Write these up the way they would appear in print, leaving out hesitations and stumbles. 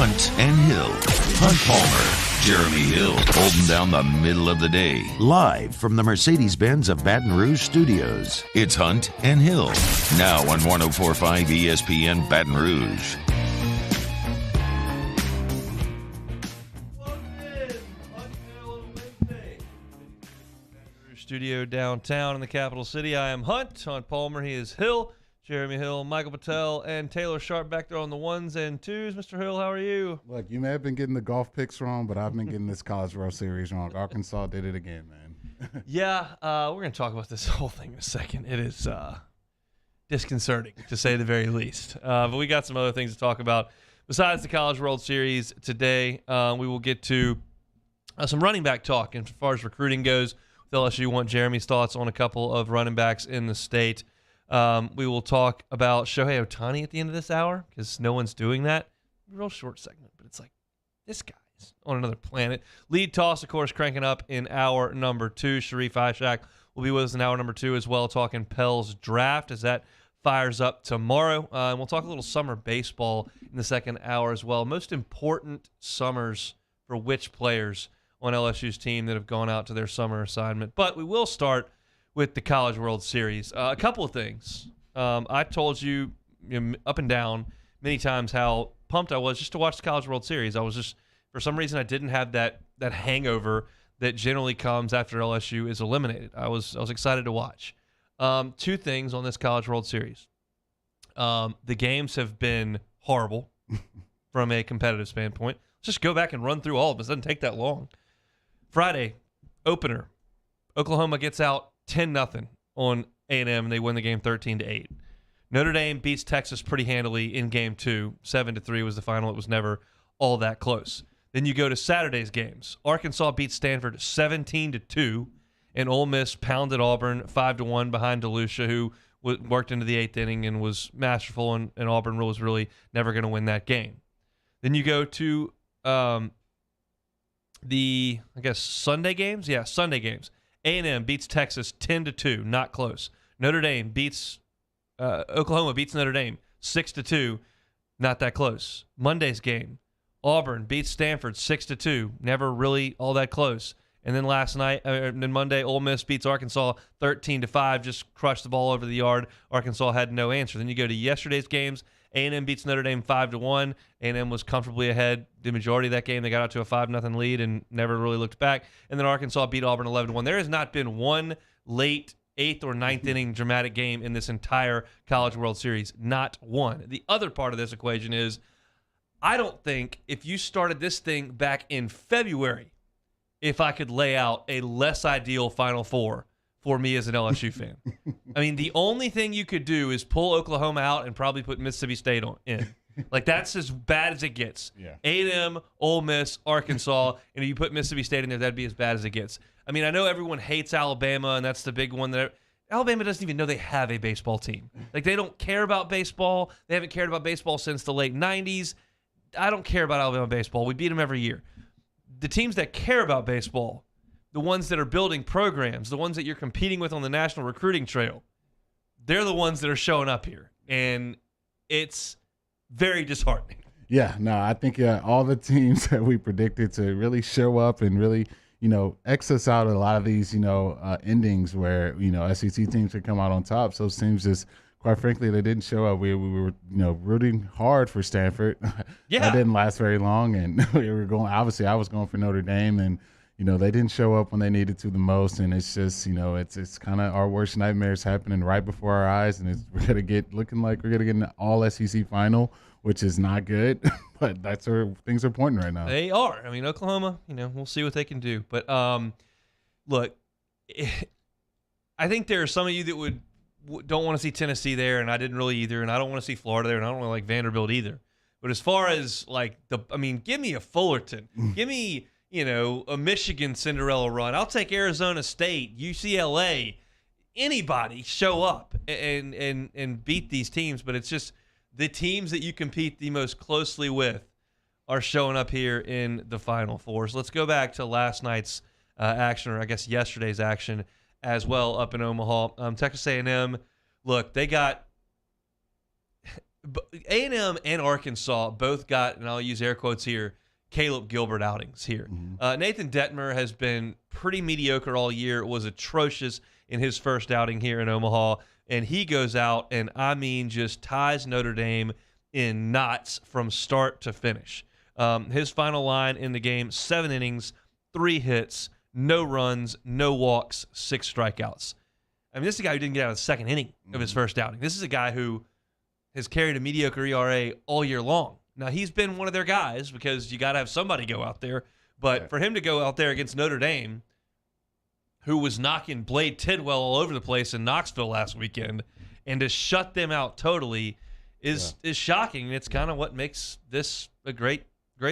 Hunt and Hill. Hunt Palmer, Jeremy Hill, holding down the middle of the day. Live from the Mercedes-Benz of Baton Rouge studios, it's Hunt and Hill. Now on 104.5 ESPN Baton Rouge. Studio downtown in the capital city. I am Hunt Palmer. He is Hill. Jeremy Hill, Michael Patel, and Taylor Sharp back there on the ones and twos. Mr. Hill, how are you? Look, you may have been getting the golf picks wrong, but I've been getting this College World Series wrong. Arkansas did it again, man. Yeah, we're going to talk about this whole thing in a second. It is disconcerting, to say the very least. But we got some other things to talk about. Besides the College World Series today, we will get to some running back talk. And as far as recruiting goes, with LSU, want Jeremy's thoughts on a couple of running backs in the state. We will talk about Shohei Ohtani at the end of this hour because no one's doing that. Real short segment, but it's like this guy's on another planet. Lead toss, of course, cranking up in hour number 2. Sharif Ishak will be with us in hour number 2 as well, talking Pels draft as that fires up tomorrow. And we'll talk a little summer baseball in the second hour as well. Most important summers for which players on LSU's team that have gone out to their summer assignment. But we will start with the College World Series. A couple of things. I told you, up and down many times how pumped I was just to watch the College World Series. I was just, for some reason, I didn't have that hangover that generally comes after LSU is eliminated. I was excited to watch. 2 things on this College World Series. The games have been horrible from a competitive standpoint. Let's just go back and run through all of them. It doesn't take that long. Friday, opener. Oklahoma gets out 10-0 on A&M, and they win the game 13-8. Notre Dame beats Texas pretty handily in game 2. 7-3 was the final. It was never all that close. Then you go to Saturday's games. Arkansas beats Stanford 17-2, and Ole Miss pounded Auburn 5-1 behind DeLucia, who worked into the 8th inning and was masterful, and Auburn was really never going to win that game. Then you go to the, I guess, Sunday games? Yeah, Sunday games. A&M beats Texas 10-2, not close. Notre Dame beats Oklahoma beats Notre Dame 6-2, not that close. Monday's game, Auburn beats Stanford 6-2, never really all that close. And then then Monday, Ole Miss beats Arkansas 13-5, just crushed the ball over the yard. Arkansas had no answer. Then you go to yesterday's games. A&M beats Notre Dame 5-1. A&M was comfortably ahead the majority of that game. They got out to a 5-0 lead and never really looked back. And then Arkansas beat Auburn 11-1. There has not been one late 8th or 9th inning dramatic game in this entire College World Series. Not one. The other part of this equation is I don't think if you started this thing back in February, if I could lay out a less ideal Final Four for me as an LSU fan. I mean, the only thing you could do is pull Oklahoma out and probably put Mississippi State in. Like, that's as bad as it gets. Yeah. A&M, Ole Miss, Arkansas, and if you put Mississippi State in there, that'd be as bad as it gets. I mean, I know everyone hates Alabama, and that's the big one. Alabama doesn't even know they have a baseball team. Like, they don't care about baseball. They haven't cared about baseball since the late 90s. I don't care about Alabama baseball. We beat them every year. The teams that care about baseball, the ones that are building programs, the ones that you're competing with on the national recruiting trail, they're the ones that are showing up here. And it's very disheartening. Yeah, no, I think all the teams that we predicted to really show up and really, X us out a lot of these, endings where, SEC teams could come out on top. So those teams just, quite frankly, they didn't show up. We were, rooting hard for Stanford. Yeah. That didn't last very long. And we were going, obviously, I was going for Notre Dame. And, they didn't show up when they needed to the most. And it's just, it's kind of our worst nightmares happening right before our eyes. And we're going to get looking like we're going to get an all SEC final, which is not good. But that's where things are pointing right now. They are. I mean, Oklahoma, we'll see what they can do. But look, I think there are some of you that don't want to see Tennessee there, and I didn't really either, and I don't want to see Florida there, and I don't really like Vanderbilt either. But as far as give me a Fullerton, give me a Michigan Cinderella run. I'll take Arizona State, UCLA, anybody show up and beat these teams. But it's just the teams that you compete the most closely with are showing up here in the Final Four. So let's go back to last night's action, or I guess yesterday's action as well up in Omaha. Texas A&M, look, they got A&M and Arkansas both got, and I'll use air quotes here, Caleb Gilbert outings here. Nathan Detmer has been pretty mediocre all year, was atrocious in his first outing here in Omaha, and he goes out and, I mean, just ties Notre Dame in knots from start to finish. His final line in the game, 7 innings, 3 hits, no runs, no walks, 6 strikeouts. I mean, this is a guy who didn't get out of the second inning of his first outing. This is a guy who has carried a mediocre ERA all year long. Now, he's been one of their guys because you got to have somebody go out there. But for him to go out there against Notre Dame, who was knocking Blade Tidwell all over the place in Knoxville last weekend, and to shut them out totally is shocking. It's kind of what makes this a great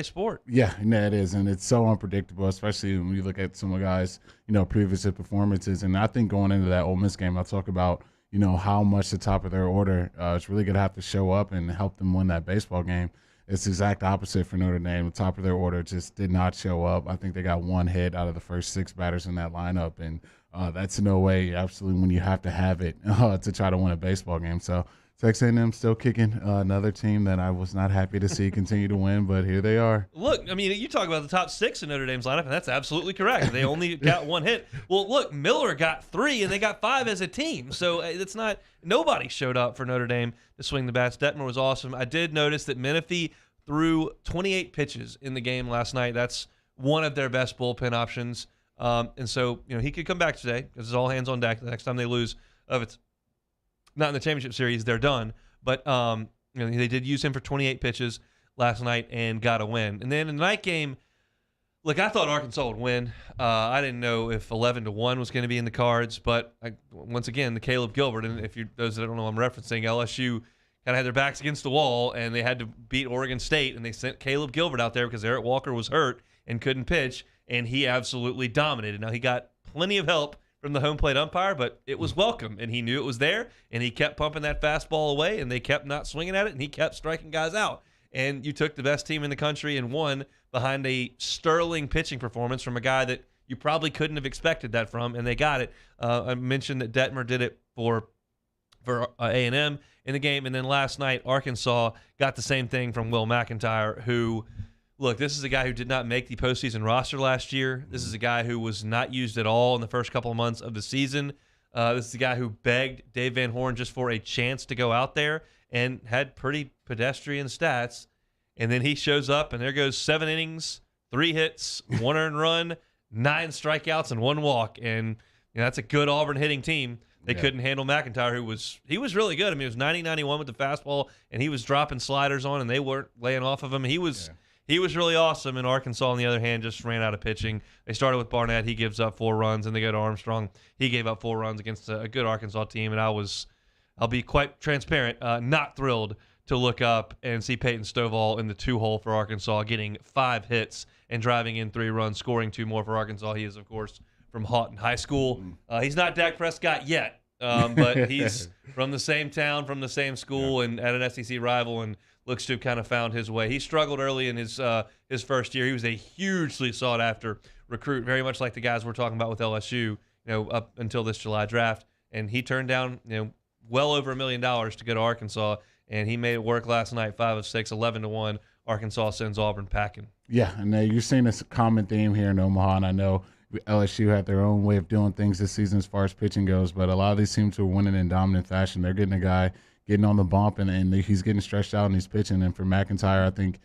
sport. Yeah, it is, and it's so unpredictable, especially when you look at some of the guys, previous performances. And I think going into that Ole Miss game, I'll talk about, how much the top of their order is really going to have to show up and help them win that baseball game. It's the exact opposite for Notre Dame. The top of their order just did not show up. I think they got 1 hit out of the first 6 batters in that lineup, and that's no way, absolutely, when you have to have it to try to win a baseball game. So Texas A&M still kicking, another team that I was not happy to see continue to win, but here they are. Look, I mean, you talk about the top 6 in Notre Dame's lineup, and that's absolutely correct. They only got 1 hit. Well, look, Miller got 3, and they got 5 as a team. So it's not – nobody showed up for Notre Dame to swing the bats. Detmer was awesome. I did notice that Menifee threw 28 pitches in the game last night. That's one of their best bullpen options. And so, he could come back today because it's all hands on deck the next time they lose. If it's not in the championship series, they're done. But they did use him for 28 pitches last night and got a win. And then in the night game, look, I thought Arkansas would win. I didn't know if 11-1 was going to be in the cards. But once again, the Caleb Gilbert, and if those that don't know, I'm referencing LSU. Kind of had their backs against the wall, and they had to beat Oregon State, and they sent Caleb Gilbert out there because Eric Walker was hurt and couldn't pitch, and he absolutely dominated. Now, he got plenty of help from the home plate umpire, but it was welcome, and he knew it was there, and he kept pumping that fastball away, and they kept not swinging at it, and he kept striking guys out. And you took the best team in the country and won behind a sterling pitching performance from a guy that you probably couldn't have expected that from, and they got it. I mentioned that Detmer did it for A&M in the game. And then last night, Arkansas got the same thing from Will McIntyre, who, look, this is a guy who did not make the postseason roster last year. This is a guy who was not used at all in the first couple of months of the season. This is a guy who begged Dave Van Horn just for a chance to go out there and had pretty pedestrian stats. And then he shows up, and there goes 7 innings, 3 hits, 1 earned run, 9 strikeouts, and 1 walk. And that's a good Auburn hitting team. They couldn't handle McIntyre, he was really good. I mean, it was 90-91 with the fastball, and he was dropping sliders on, and they weren't laying off of him. He was really awesome, and Arkansas, on the other hand, just ran out of pitching. They started with Barnett. He gives up 4 runs, and they go to Armstrong. He gave up 4 runs against a good Arkansas team, and I'll be quite transparent, not thrilled to look up and see Peyton Stovall in the 2-hole for Arkansas, getting 5 hits and driving in 3 runs, scoring 2 more for Arkansas. He is, of course, from Houghton High School. He's not Dak Prescott yet, but he's from the same town, from the same school, and at an SEC rival, and looks to have kind of found his way. He struggled early in his first year. He was a hugely sought-after recruit, very much like the guys we're talking about with LSU, up until this July draft. And he turned down, well over $1 million to go to Arkansas, and he made it work last night, 5 of 6, 11-1. Arkansas sends Auburn packing. Yeah, and you're seeing this common theme here in Omaha, and I know LSU had their own way of doing things this season as far as pitching goes, but a lot of these teams are winning in dominant fashion. They're getting a guy getting on the bump, and he's getting stretched out and he's pitching. And for McIntyre, I think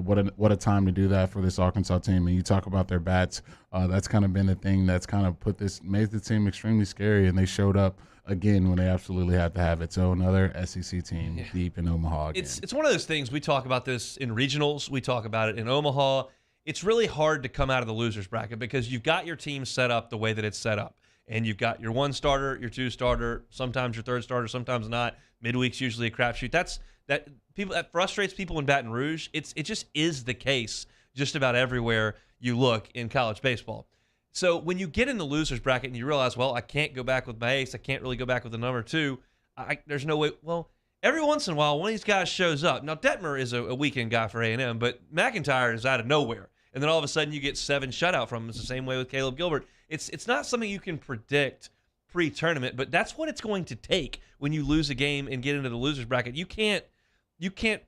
what a time to do that for this Arkansas team. And you talk about their bats, that's kind of been the thing that's kind of made the team extremely scary, and they showed up again when they absolutely had to have it. So another SEC team deep in Omaha again. It's one of those things. We talk about this in regionals. We talk about it in Omaha. It's really hard to come out of the losers bracket because you've got your team set up the way that it's set up. And you've got your 1 starter, your 2 starter, sometimes your 3rd starter, sometimes not. Midweek's usually a crapshoot. That frustrates people in Baton Rouge. It just is the case just about everywhere you look in college baseball. So when you get in the losers bracket and you realize, well, I can't go back with my ace, I can't really go back with the number 2, there's no way. Well, every once in a while, one of these guys shows up. Now, Detmer is a weekend guy for A&M, but McIntyre is out of nowhere. And then all of a sudden you get 7 shutout from him. It's the same way with Caleb Gilbert. It's not something you can predict pre-tournament, but that's what it's going to take when you lose a game and get into the losers bracket. You can't you can't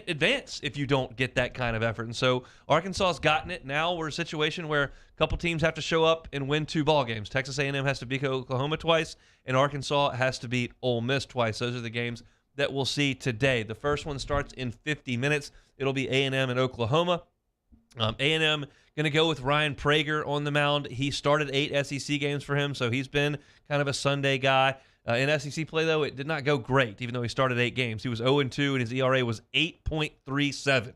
advance if you don't get that kind of effort. And so Arkansas's gotten it. Now we're in a situation where a couple teams have to show up and win 2 ball games. Texas A&M has to beat Oklahoma twice, and Arkansas has to beat Ole Miss twice. Those are the games that we'll see today. The first one starts in 50 minutes. It'll be A&M and Oklahoma. A&M going to go with Ryan Prager on the mound. He started 8 SEC games for him, so he's been kind of a Sunday guy. In SEC play, though, it did not go great, even though he started 8 games. He was 0-2, and his ERA was 8.37.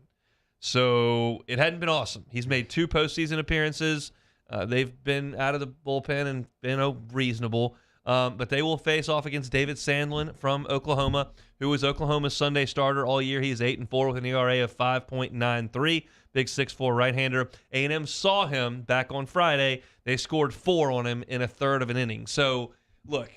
So it hadn't been awesome. He's made 2 postseason appearances. They've been out of the bullpen and been reasonable. But they will face off against David Sandlin from Oklahoma, who was Oklahoma's Sunday starter all year. He is 8-4 with an ERA of 5.93. Big 6'4" right-hander. A&M saw him back on Friday. They scored 4 on him in a third of an inning. So, look,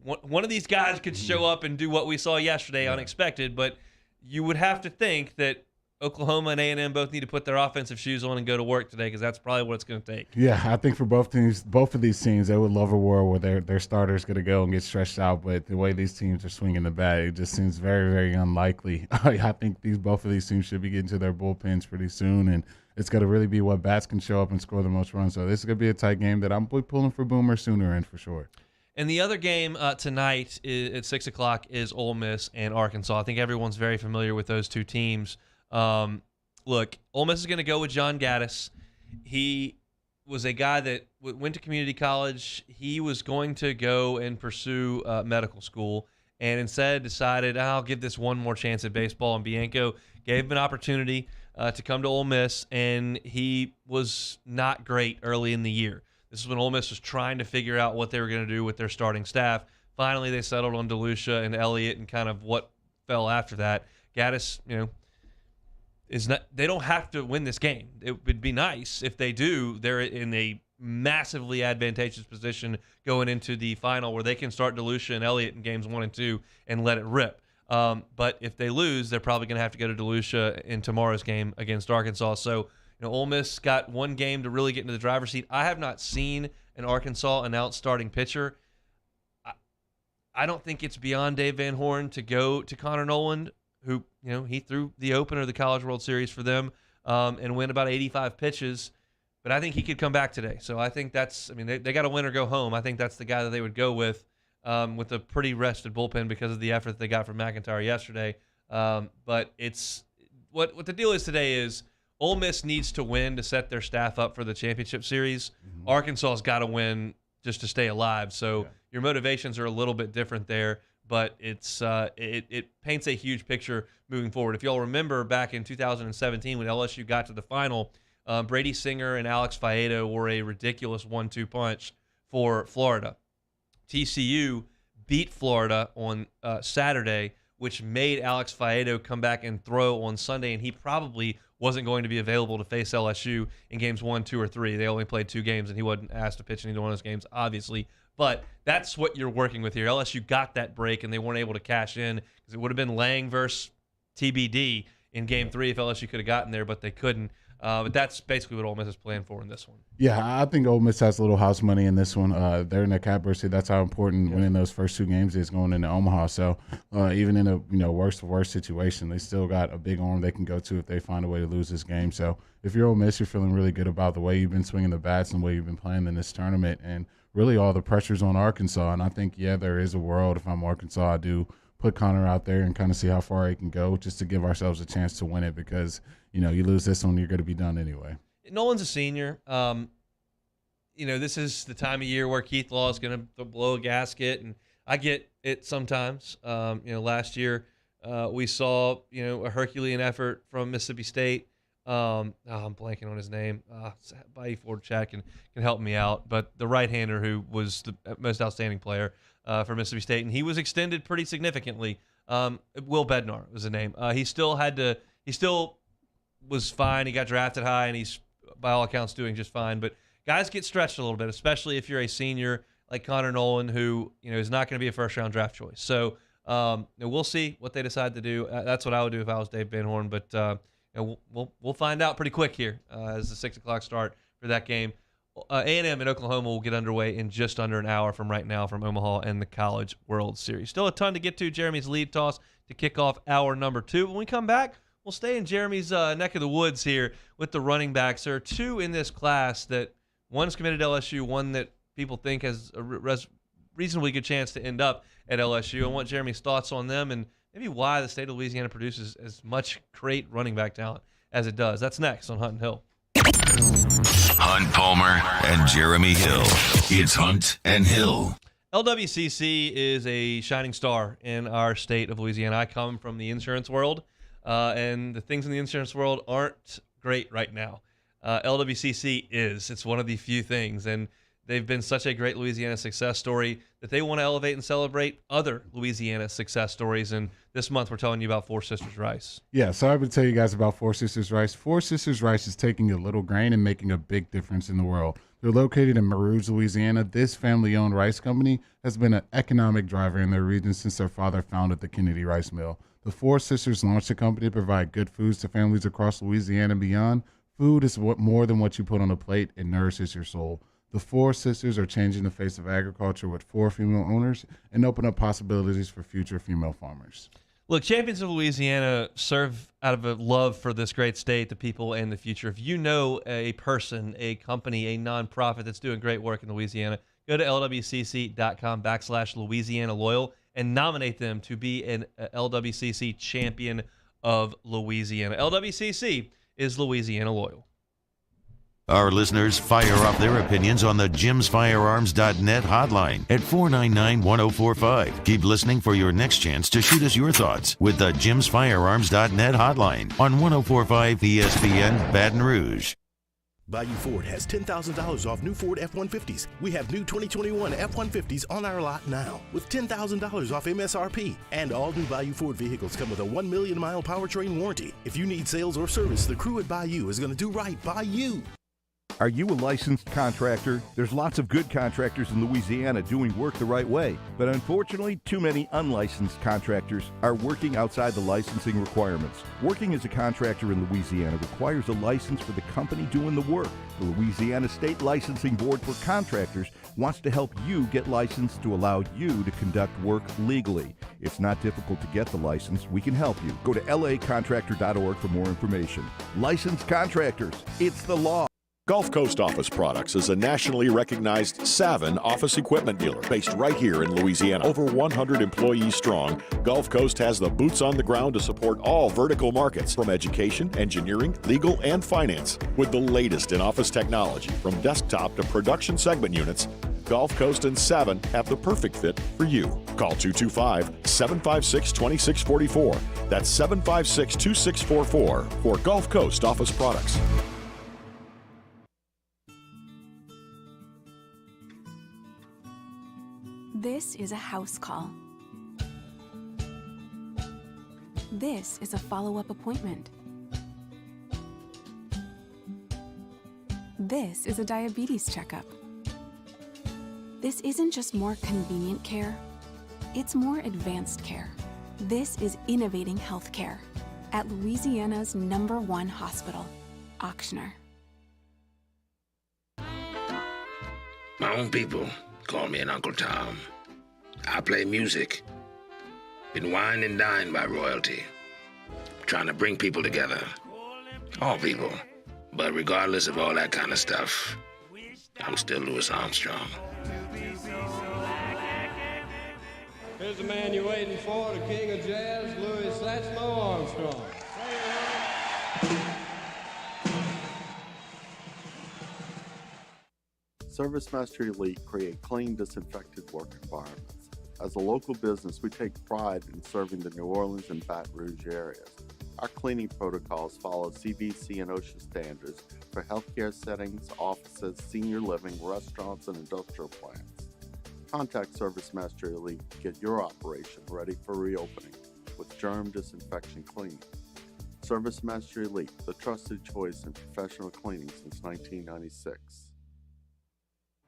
one of these guys could show up and do what we saw yesterday, unexpected, but you would have to think that Oklahoma and A&M both need to put their offensive shoes on and go to work today, because that's probably what it's going to take. Yeah, I think for both of these teams, they would love a world where their starter's going to go and get stretched out. But the way these teams are swinging the bat, it just seems very, very unlikely. I think both of these teams should be getting to their bullpens pretty soon, and it's going to really be what bats can show up and score the most runs. So this is going to be a tight game that I'm pulling for Boomer sooner in for sure. And the other game tonight at 6 o'clock is Ole Miss and Arkansas. I think everyone's very familiar with those two teams. Look, Ole Miss is going to go with John Gaddis. He was a guy that went to community college. He was going to go and pursue medical school, and instead decided, I'll give this one more chance at baseball. And Bianco gave him an opportunity to come to Ole Miss, and he was not great early in the year. This is when Ole Miss was trying to figure out what they were going to do with their starting staff. Finally, they settled on DeLucia and Elliott and kind of what fell after that. Gaddis, they don't have to win this game. It would be nice if they do. They're in a massively advantageous position going into the final where they can start DeLucia and Elliott in games 1 and 2 and let it rip. But if they lose, they're probably going to have to go to DeLucia in tomorrow's game against Arkansas. So, Ole Miss got one game to really get into the driver's seat. I have not seen an Arkansas announced starting pitcher. I don't think it's beyond Dave Van Horn to go to Connor Noland, who, he threw the opener of the College World Series for them and went about 85 pitches. But I think he could come back today. So I think they got to win or go home. I think that's the guy that they would go with a pretty rested bullpen because of the effort that they got from McIntyre yesterday. But it's what the deal is today is Ole Miss needs to win to set their staff up for the championship series. Mm-hmm. Arkansas's got to win just to stay alive. So your motivations are a little bit different there. But it paints a huge picture moving forward. If y'all remember back in 2017 when LSU got to the final, Brady Singer and Alex Faedo were a ridiculous 1-2 punch for Florida. TCU beat Florida on Saturday, which made Alex Faedo come back and throw on Sunday, and he probably wasn't going to be available to face LSU in games 1, 2, or 3. They only played 2 games, and he wasn't asked to pitch in either one of those games, obviously. But that's what you're working with here. LSU got that break, and they weren't able to cash in because it would have been Lang versus TBD in Game 3 if LSU could have gotten there, but they couldn't. But that's basically what Ole Miss is playing for in this one. Yeah, I think Ole Miss has a little house money in this one. They're in the catbird seat. That's how important winning those first 2 games is going into Omaha. So even in a worst of worst situation, they still got a big arm they can go to if they find a way to lose this game. So if you're Ole Miss, you're feeling really good about the way you've been swinging the bats and the way you've been playing in this tournament. And really all the pressure's on Arkansas. And I think, there is a world. If I'm Arkansas, I do put Connor out there and kind of see how far he can go just to give ourselves a chance to win it because, you lose this one, you're going to be done anyway. Nolan's a senior. This is the time of year where Keith Law is going to blow a gasket, and I get it sometimes. Last year we saw, a Herculean effort from Mississippi State. I'm blanking on his name. Bayou Ford chat can help me out. But the right-hander who was the most outstanding player for Mississippi State, and he was extended pretty significantly. Will Bednar was the name. He still was fine. He got drafted high, and he's, by all accounts, doing just fine. But guys get stretched a little bit, especially if you're a senior like Connor Nolan, who is not going to be a first-round draft choice. So we'll see what they decide to do. That's what I would do if I was Dave Van Horn. But we'll find out pretty quick here as the 6 o'clock start for that game. A&M in Oklahoma will get underway in just under an hour from right now from Omaha and the College World Series. Still a ton to get to. Jeremy's lead toss to kick off hour number 2. When we come back, we'll stay in Jeremy's neck of the woods here with the running backs. There are 2 in this class that one's committed to LSU, one that people think has a reasonably good chance to end up at LSU. I want Jeremy's thoughts on them and maybe why the state of Louisiana produces as much great running back talent as it does. That's next on Hunt and Hill. Hunt Palmer and Jeremy Hill. It's Hunt and Hill. LWCC is a shining star in our state of Louisiana. I come from the insurance world, and the things in the insurance world aren't great right now. LWCC is. It's one of the few things, and they've been such a great Louisiana success story that they want to elevate and celebrate other Louisiana success stories. And this month, we're telling you about Four Sisters Rice. Yeah, so I would tell you guys about Four Sisters Rice. Four Sisters Rice is taking a little grain and making a big difference in the world. They're located in Marouge, Louisiana. This family-owned rice company has been an economic driver in their region since their father founded the Kennedy Rice Mill. The Four Sisters launched the company to provide good foods to families across Louisiana and beyond. Food is more than what you put on a plate. It nourishes your soul. The Four Sisters are changing the face of agriculture with 4 female owners and open up possibilities for future female farmers. Look, Champions of Louisiana serve out of a love for this great state, the people, and the future. If you know a person, a company, a nonprofit that's doing great work in Louisiana, go to lwcc.com/Louisiana Loyal and nominate them to be an LWCC Champion of Louisiana. LWCC is Louisiana Loyal. Our listeners fire off their opinions on the jimsfirearms.net hotline at 499-1045. Keep listening for your next chance to shoot us your thoughts with the jimsfirearms.net hotline on 1045 ESPN Baton Rouge. Bayou Ford has $10,000 off new Ford F-150s. We have new 2021 F-150s on our lot now with $10,000 off MSRP. And all new Bayou Ford vehicles come with a 1 million mile powertrain warranty. If you need sales or service, the crew at Bayou is going to do right by you. Are you a licensed contractor? There's lots of good contractors in Louisiana doing work the right way, but unfortunately, too many unlicensed contractors are working outside the licensing requirements. Working as a contractor in Louisiana requires a license for the company doing the work. The Louisiana State Licensing Board for Contractors wants to help you get licensed to allow you to conduct work legally. It's not difficult to get the license. We can help you. Go to lacontractor.org for more information. Licensed contractors, it's the law. Gulf Coast Office Products is a nationally recognized Savin office equipment dealer based right here in Louisiana. Over 100 employees strong, Gulf Coast has the boots on the ground to support all vertical markets from education, engineering, legal, and finance. With the latest in office technology from desktop to production segment units, Gulf Coast and Savin have the perfect fit for you. Call 225-756-2644. That's 756-2644 for Gulf Coast Office Products. This is a house call. This is a follow-up appointment. This is a diabetes checkup. This isn't just more convenient care, it's more advanced care. This is innovating healthcare at Louisiana's #1 hospital, Ochsner. My own people call me an Uncle Tom. I play music. Been wined and dined by royalty. Trying to bring people together. All people. But regardless of all that kind of stuff, I'm still Louis Armstrong. Here's the man you're waiting for, the king of jazz, Louis Satchmo Armstrong. ServiceMaster Elite create clean, disinfected work environments. As a local business, we take pride in serving the New Orleans and Baton Rouge areas. Our cleaning protocols follow CDC and OSHA standards for healthcare settings, offices, senior living, restaurants, and industrial plants. Contact ServiceMaster Elite to get your operation ready for reopening with germ disinfection cleaning. ServiceMaster Elite, the trusted choice in professional cleaning since 1996.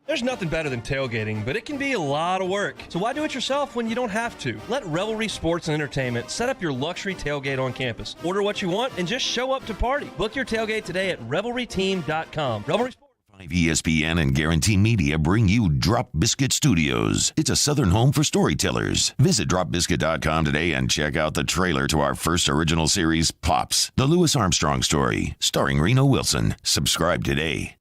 There's nothing better than tailgating, but it can be a lot of work. So why do it yourself when you don't have to? Let Revelry Sports and Entertainment set up your luxury tailgate on campus. Order what you want and just show up to party. Book your tailgate today at revelryteam.com. Revelry Sports. ESPN and Guarantee Media bring you Drop Biscuit Studios. It's a southern home for storytellers. Visit dropbiscuit.com today and check out the trailer to our first original series, Pops, the Louis Armstrong story, starring Reno Wilson. Subscribe today.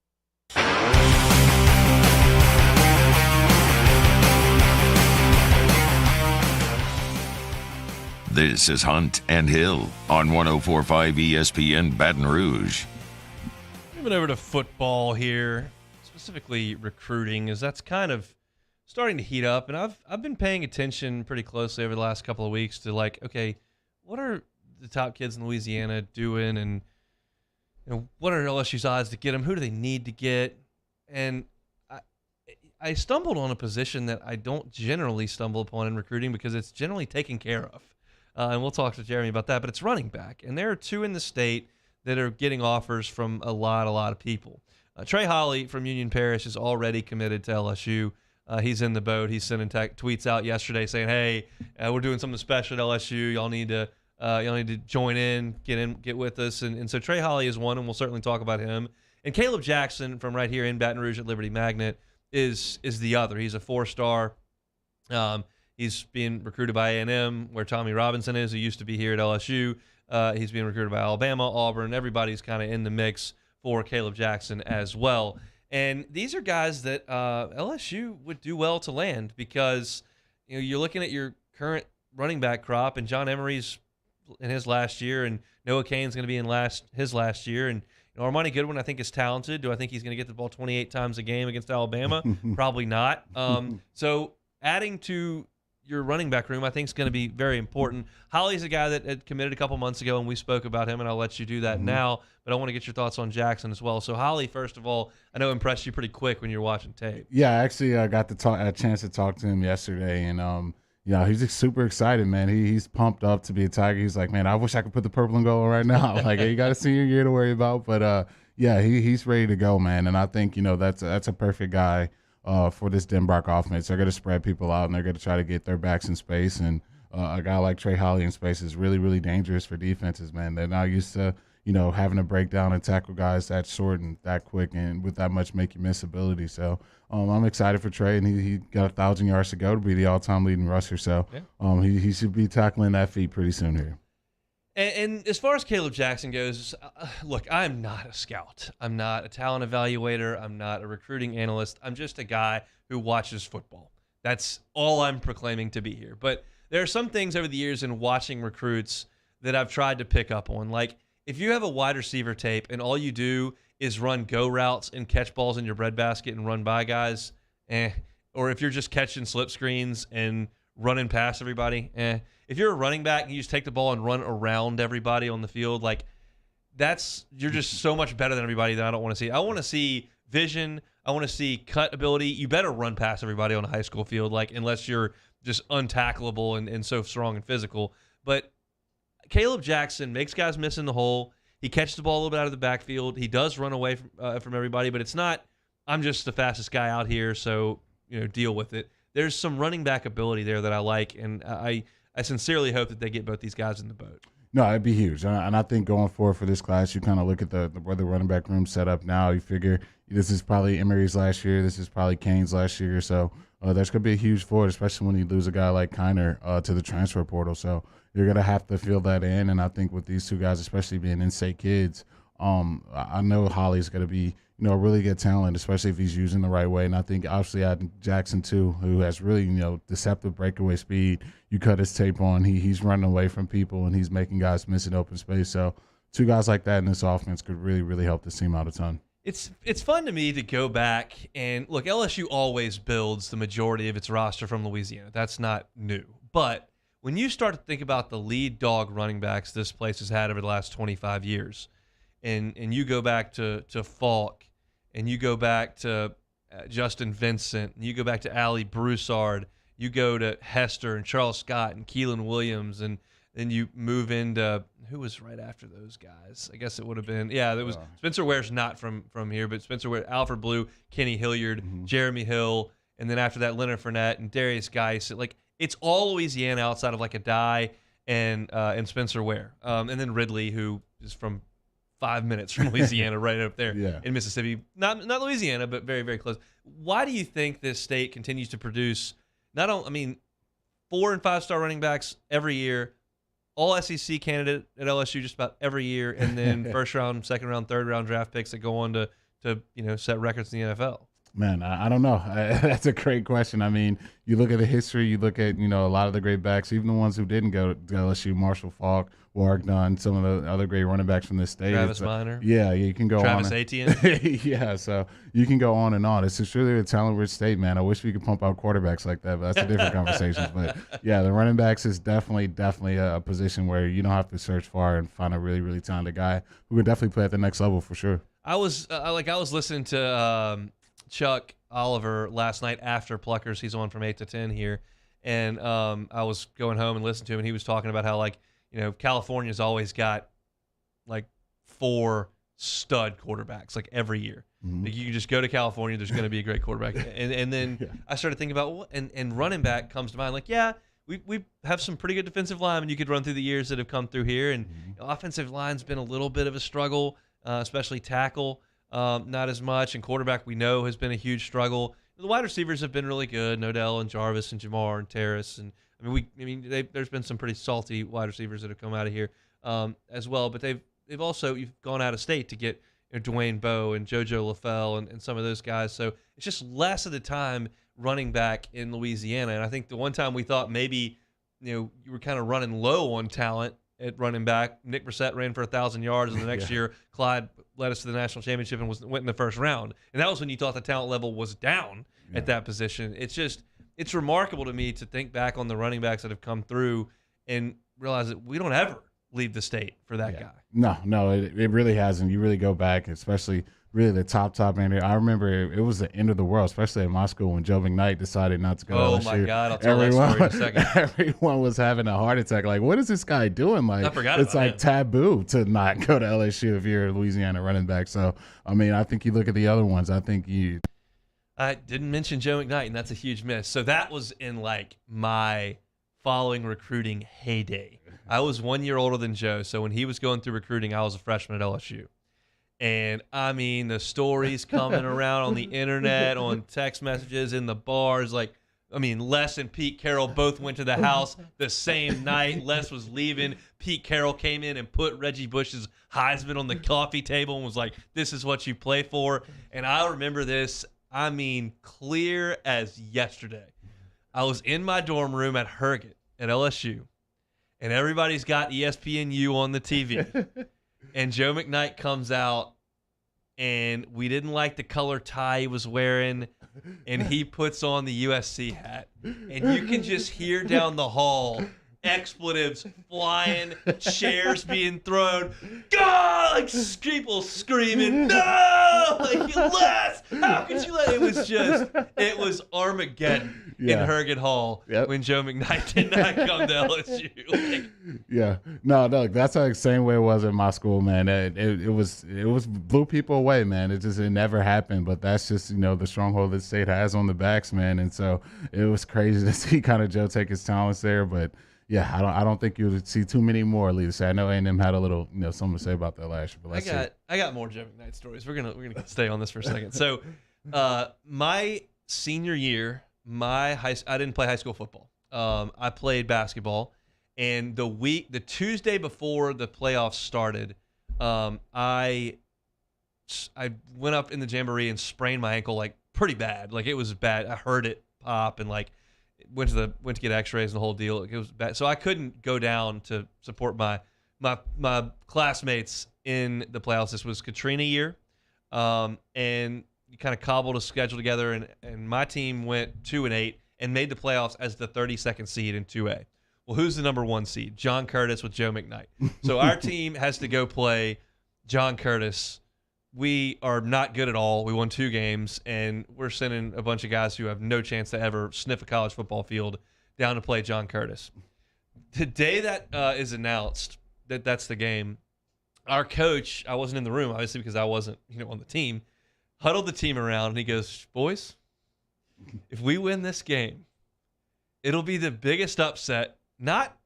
This is Hunt and Hill on 104.5 ESPN Baton Rouge. Moving over to football here, specifically recruiting, as that's kind of starting to heat up. And I've been paying attention pretty closely over the last couple of weeks to, like, okay, what are the top kids in Louisiana doing, and what are LSU's odds to get them? Who do they need to get? And I stumbled on a position that I don't generally stumble upon in recruiting because it's generally taken care of. And we'll talk to Jeremy about that, but it's running back. And there are two in the state that are getting offers from a lot of people. Trey Holly from Union Parish is already committed to LSU. He's in the boat. He's sending tweets out yesterday saying, "Hey, we're doing something special at LSU. Y'all need to join in, get with us." And so Trey Holly is one, and we'll certainly talk about him. And Caleb Jackson from right here in Baton Rouge at Liberty Magnet is the other. He's a 4-star. He's being recruited by A&M, where Tommy Robinson is, who used to be here at LSU. He's being recruited by Alabama, Auburn. Everybody's kind of in the mix for Caleb Jackson as well. And these are guys that LSU would do well to land because you're looking at your current running back crop, and John Emery's in his last year, and Noah Cain's going to be in his last year. And Armani Goodwin, I think, is talented. Do I think he's going to get the ball 28 times a game against Alabama? Probably not. So adding to your running back room, I think, is going to be very important. Holly's a guy that had committed a couple months ago, and we spoke about him, and I'll let you do that now. But I want to get your thoughts on Jackson as well. So Holly, first of all, I know impressed you pretty quick when you were watching tape. Yeah, I actually got a chance to talk to him yesterday, and he's just super excited, man. He's pumped up to be a Tiger. He's like, man, I wish I could put the purple and gold on right now. Like, hey, you got a senior year to worry about, but he's ready to go, man. And I think that's a perfect guy for this Denbrock offense. They're going to spread people out, and they're going to try to get their backs in space. And a guy like Trey Holly in space is really, really dangerous for defenses, man. They're not used to, having to break down and tackle guys that short and that quick and with that much make-you-miss ability. So I'm excited for Trey, and he got 1,000 yards to go to be the all-time leading rusher. So he should be tackling that feat pretty soon here. And as far as Caleb Jackson goes, look, I'm not a scout. I'm not a talent evaluator. I'm not a recruiting analyst. I'm just a guy who watches football. That's all I'm proclaiming to be here. But there are some things over the years in watching recruits that I've tried to pick up on. Like, if you have a wide receiver tape and all you do is run go routes and catch balls in your breadbasket and run by guys, or if you're just catching slip screens and running past everybody, If you're a running back and you just take the ball and run around everybody on the field, like, you're just so much better than everybody that I don't want to see. I want to see vision. I want to see cut ability. You better run past everybody on a high school field, like, unless you're just untackleable and so strong and physical. But Caleb Jackson makes guys miss in the hole. He catches the ball a little bit out of the backfield. He does run away from everybody, but it's not, I'm just the fastest guy out here, so deal with it. There's some running back ability there that I like, and I sincerely hope that they get both these guys in the boat. No, it'd be huge. And I think going forward for this class, you kind of look at where the running back room's set up now. You figure this is probably Emery's last year. This is probably Cain's last year. So there's going to be a huge forward, especially when you lose a guy like Kiner to the transfer portal. So you're going to have to fill that in. And I think with these two guys, especially being in-state kids, I know Holly's going to be really good talent, especially if he's using the right way. And I think obviously adding Jackson too, who has really, deceptive breakaway speed. You cut his tape on, he's running away from people and he's making guys miss in open space. So two guys like that in this offense could really, really help this team out a ton. It's fun to me to go back and look, LSU always builds the majority of its roster from Louisiana. That's not new. But when you start to think about the lead dog running backs this place has had over the last 25 years, and you go back to Falk, and you go back to Justin Vincent, and you go back to Allie Broussard, you go to Hester and Charles Scott and Keelan Williams, and then you move into who was right after those guys? I guess it would have been there was Spencer Ware's not from here, but Spencer Ware, Alfred Blue, Kenny Hilliard, Jeremy Hill, and then after that Leonard Fournette and Darius Geis. Like, it's all Louisiana outside of like a Dye and Spencer Ware, and then Ridley, who is from 5 minutes from Louisiana, right up there Yeah. in Mississippi. Not Louisiana, but very, very close. Why do you think this state continues to produce 4 and 5 star running backs every year, all SEC candidate at LSU just about every year, and then first round, second round, third round draft picks that go on to set records in the NFL? Man, I don't know. That's a great question. I mean, you look at the history, you look at, a lot of the great backs, even the ones who didn't go to LSU, Marshall Faulk, Warwick Dunn, some of the other great running backs from this state. Travis Minor. Yeah, you can go Travis on. Etienne. Yeah, so you can go on and on. It's just really a talent-rich state, man. I wish we could pump out quarterbacks like that, but that's a different conversation. But, yeah, the running backs is definitely a position where you don't have to search far and find a really, really talented guy who can definitely play at the next level for sure. I was listening to Chuck Oliver last night after Pluckers. He's on from 8 to 10 here, and I was going home and listening to him, and he was talking about how California's always got 4 stud quarterbacks every year. Mm-hmm. You can just go to California, there's going to be a great quarterback, and then I started thinking about and running back comes to mind. We have some pretty good defensive linemen you could run through the years that have come through here, and offensive line's been a little bit of a struggle, especially tackle. Not as much, and quarterback we know has been a huge struggle. The wide receivers have been really good, Nodell and Jarvis and Jamar and Terrace, and there's been some pretty salty wide receivers that have come out of here as well. But they've also gone out of state to get Dwayne Bowe and JoJo LaFell and some of those guys. So it's just less of the time running back in Louisiana. And I think the one time we thought maybe you were kind of running low on talent at running back, Nick Brissett ran for 1,000 yards, and the next year Clyde led us to the national championship and went in the first round. And that was when you thought the talent level was down at that position. It's remarkable to me to think back on the running backs that have come through and realize that we don't ever leave the state for that guy. No, it really hasn't. You really go back, especially really the top end. I remember it was the end of the world, especially at my school when Joe McKnight decided not to go to LSU. Oh, my God. I'll tell that story in a second. Everyone was having a heart attack. What is this guy doing? I forgot it's about him. Taboo to not go to LSU if you're a Louisiana running back. So, I think you look at the other ones. I didn't mention Joe McKnight, and that's a huge miss. So that was in my following recruiting heyday. I was 1 year older than Joe, so when he was going through recruiting, I was a freshman at LSU. And the stories coming around on the internet, on text messages, in the bars, Les and Pete Carroll both went to the house the same night. Les was leaving. Pete Carroll came in and put Reggie Bush's Heisman on the coffee table and was like, "This is what you play for." And I remember this, clear as yesterday. I was in my dorm room at Herget at LSU, and everybody's got ESPNU on the TV. And Joe McKnight comes out, and we didn't like the color tie he was wearing, and he puts on the USC hat. And you can just hear down the hall expletives flying, chairs being thrown. God! People screaming, no! Les! How could you let it was Armageddon in Herget Hall when Joe McKnight did not come to LSU. No, that's the same way it was at my school, man. It was blew people away, man. It never happened, but that's just the stronghold that the state has on the backs, man. And so it was crazy to see kind of Joe take his talents there, but I don't think you'll see too many more. At least I know A&M had a little something to say about that last year. But let's see. I got more Joe McKnight stories. We're gonna stay on this for a second. So, my senior year, I didn't play high school football. I played basketball, and the Tuesday before the playoffs started, I went up in the jamboree and sprained my ankle pretty bad. It was bad. I heard it pop and went to get x-rays and the whole deal. It was bad. So I couldn't go down to support my classmates in the playoffs. This was Katrina year. And you kind of cobbled a schedule together, and my team went 2-8 and made the playoffs as the 32nd seed in 2A. Well, who's the number 1 seed? John Curtis with Joe McKnight. So our team has to go play John Curtis. We are not good at all. We won 2 games, and we're sending a bunch of guys who have no chance to ever sniff a college football field down to play John Curtis. The day that is announced that that's the game, our coach, I wasn't in the room, obviously, because I wasn't on the team, huddled the team around, and he goes, "Boys, if we win this game, it'll be the biggest upset, not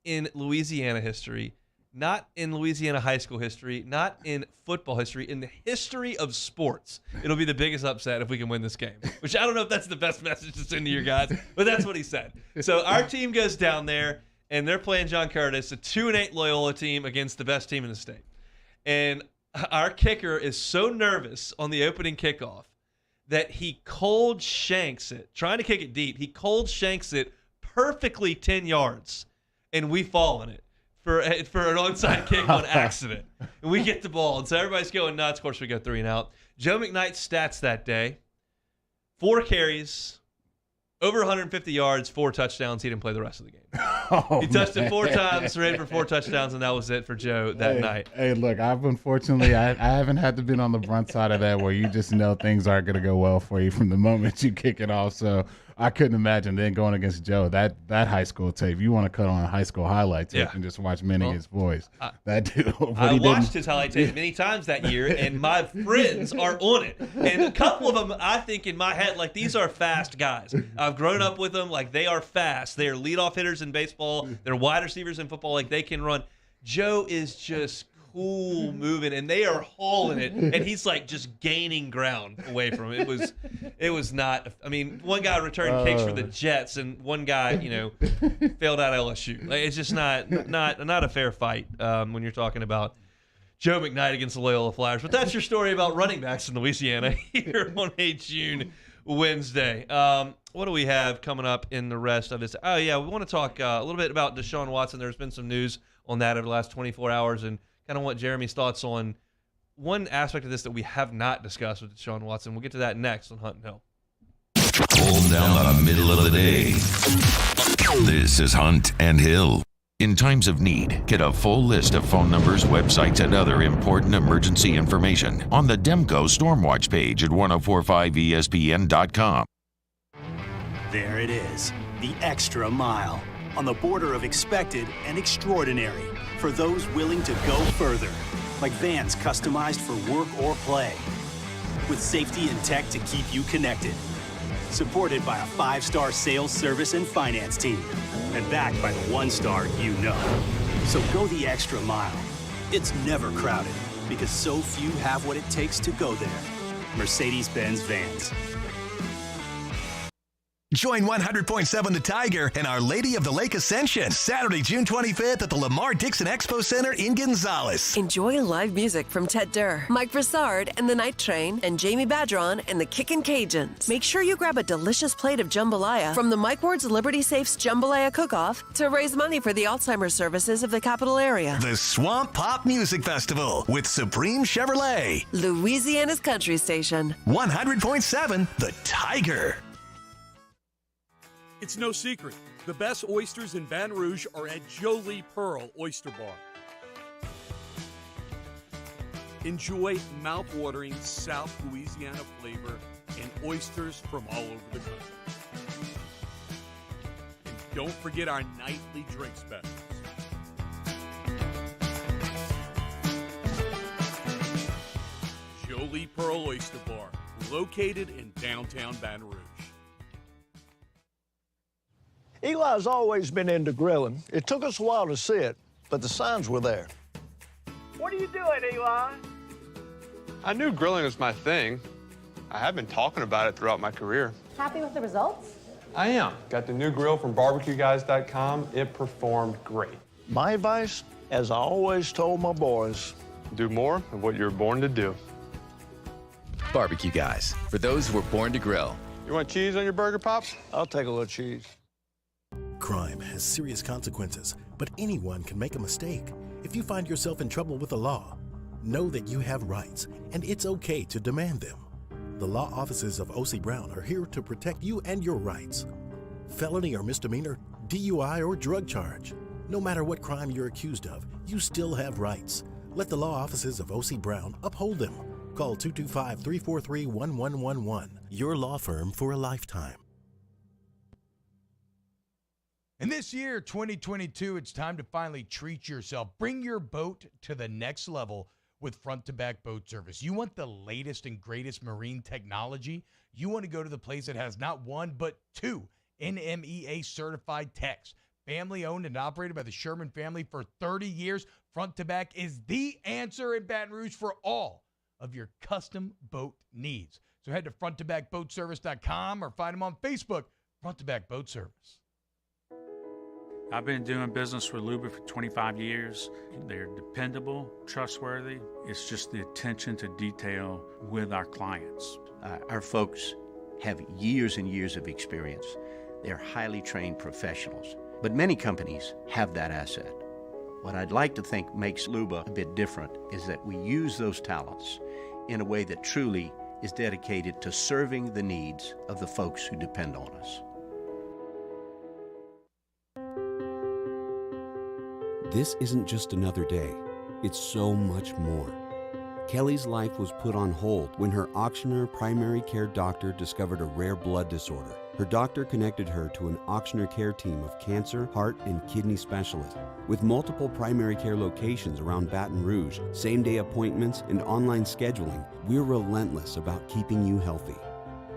in Louisiana history, not in Louisiana high school history, not in football history, in the history of sports, it'll be the biggest upset if we can win this game. Which I don't know if that's the best message to send to your guys, but that's what he said. So our team goes down there, and they're playing John Curtis, a 2-8 Loyola team against the best team in the state. And our kicker is so nervous on the opening kickoff that he cold shanks it, trying to kick it deep. He cold shanks it perfectly 10 yards, and we fall on it for an onside kick on accident. And we get the ball. And so everybody's going nuts. Of course, we go 3 and out. Joe McKnight's stats that day, 4 carries, over 150 yards, 4 touchdowns. He didn't play the rest of the game. He touched it 4 times, ran for 4 touchdowns, and that was it for Joe that night. Hey, look, I haven't had to be on the front side of that where you just know things aren't going to go well for you from the moment you kick it off. So I couldn't imagine then going against Joe. That high school tape, you want to cut on a high school highlight tape and just watch many of his boys. That dude. I watched his highlight tape many times that year, and my friends are on it. And a couple of them, I think in my head, like, these are fast guys. I've grown up with them. Like, they are fast. They are leadoff hitters in baseball. They're wide receivers in football. Like, they can run. Joe is just cool moving, and they are hauling it, and he's like just gaining ground away from it. It was not. I mean, one guy returned kicks for the Jets, and one guy, failed out LSU. Like, it's just not a fair fight when you're talking about Joe McKnight against the Loyola Flyers. But that's your story about running backs in Louisiana here on a June Wednesday. What do we have coming up in the rest of this? Oh yeah, we want to talk a little bit about Deshaun Watson. There's been some news on that over the last 24 hours, and kind of want Jeremy's thoughts on one aspect of this that we have not discussed with Deshaun Watson. We'll get to that next on Hunt and Hill. Hold down the middle of the day. This is Hunt and Hill. In times of need, get a full list of phone numbers, websites, and other important emergency information on the Demco Stormwatch page at 1045ESPN.com. There it is, the extra mile, on the border of expected and extraordinary, for those willing to go further, like vans customized for work or play, with safety and tech to keep you connected, supported by a 5-star sales, service, and finance team, and backed by the 1-star you know. So go the extra mile. It's never crowded, because so few have what it takes to go there. Mercedes-Benz Vans. Join 100.7 The Tiger and Our Lady of the Lake Ascension, Saturday, June 25th at the Lamar Dixon Expo Center in Gonzales. Enjoy live music from Ted Durr, Mike Broussard and the Night Train, and Jamie Badron and the Kickin' Cajuns. Make sure you grab a delicious plate of jambalaya from the Mike Ward's Liberty Safes Jambalaya Cook-Off to raise money for the Alzheimer's services of the capital area. The Swamp Pop Music Festival with Supreme Chevrolet. Louisiana's country station. 100.7 The Tiger. It's no secret. The best oysters in Baton Rouge are at Jolie Pearl Oyster Bar. Enjoy mouth-watering South Louisiana flavor and oysters from all over the country. And don't forget our nightly drink specials. Jolie Pearl Oyster Bar, located in downtown Baton Rouge. Eli's always been into grilling. It took us a while to see it, but the signs were there. What are you doing, Eli? I knew grilling was my thing. I have been talking about it throughout my career. Happy with the results? I am. Got the new grill from barbecueguys.com. It performed great. My advice, as I always told my boys, do more of what you're born to do. Barbecue Guys, for those who were born to grill. You want cheese on your burger, Pops? I'll take a little cheese. Crime has serious consequences, but anyone can make a mistake. If you find yourself in trouble with the law, know that you have rights, and it's okay to demand them. The law offices of O.C. Brown are here to protect you and your rights. Felony or misdemeanor, DUI or drug charge. No matter what crime you're accused of, you still have rights. Let the law offices of O.C. Brown uphold them. Call 225-343-1111. Your law firm for a lifetime. And this year, 2022, it's time to finally treat yourself. Bring your boat to the next level with front-to-back boat service. You want the latest and greatest marine technology? You want to go to the place that has not one, but two NMEA certified techs family owned and operated by the Sherman family for 30 years. Front to Back is the answer in Baton Rouge for all of your custom boat needs. So head to fronttobackboatservice.com or find them on Facebook, Front to Back Boat Service. I've been doing business with Luba for 25 years. They're dependable, trustworthy. It's just the attention to detail with our clients. Our folks have years and years of experience. They're highly trained professionals. But many companies have that asset. What I'd like to think makes Luba a bit different is that we use those talents in a way that truly is dedicated to serving the needs of the folks who depend on us. This isn't just another day. It's so much more. Kelly's life was put on hold when her auctioneer primary care doctor discovered a rare blood disorder. Her doctor connected her to an auctioneer care team of cancer, heart, and kidney specialists. With multiple primary care locations around Baton Rouge, same-day appointments, and online scheduling, we're relentless about keeping you healthy.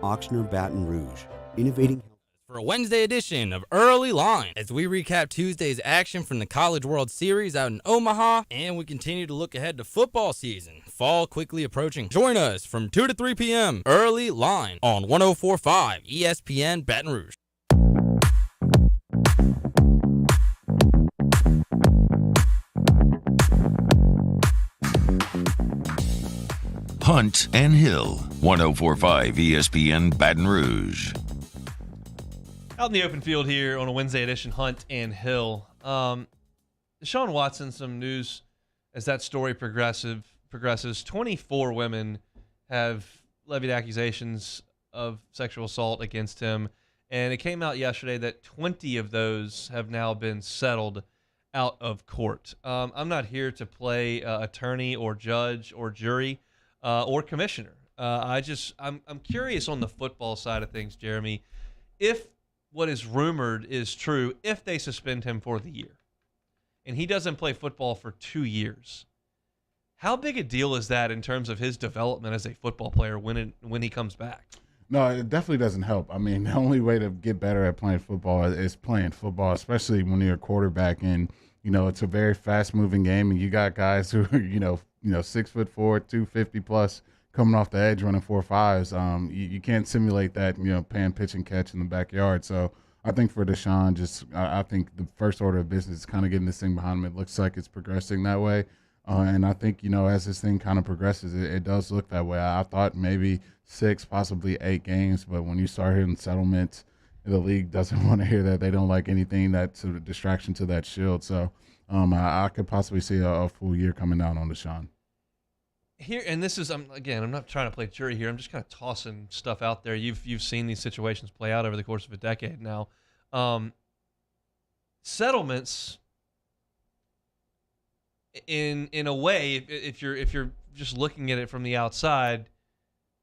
Auctioneer Baton Rouge, innovating for a Wednesday edition of Early Line as we recap Tuesday's action from the College World Series out in Omaha, and we continue to look ahead to football season. Fall quickly approaching. Join us from 2 to 3 p.m. Early Line on 104.5 ESPN Baton Rouge. Hunt and Hill, 104.5 ESPN Baton Rouge. Out in the open field here on a Wednesday edition, Hunt and Hill. Deshaun Watson, some news as that story progresses. 24 women have levied accusations of sexual assault against him, and it came out yesterday that 20 of those have now been settled out of court. I'm not here to play attorney or judge or jury or commissioner. I'm curious on the football side of things, Jeremy. If what is rumored is true, if they suspend him for the year and he doesn't play football for 2 years, how big a deal is that in terms of his development as a football player when he comes back? No, it definitely doesn't help. I mean, the only way to get better at playing football is playing football, especially when you're a quarterback. And, it's a very fast-moving game, and you got guys who are, 6'4", 250 plus, coming off the edge running 4.5s. You can't simulate that, playing pitch and catch in the backyard. So I think for Deshaun, I think the first order of business is kind of getting this thing behind him. It looks like it's progressing that way. And I think, as this thing kind of progresses, it does look that way. I thought maybe 6, possibly 8 games, but when you start hearing settlements, the league doesn't want to hear that. They don't like anything that's a distraction to that shield. So I could possibly see a full year coming down on Deshaun. Here, and this is, I'm not trying to play jury here. I'm just kind of tossing stuff out there. You've seen these situations play out over the course of a decade now. Settlements, in a way, if you're just looking at it from the outside,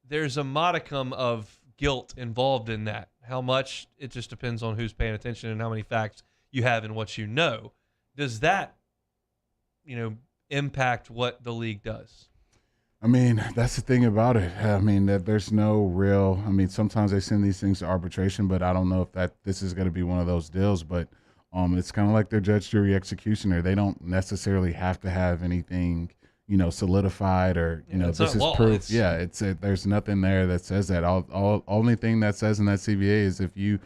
there's a modicum of guilt involved in that. How much, it just depends on who's paying attention and how many facts you have and what you know. Does that, impact what the league does? I mean, that's the thing about it. I mean, that there's no real – sometimes they send these things to arbitration, but I don't know if this is going to be one of those deals. But it's kind of like their judge, jury, executioner. They don't necessarily have to have anything, solidified or, this is proof. There's nothing there that says that. Only thing that says in that CBA is if you,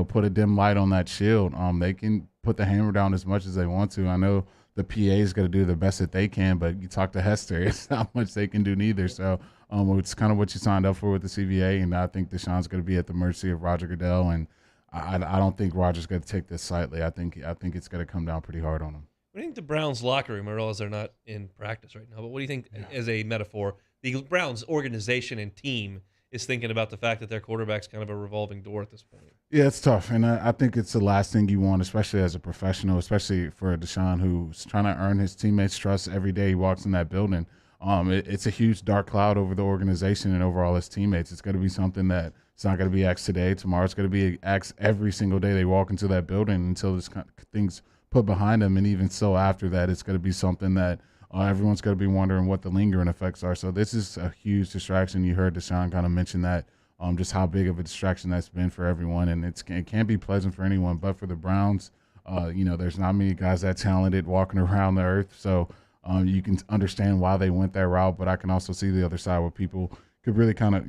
put a dim light on that shield, they can put the hammer down as much as they want to. I know – the PA is going to do the best that they can, but you talk to Hester, it's not much they can do neither. So it's kind of what you signed up for with the CBA, and I think Deshaun's going to be at the mercy of Roger Goodell, and I don't think Roger's going to take this lightly. I think it's going to come down pretty hard on him. What do you think the Browns locker room, I realize they're not in practice right now, but what do you think, as a metaphor, the Browns organization and team is thinking about the fact that their quarterback's kind of a revolving door at this point? Yeah, it's tough, and I think it's the last thing you want, especially as a professional, especially for Deshaun, who's trying to earn his teammates' trust every day he walks in that building. It's a huge dark cloud over the organization and over all his teammates. It's going to be something that it's not going to be asked today. Tomorrow it's going to be asked every single day they walk into that building until this kind of thing's put behind them, and even so after that, it's going to be something that everyone's going to be wondering what the lingering effects are. So this is a huge distraction. You heard Deshaun kind of mention that. Just how big of a distraction that's been for everyone, and it can't be pleasant for anyone. But for the Browns, There's not many guys that talented walking around the earth. So you can understand why they went that route, but I can also see the other side where people could really kind of,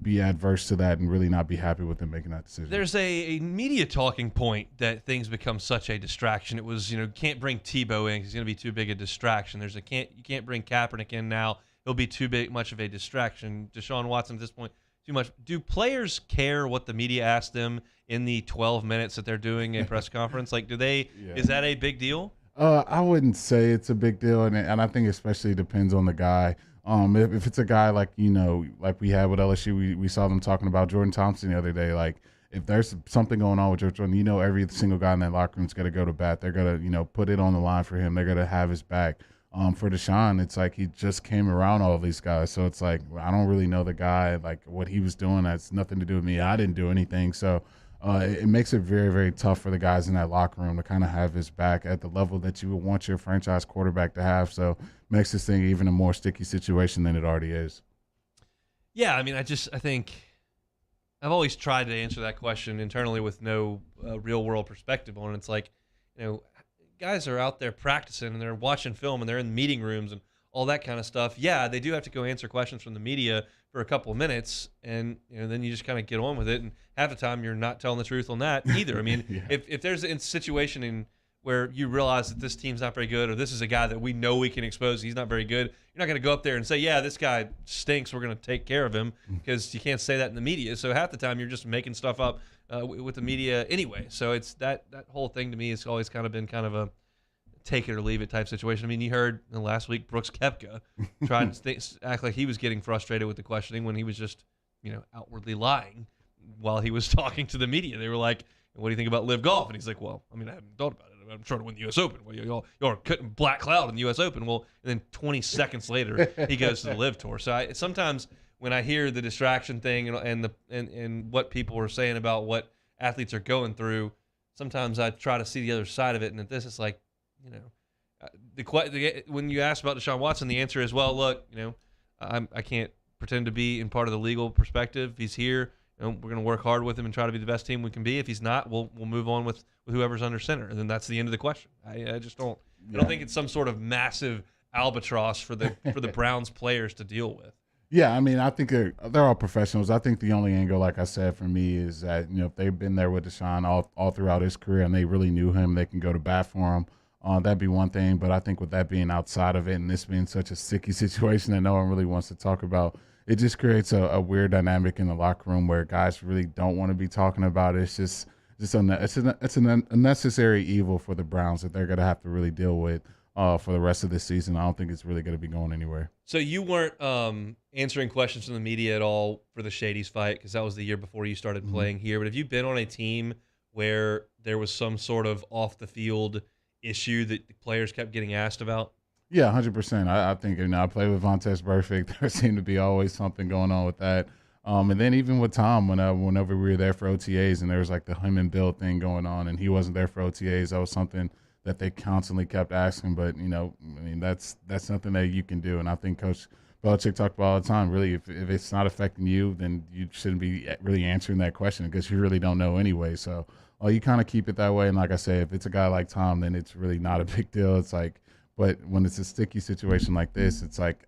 be adverse to that and really not be happy with them making that decision. There's a media talking point that things become such a distraction. It was, can't bring Tebow in because he's going to be too big a distraction. You can't bring Kaepernick in now. It'll be too much of a distraction. Deshaun Watson at this point, too much. Do players care what the media asks them in the 12 minutes that they're doing a press conference? Like, is that a big deal? I wouldn't say it's a big deal, and I think especially depends on the guy. If it's a guy like we had with LSU, we saw them talking about Jordan Thompson the other day. Like, if there's something going on with Jordan, every single guy in that locker room's going to go to bat. They're going to, put it on the line for him. They're going to have his back. For Deshaun, it's like he just came around all of these guys. So it's like, I don't really know the guy, like what he was doing. That's nothing to do with me. I didn't do anything. So it makes it very, very tough for the guys in that locker room to kind of have his back at the level that you would want your franchise quarterback to have. So makes this thing even a more sticky situation than it already is. Yeah, I mean, I think I've always tried to answer that question internally with no real-world perspective on it. It's like, guys are out there practicing and they're watching film and they're in meeting rooms and all that kind of stuff. Yeah, they do have to go answer questions from the media for a couple of minutes, and then you just kind of get on with it. And half the time, you're not telling the truth on that either. I mean, Yeah. if there's a situation where you realize that this team's not very good, or this is a guy that we know we can expose, he's not very good, you're not going to go up there and say, yeah, this guy stinks, we're going to take care of him, because you can't say that in the media. So half the time, you're just making stuff up with the media anyway. So it's that whole thing to me has always kind of been kind of a take it or leave it type situation. I mean, you heard last week Brooks Koepka trying to act like he was getting frustrated with the questioning when he was just, outwardly lying while he was talking to the media. They were like, what do you think about Live Golf? And he's like, well, I mean, I haven't thought about it. I'm trying to win the U.S. Open. Well, y'all are cutting black cloud in the U.S. Open. Well, and then 20 seconds later, he goes to the Live Tour. So sometimes when I hear the distraction thing and what people are saying about what athletes are going through, sometimes I try to see the other side of it. And at this, it's like, when you ask about Deshaun Watson, the answer is, well, look, I can't pretend to be in part of the legal perspective. If he's here, we're going to work hard with him and try to be the best team we can be. If he's not, we'll move on with whoever's under center, and then that's the end of the question. I just don't. I don't think it's some sort of massive albatross for the Browns players to deal with. Yeah, I mean, I think they're all professionals. I think the only angle, like I said, for me is that if they've been there with Deshaun all throughout his career and they really knew him, they can go to bat for him. That'd be one thing, but I think with that being outside of it and this being such a sticky situation that no one really wants to talk about, it just creates a weird dynamic in the locker room where guys really don't want to be talking about it. It's just it's an unnecessary evil for the Browns that they're going to have to really deal with for the rest of this season. I don't think it's really going to be going anywhere. So you weren't answering questions from the media at all for the Shady's fight, because that was the year before you started playing here. But have you been on a team where there was some sort of off-the-field issue that the players kept getting asked about? Yeah, 100%. I think I played with Vontaze Burfict. There seemed to be always something going on with that. And then even with Tom, whenever we were there for OTAs and there was like the him and Bill thing going on and he wasn't there for OTAs, that was something that they constantly kept asking. But, that's something that you can do. And I think Coach Belichick talked about all the time, really, if it's not affecting you, then you shouldn't be really answering that question because you really don't know anyway. So you kind of keep it that way. And like I say, if it's a guy like Tom, then it's really not a big deal. It's like, but when it's a sticky situation like this, it's like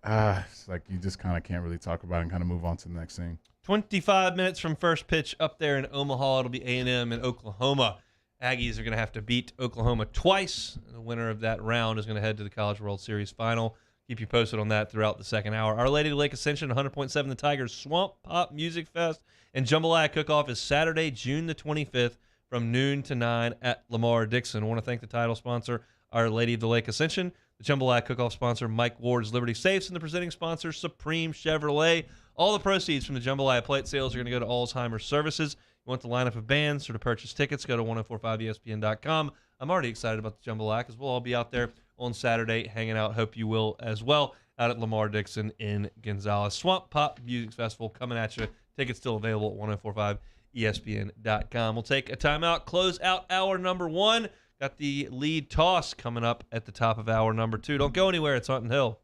you just kind of can't really talk about it and kind of move on to the next thing. 25 minutes from first pitch up there in Omaha. It'll be A&M in Oklahoma. Aggies are going to have to beat Oklahoma twice. The winner of that round is going to head to the College World Series final. Keep you posted on that throughout the second hour. Our Lady of Lake Ascension, 100.7 The Tigers Swamp Pop Music Fest and Jambalaya Cook-Off is Saturday, June the 25th from noon to 9 at Lamar Dixon. I want to thank the title sponsor, Our Lady of the Lake Ascension, the Jambalaya Cook-Off sponsor, Mike Ward's Liberty Safes, and the presenting sponsor, Supreme Chevrolet. All the proceeds from the Jambalaya plate sales are going to go to Alzheimer's Services. You want the lineup of bands or to purchase tickets, go to 1045ESPN.com. I'm already excited about the Jambalaya because we'll all be out there on Saturday hanging out. Hope you will as well out at Lamar Dixon in Gonzales. Swamp Pop Music Festival coming at you. Tickets still available at 1045ESPN.com. We'll take a timeout, close out hour number 1. Got the lead toss coming up at the top of hour number 2. Don't go anywhere. It's Hunt and Hill.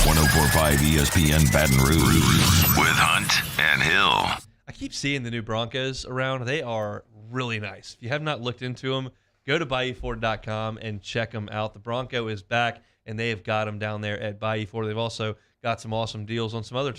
1045 ESPN Baton Rouge with Hunt and Hill. I keep seeing the new Broncos around. They are really nice. If you have not looked into them, go to BayouFord.com and check them out. The Bronco is back, and they have got them down there at Bayou Ford. They've also got some awesome deals on some other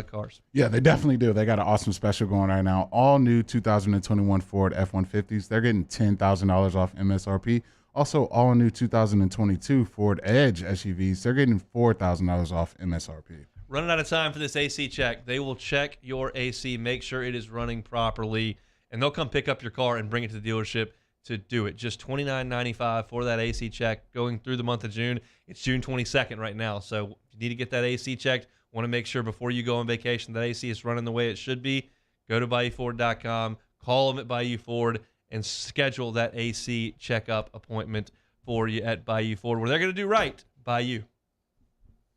cars. Yeah, they definitely do. They got an awesome special going right now. All new 2021 Ford F-150s, they're getting $10,000 off MSRP. Also, all new 2022 Ford Edge SUVs, they're getting $4,000 off MSRP. Running out of time for this AC check. They will check your AC, make sure it is running properly, and they'll come pick up your car and bring it to the dealership to do it. Just $29.95 for that AC check going through the month of June. It's June 22nd right now, so if you need to get that AC checked, want to make sure before you go on vacation that AC is running the way it should be, go to BayouFord.com, call them at Bayou Ford, and schedule that AC checkup appointment for you at Bayou Ford, where they're going to do right by you.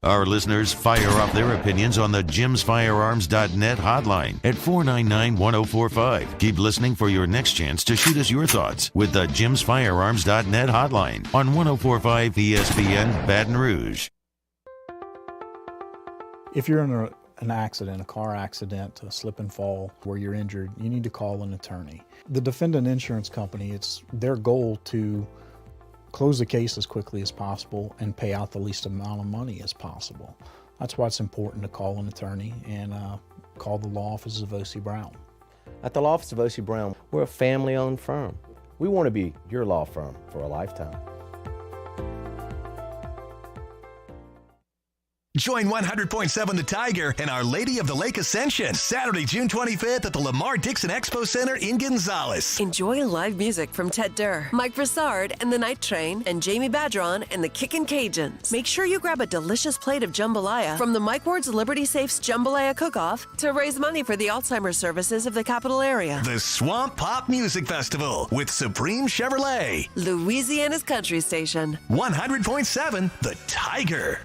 Our listeners fire off their opinions on the jimsfirearms.net hotline at 499-1045. Keep listening for your next chance to shoot us your thoughts with the jimsfirearms.net hotline on 1045 ESPN Baton Rouge. If you're in an accident, a car accident, a slip and fall where you're injured, you need to call an attorney. The defendant insurance company, it's their goal to close the case as quickly as possible and pay out the least amount of money as possible. That's why it's important to call an attorney and call the law offices of O.C. Brown. At the law office of O.C. Brown, we're a family-owned firm. We want to be your law firm for a lifetime. Join 100.7 The Tiger and Our Lady of the Lake Ascension Saturday, June 25th at the Lamar Dixon Expo Center in Gonzales. Enjoy live music from Ted Durr, Mike Broussard and the Night Train, and Jamie Badron and the Kickin' Cajuns. Make sure you grab a delicious plate of jambalaya from the Mike Ward's Liberty Safes Jambalaya Cook-Off to raise money for the Alzheimer's services of the capital area. The Swamp Pop Music Festival with Supreme Chevrolet. Louisiana's country station. 100.7 The Tiger.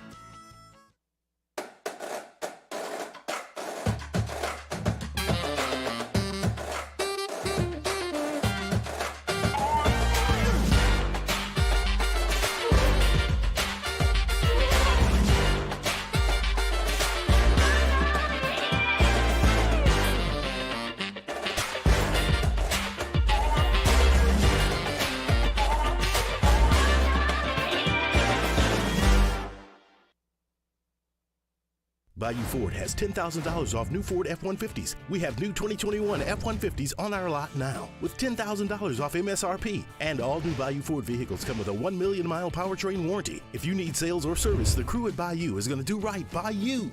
Bayou Ford has $10,000 off new Ford F-150s. We have new 2021 F-150s on our lot now with $10,000 off MSRP. And all new Bayou Ford vehicles come with a 1 million mile powertrain warranty. If you need sales or service, the crew at Bayou is going to do right by you.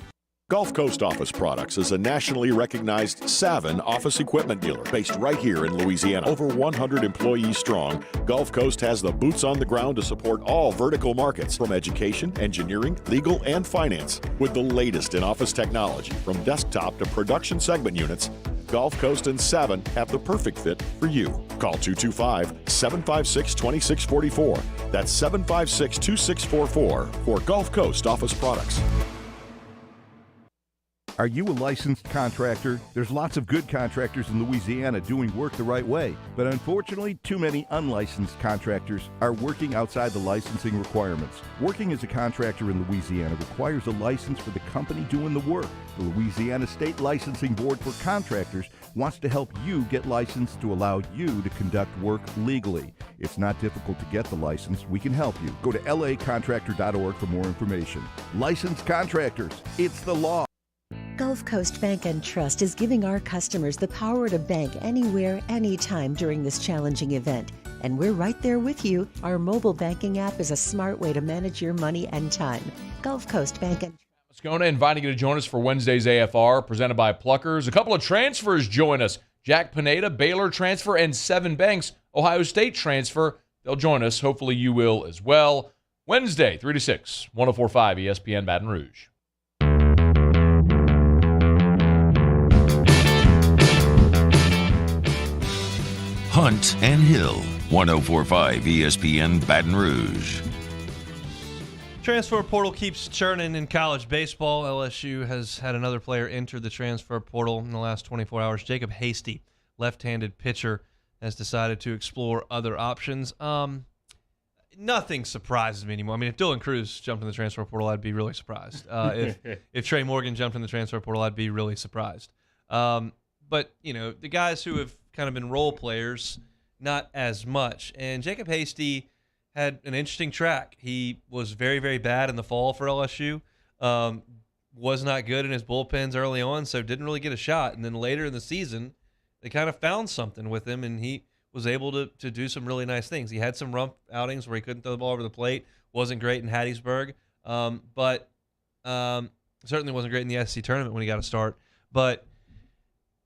Gulf Coast Office Products is a nationally recognized Savin office equipment dealer based right here in Louisiana. Over 100 employees strong, Gulf Coast has the boots on the ground to support all vertical markets from education, engineering, legal, and finance. With the latest in office technology from desktop to production segment units, Gulf Coast and Savin have the perfect fit for you. Call 225-756-2644. That's 756-2644 for Gulf Coast Office Products. Are you a licensed contractor? There's lots of good contractors in Louisiana doing work the right way, but unfortunately, too many unlicensed contractors are working outside the licensing requirements. Working as a contractor in Louisiana requires a license for the company doing the work. The Louisiana State Licensing Board for Contractors wants to help you get licensed to allow you to conduct work legally. It's not difficult to get the license. We can help you. Go to lacontractor.org for more information. Licensed contractors, it's the law. Gulf Coast Bank and Trust is giving our customers the power to bank anywhere, anytime during this challenging event. And we're right there with you. Our mobile banking app is a smart way to manage your money and time. Gulf Coast Bank and Moscona inviting you to join us for Wednesday's AFR, presented by Pluckers. A couple of transfers join us. Jack Pineda, Baylor transfer, and Seven Banks, Ohio State transfer. They'll join us. Hopefully you will as well. Wednesday, 3 to 6, 104.5 ESPN Baton Rouge. Hunt and Hill, 104.5 ESPN Baton Rouge. Transfer portal keeps churning in college baseball. LSU has had another player enter the transfer portal in the last 24 hours. Jacob Hasty, left-handed pitcher, has decided to explore other options. Nothing surprises me anymore. I mean, if Dylan Cruz jumped in the transfer portal, I'd be really surprised. If Trey Morgan jumped in the transfer portal, I'd be really surprised. But, you know, the guys who have kind of been role players, not as much. And Jacob Hasty had an interesting track. He was very, very bad in the fall for LSU. Was not good in his bullpens early on, so didn't really get a shot. And then later in the season, they kind of found something with him, and he was able to do some really nice things. He had some rump outings where he couldn't throw the ball over the plate. Wasn't great in Hattiesburg, but certainly wasn't great in the SEC tournament when he got a start. But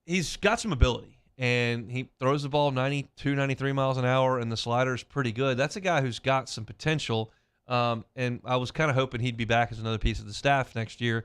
he's got some ability, and he throws the ball 92, 93 miles an hour, and the slider's pretty good. That's a guy who's got some potential, and I was kind of hoping he'd be back as another piece of the staff next year.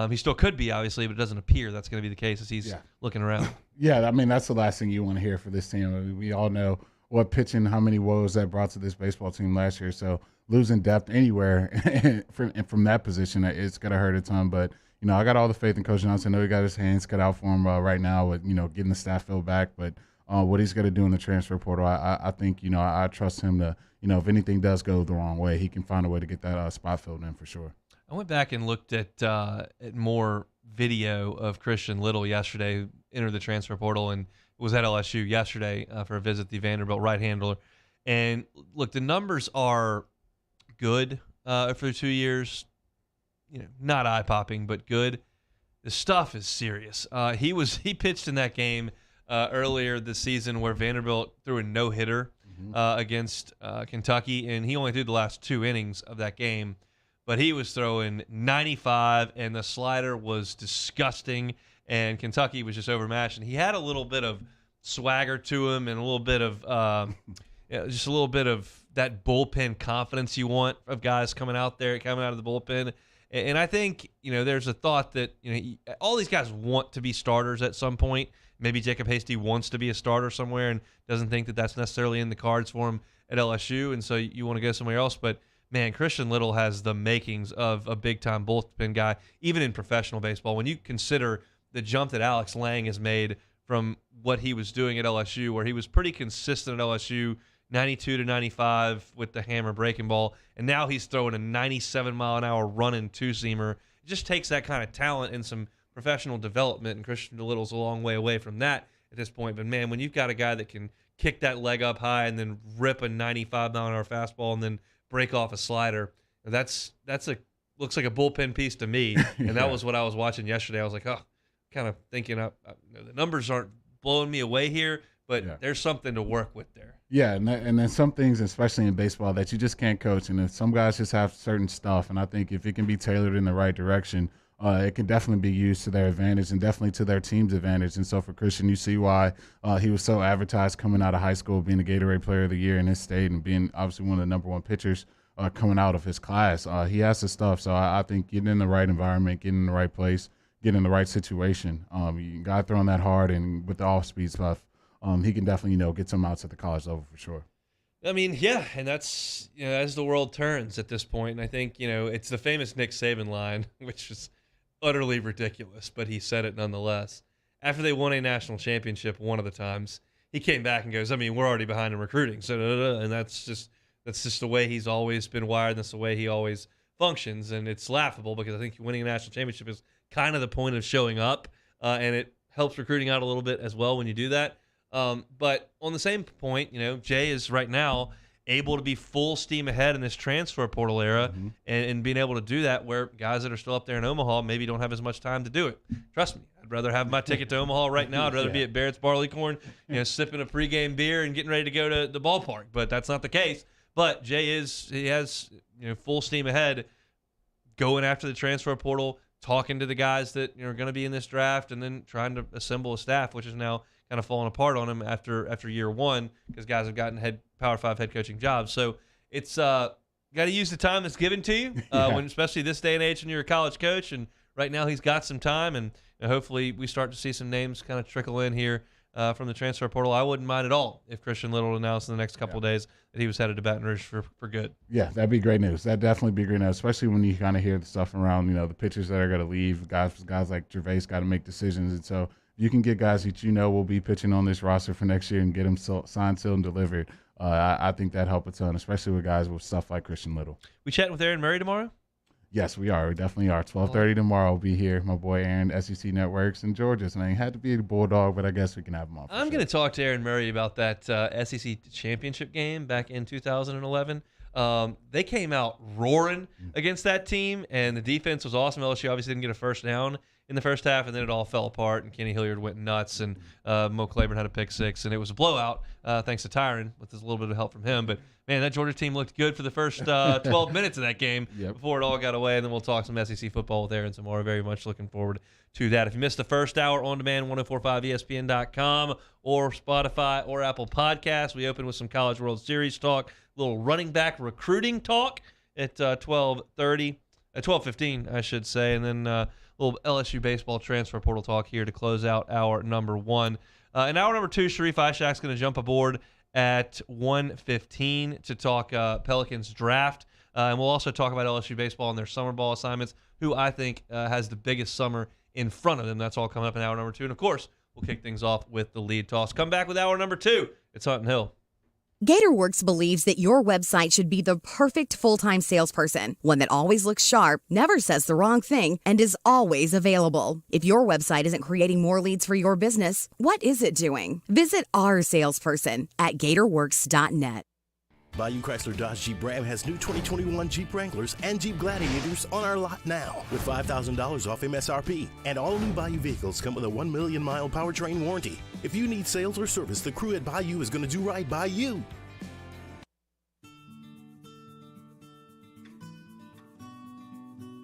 He still could be, obviously, but it doesn't appear that's going to be the case as he's looking around. Yeah, I mean, that's the last thing you want to hear for this team. I mean, we all know what pitching, how many woes that brought to this baseball team last year. So losing depth anywhere from that position, it's going to hurt a ton. But, you know, I got all the faith in Coach Johnson. I know he got his hands cut out for him right now with, you know, getting the staff filled back. But what he's going to do in the transfer portal, I think, you know, I trust him to, you know, if anything does go the wrong way, he can find a way to get that spot filled in for sure. I went back and looked at more video of Christian Little yesterday, who entered the transfer portal and was at LSU yesterday for a visit to the Vanderbilt right handler. And look, the numbers are good for 2 years. You know, not eye-popping, but good. The stuff is serious. He pitched in that game earlier this season where Vanderbilt threw a no-hitter against Kentucky, and he only threw the last 2 innings of that game. But he was throwing 95, and the slider was disgusting, and Kentucky was just overmatched. And he had a little bit of swagger to him and a little bit of just a little bit of that bullpen confidence you want of guys coming out there, coming out of the bullpen. And I think, you know, there's a thought that, you know, all these guys want to be starters at some point. Maybe Jacob Hasty wants to be a starter somewhere and doesn't think that that's necessarily in the cards for him at LSU, and so you want to go somewhere else. But man, Christian Little has the makings of a big-time bullpen guy, even in professional baseball. When you consider the jump that Alex Lang has made from what he was doing at LSU, where he was pretty consistent at LSU, 92 to 95 with the hammer breaking ball, and now he's throwing a 97-mile-an-hour running two-seamer. It just takes that kind of talent and some professional development, and Christian Little's a long way away from that at this point. But, man, when you've got a guy that can kick that leg up high and then rip a 95-mile-an-hour fastball and then break off a slider, that's looks like a bullpen piece to me. And that was what I was watching yesterday. I was like, kind of thinking the numbers aren't blowing me away here, but there's something to work with there. Yeah, and then some things, especially in baseball, that you just can't coach. And if some guys just have certain stuff, and I think if it can be tailored in the right direction, it can definitely be used to their advantage and definitely to their team's advantage. And so for Christian, you see why he was so advertised coming out of high school, being the Gatorade Player of the Year in his state and being obviously one of the number one pitchers coming out of his class. He has the stuff. So I think getting in the right environment, getting in the right place, getting in the right situation, you got throwing that hard and with the off-speed stuff, he can definitely, get some outs at the college level for sure. I mean, yeah, and that's, as the world turns at this point. And I think, it's the famous Nick Saban line, which is utterly ridiculous, but he said it nonetheless. After they won a national championship one of the times, he came back and goes, we're already behind in recruiting. So, and that's just the way he's always been wired. That's the way he always functions. And it's laughable because I think winning a national championship is kind of the point of showing up, and it helps recruiting out a little bit as well when you do that. But on the same point, Jay is right now able to be full steam ahead in this transfer portal era, and being able to do that where guys that are still up there in Omaha maybe don't have as much time to do it. Trust me, I'd rather have my ticket to Omaha right now. I'd rather be at Barrett's Barleycorn, sipping a pregame beer and getting ready to go to the ballpark. But that's not the case. But Jay has full steam ahead, going after the transfer portal, talking to the guys that are going to be in this draft, and then trying to assemble a staff, which is now kind of falling apart on him after year one because guys have gotten Power 5 head coaching jobs. So it's got to use the time that's given to you, when especially this day and age when you're a college coach. And right now he's got some time, and hopefully we start to see some names kind of trickle in here from the transfer portal. I wouldn't mind at all if Christian Little announced in the next couple of days that he was headed to Baton Rouge for good. Yeah, that'd be great news. That'd definitely be great news, especially when you kind of hear the stuff around, the pitchers that are going to leave. Guys like Gervais got to make decisions. And so you can get guys that will be pitching on this roster for next year and get them signed, sealed, and delivered. I think that help a ton, especially with guys with stuff like Christian Little. We chatting with Aaron Murray tomorrow? Yes, we are. We definitely are. 12:30 tomorrow. We'll be here. My boy Aaron, SEC Networks in Georgia. And I had to be the Bulldog, but I guess we can have him on. I'm going to talk to Aaron Murray about that SEC championship game back in 2011. They came out roaring against that team, and the defense was awesome. LSU obviously didn't get a first down in the first half, and then it all fell apart, and Kenny Hilliard went nuts, and Mo Claiborne had a pick six, and it was a blowout thanks to Tyron with a little bit of help from him. But, man, that Georgia team looked good for the first 12 minutes of that game before it all got away, and then we'll talk some SEC football with Aaron tomorrow. Very much looking forward to that. If you missed the first hour, on demand, 1045ESPN.com or Spotify or Apple Podcasts. We open with some College World Series talk, a little running back recruiting talk at 12:15, I should say, and then a little LSU baseball transfer portal talk here to close out hour number one. In hour number two, Sharif Ishak's going to jump aboard at 1:15 to talk Pelicans draft. And we'll also talk about LSU baseball and their summer ball assignments, who I think has the biggest summer in front of them. That's all coming up in hour number two. And, of course, we'll kick things off with the lead toss. Come back with hour number two. It's Hunt and Hill. GatorWorks believes that your website should be the perfect full-time salesperson, one that always looks sharp, never says the wrong thing, and is always available. If your website isn't creating more leads for your business, what is it doing? Visit our salesperson at GatorWorks.net. Bayou Chrysler Dodge Jeep Ram has new 2021 Jeep Wranglers and Jeep Gladiators on our lot now with $5,000 off MSRP. And all new Bayou vehicles come with a 1 million mile powertrain warranty. If you need sales or service, the crew at Bayou is going to do right by you.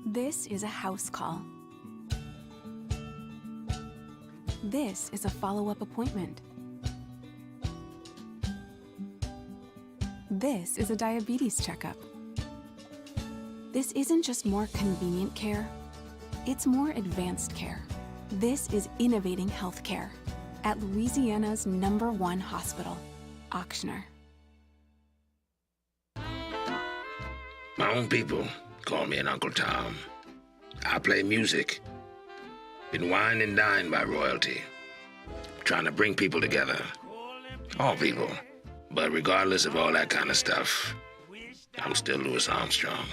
This is a house call. This is a follow-up appointment. This is a diabetes checkup. This isn't just more convenient care, it's more advanced care. This is innovating healthcare at Louisiana's #1 hospital, Auctioner. My own people call me an Uncle Tom. I play music. Been wined and dined by royalty. Trying to bring people together. All people. But regardless of all that kind of stuff, I'm still Louis Armstrong.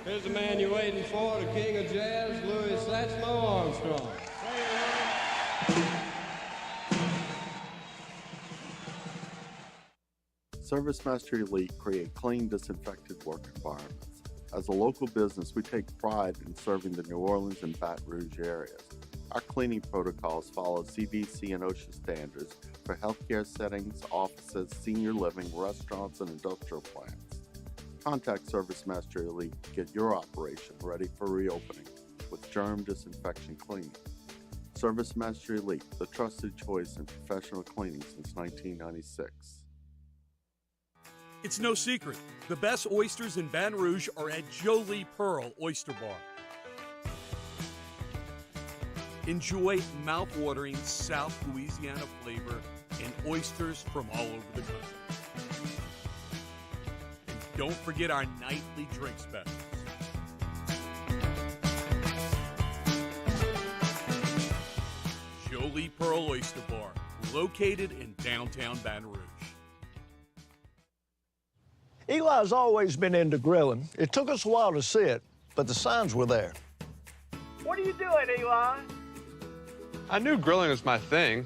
Here's the man you're waiting for, the king of jazz, Louis Satchmo Armstrong. ServiceMaster Elite create clean, disinfected work environments. As a local business, we take pride in serving the New Orleans and Baton Rouge areas. Our cleaning protocols follow CDC and OSHA standards for healthcare settings, offices, senior living, restaurants, and industrial plants. Contact ServiceMaster Elite to get your operation ready for reopening with germ disinfection cleaning. ServiceMaster Elite, the trusted choice in professional cleaning since 1996. It's no secret. The best oysters in Baton Rouge are at Jolie Pearl Oyster Bar. Enjoy mouth-watering South Louisiana flavor and oysters from all over the country. And don't forget our nightly drink specials. Jolie Pearl Oyster Bar, located in downtown Baton Rouge. Eli's always been into grilling. It took us a while to see it, but the signs were there. What are you doing, Eli? I knew grilling was my thing.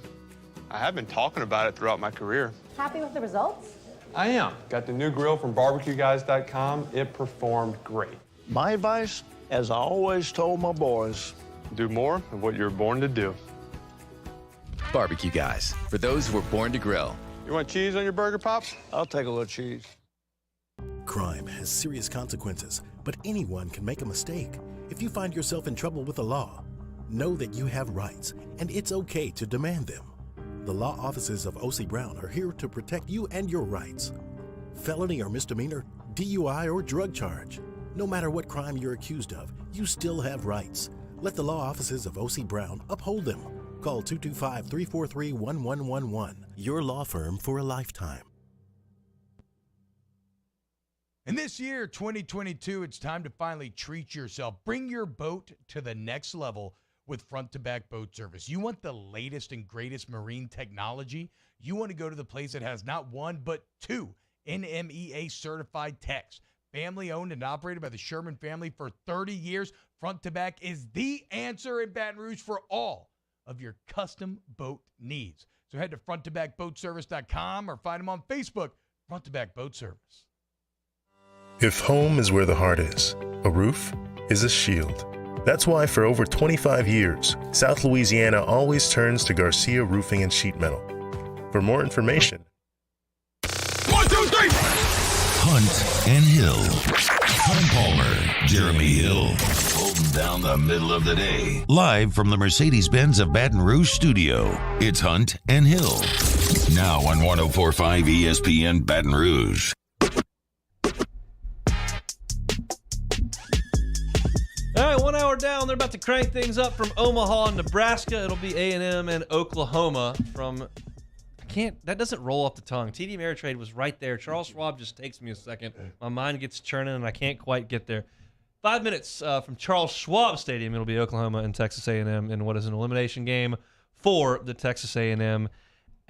I have been talking about it throughout my career. Happy with the results? I am. Got the new grill from barbecueguys.com. It performed great. My advice, as I always told my boys, do more of what you were born to do. Barbecue Guys, for those who were born to grill. You want cheese on your burger, Pops? I'll take a little cheese. Crime has serious consequences, but anyone can make a mistake. If you find yourself in trouble with the law, know that you have rights, and it's okay to demand them. The law offices of O.C. Brown are here to protect you and your rights. Felony or misdemeanor, DUI or drug charge. No matter what crime you're accused of, you still have rights. Let the law offices of O.C. Brown uphold them. Call 225-343-1111. Your law firm for a lifetime. And this year, 2022, it's time to finally treat yourself. Bring your boat to the next level with front-to-back boat service. You want the latest and greatest marine technology? You want to go to the place that has not one, but two NMEA certified techs. family owned and operated by the Sherman family for 30 years. Front to Back is the answer in Baton Rouge for all of your custom boat needs. So head to fronttobackboatservice.com or find them on Facebook, Front to Back Boat Service. If home is where the heart is, a roof is a shield. That's why for over 25 years, South Louisiana always turns to Garcia Roofing and Sheet Metal. For more information, 1, 2, 3. Hunt and Hill. Hunt Palmer, Jeremy Hill, holding down the middle of the day. Live from the Mercedes-Benz of Baton Rouge studio, it's Hunt and Hill. Now on 104.5 ESPN Baton Rouge. All right, 1 hour down. They're about to crank things up from Omaha, Nebraska. It'll be A&M and Oklahoma from... that doesn't roll off the tongue. TD Ameritrade was right there. Charles Schwab just takes me a second. My mind gets churning, and I can't quite get there. 5 minutes from Charles Schwab Stadium, it'll be Oklahoma and Texas A&M in what is an elimination game for the Texas A&M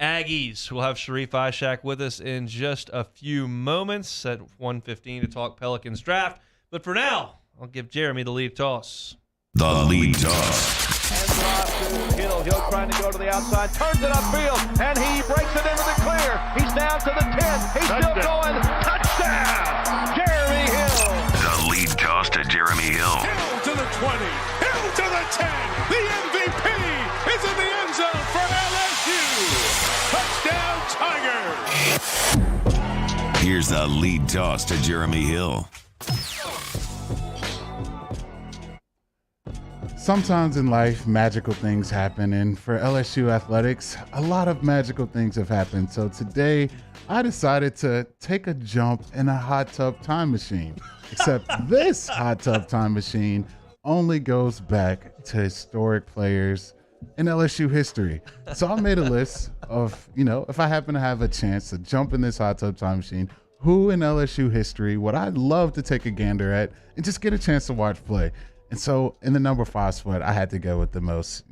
Aggies. We'll have Sharif Ishak with us in just a few moments at 1:15 to talk Pelicans draft. But for now, I'll give Jeremy the lead toss. The lead toss. Hands it off to Hill. Hill trying to go to the outside. Turns it upfield, and he breaks it into the clear. He's down to the 10. He's still going. Touchdown! Jeremy Hill. The lead toss to Jeremy Hill. Hill to the 20. Hill to the 10. The MVP is in the end zone for LSU. Touchdown, Tigers. Here's the lead toss to Jeremy Hill. Sometimes in life, magical things happen, and for LSU athletics, a lot of magical things have happened. So today, I decided to take a jump in a hot tub time machine. Except this hot tub time machine only goes back to historic players in LSU history. So I made a list of, if I happen to have a chance to jump in this hot tub time machine, who in LSU history would I love to take a gander at and just get a chance to watch play. And so in the number 5 spot, I had to go with the most,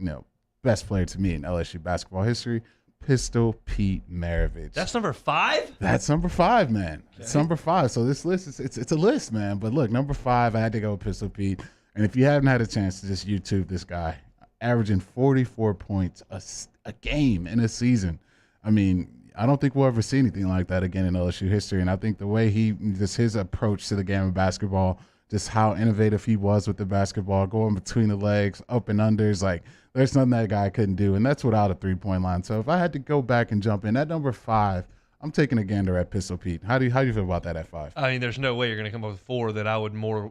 best player to me in LSU basketball history, Pistol Pete Maravich. That's number 5? That's number 5, man. Okay. It's number 5. So this list, it's a list, man. But look, number 5, I had to go with Pistol Pete. And if you haven't had a chance to just YouTube this guy, averaging 44 points a game in a season. I mean, I don't think we'll ever see anything like that again in LSU history. And I think the way his approach to the game of basketball, just how innovative he was with the basketball, going between the legs, up and unders, like there's nothing that guy couldn't do, and that's without a three-point line. So if I had to go back and jump in at number 5, I'm taking a gander at Pistol Pete. How do you feel about that at 5? I mean, there's no way you're going to come up with 4 that I would more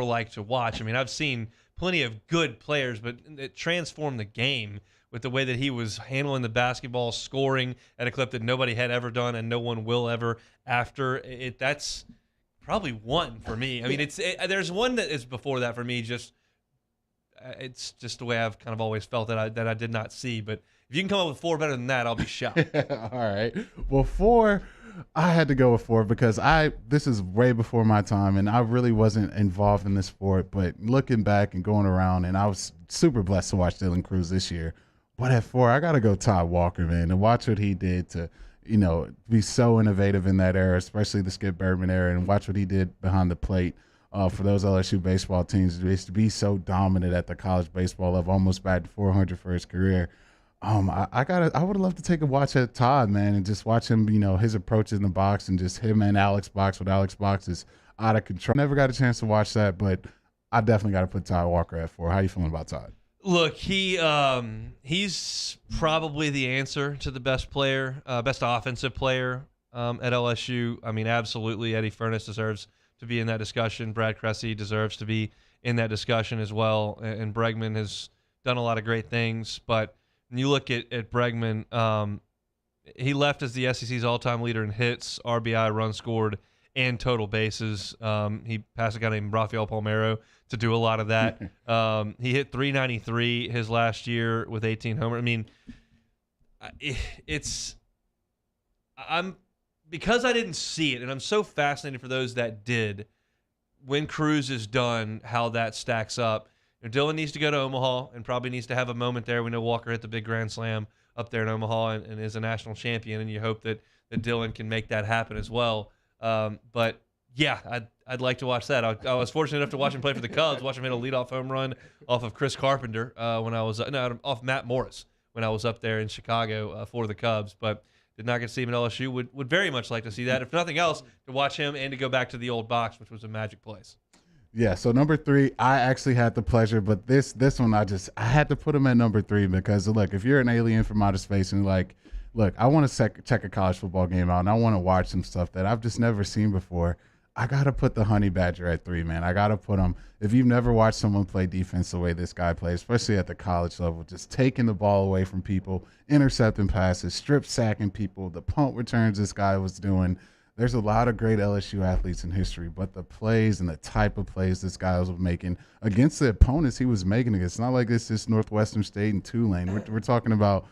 like to watch. I mean, I've seen plenty of good players, but it transformed the game with the way that he was handling the basketball, scoring at a clip that nobody had ever done and no one will ever after it. That's probably 1 for me. I mean, there's one that is before that for me. It's just the way I've kind of always felt that I did not see. But if you can come up with 4 better than that, I'll be shocked. All right. Well, 4, I had to go with 4 because this is way before my time, and I really wasn't involved in this sport. But looking back and going around, and I was super blessed to watch Dylan Cruz this year. But at 4, I got to go Todd Walker, man, and watch what he did to be so innovative in that era, especially the Skip Bertman era, and watch what he did behind the plate for those LSU baseball teams. Just to be so dominant at the college baseball level, almost batting 400 for his career. I would love to take a watch at Todd, man, and just watch him, his approaches in the box, and just him and Alex Box. With Alex Box is out of control. Never got a chance to watch that, but I definitely got to put Todd Walker at 4. How you feeling about Todd? Look, he's probably the answer to the best offensive player at LSU. I mean, absolutely, Eddie Furness deserves to be in that discussion. Brad Cressy deserves to be in that discussion as well. And Bregman has done a lot of great things. But when you look at Bregman, he left as the SEC's all-time leader in hits, RBI, runs scored, and total bases. He passed a guy named Rafael Palmeiro to do a lot of that. He hit 393 his last year with 18 homers. I mean, because I didn't see it, and I'm so fascinated for those that did, when Cruz is done, how that stacks up. Dylan needs to go to Omaha and probably needs to have a moment there. We know Walker hit the big grand slam up there in Omaha and is a national champion, and you hope that Dylan can make that happen as well. But yeah, I'd like to watch that. I was fortunate enough to watch him play for the Cubs, watch him hit a leadoff home run off of Chris Carpenter when I was off Matt Morris when I was up there in Chicago for the Cubs, but did not get to see him at LSU. Would very much like to see that, if nothing else, to watch him and to go back to the old box, which was a magic place. Yeah, so number 3, I actually had the pleasure, but this one I had to put him at number 3 because, look, if you're an alien from outer space and like, look, I want to check a college football game out and I want to watch some stuff that I've just never seen before, I got to put the Honey Badger at 3, man. I got to put him. If you've never watched someone play defense the way this guy plays, especially at the college level, just taking the ball away from people, intercepting passes, strip sacking people, the punt returns this guy was doing. There's a lot of great LSU athletes in history, but the plays and the type of plays this guy was making against the opponents he was making against, it's not like it's just Northwestern State and Tulane. We're talking about,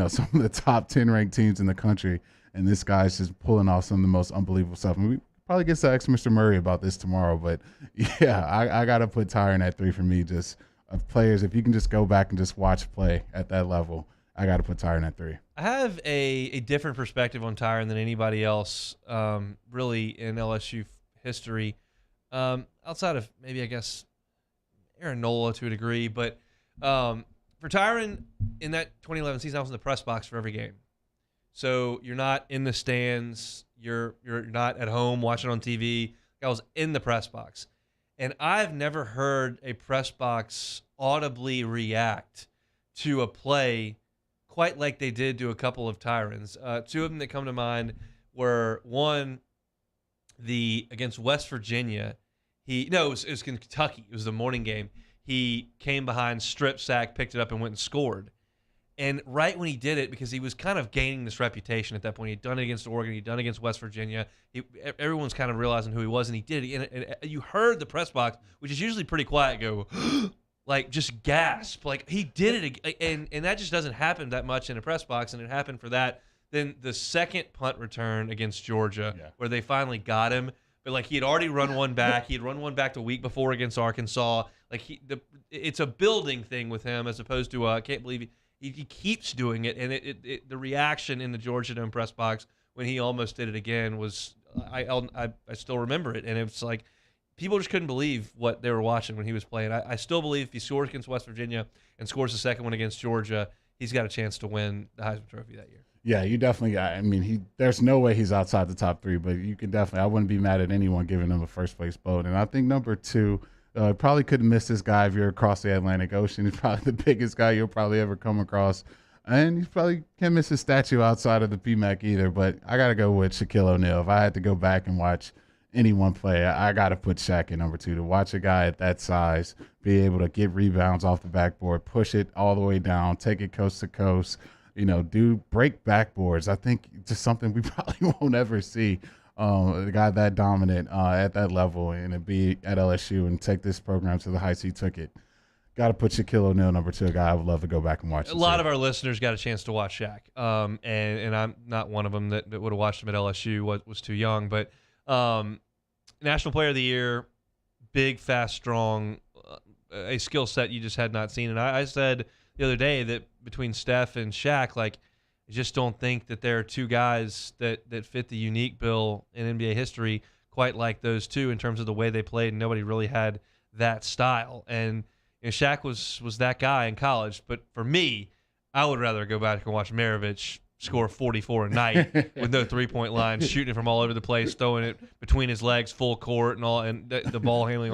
some of the top 10 ranked teams in the country, and this guy's just pulling off some of the most unbelievable stuff. And we probably get to ask Mr. Murray about this tomorrow, but yeah, I got to put Tyron at 3 for me. Just of players, if you can just go back and just watch play at that level, I got to put Tyron at 3. I have a different perspective on Tyron than anybody else, really, in LSU history, outside of maybe, I guess, Aaron Nola to a degree. But for Tyron, in that 2011 season, I was in the press box for every game. So you're not in the stands. You're not at home watching on TV. I was in the press box. And I've never heard a press box audibly react to a play quite like they did to a couple of Tyrons. 2 of them that come to mind were, one, against West Virginia. It was Kentucky. It was the morning game. He came behind, strip sack, picked it up, and went and scored. And right when he did it, because he was kind of gaining this reputation at that point, he'd done it against Oregon, he'd done it against West Virginia. Everyone's kind of realizing who he was, and he did it. And you heard the press box, which is usually pretty quiet, go, like, just gasp. Like, he did it, and that just doesn't happen that much in a press box, and it happened for that. Then the second punt return against Georgia, where they finally got him, but, like, he had already run one back. He had run one back the week before against Arkansas. Like, it's a building thing with him as opposed to, I can't believe he keeps doing it. And the reaction in the Georgia Dome press box when he almost did it again was, I still remember it. And it was like, people just couldn't believe what they were watching when he was playing. I still believe if he scores against West Virginia and scores the second one against Georgia, he's got a chance to win the Heisman Trophy that year. Yeah, you definitely. I mean, there's no way he's outside the top 3, but you can definitely. I wouldn't be mad at anyone giving him a first place vote. And I think number 2, probably couldn't miss this guy if you're across the Atlantic Ocean. He's probably the biggest guy you'll probably ever come across, and you probably can't miss his statue outside of the PMAC either. But I got to go with Shaquille O'Neal. If I had to go back and watch anyone play, I got to put Shaq at number 2. To watch a guy at that size be able to get rebounds off the backboard, push it all the way down, take it coast to coast. Break backboards. I think just something we probably won't ever see. The guy that dominant at that level and to be at LSU and take this program to the heights he took it. Got to put Shaquille O'Neal number 2, a guy I would love to go back and watch. A lot of our listeners got a chance to watch Shaq, and I'm not one of them that would have watched him at LSU. Was too young, but National Player of the Year, big, fast, strong, a skill set you just had not seen. And I said the other day that between Steph and Shaq, like, I just don't think that there are 2 guys that fit the unique bill in NBA history quite like those 2 in terms of the way they played, and nobody really had that style. And Shaq was that guy in college, but for me, I would rather go back and watch Maravich score 44 a night with no 3-point line, shooting it from all over the place, throwing it between his legs, full court, and all, and the ball handling.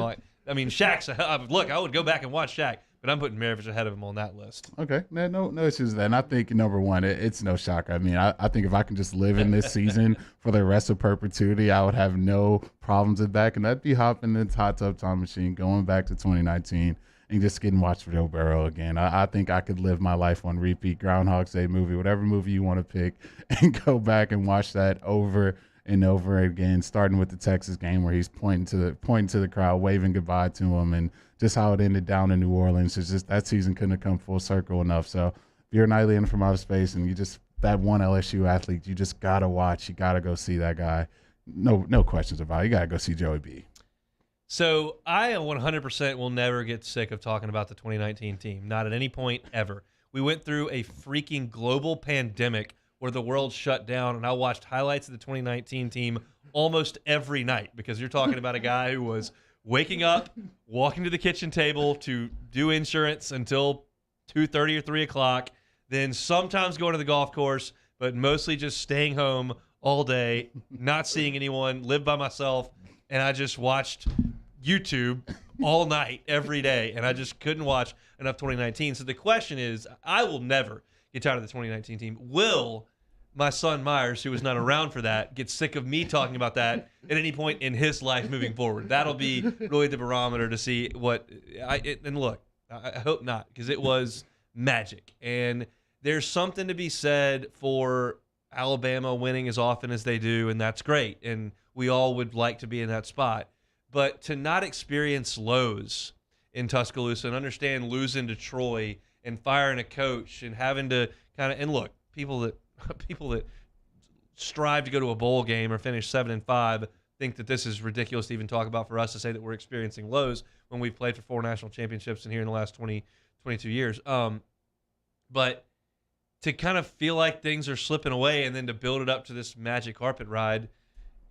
I mean, Shaq's look. I would go back and watch Shaq. But I'm putting Maravich ahead of him on that list. Okay, no issues with that. And I think number 1, it's no shock. I mean, I think if I can just live in this season for the rest of perpetuity, I would have no problems with that. And that'd be hopping in the hot tub time machine, going back to 2019, and just getting watched for Joe Burrow again. I think I could live my life on repeat, Groundhog Day movie, whatever movie you want to pick, and go back and watch that over and over again, starting with the Texas game where he's pointing to the crowd, waving goodbye to him, and just how it ended down in New Orleans. It's just that season couldn't have come full circle enough. So if you're an alien from outer space and you just that one LSU athlete, you just gotta watch. You gotta go see that guy. No questions about it. You gotta go see Joey B. So I 100% will never get sick of talking about the 2019 team. Not at any point ever. We went through a freaking global pandemic where the world shut down, and I watched highlights of the 2019 team almost every night, because you're talking about a guy who was waking up, walking to the kitchen table to do insurance until 2:30 or 3 o'clock, then sometimes going to the golf course, but mostly just staying home all day, not seeing anyone, live by myself, and I just watched YouTube all night, every day, and I just couldn't watch enough 2019. So the question is, I will never get tired of the 2019 team. Will my son Myers, who was not around for that, get sick of me talking about that at any point in his life moving forward? That'll be really the barometer to see what and look, I hope not, because it was magic. And there's something to be said for Alabama winning as often as they do, and that's great. And we all would like to be in that spot. But to not experience lows in Tuscaloosa and understand losing to Troy and firing a coach and having to kind of, and look, people that strive to go to a bowl game or finish 7-5 think that this is ridiculous to even talk about, for us to say that we're experiencing lows when we've played for 4 national championships in here in the last 22 years. But to kind of feel like things are slipping away and then to build it up to this magic carpet ride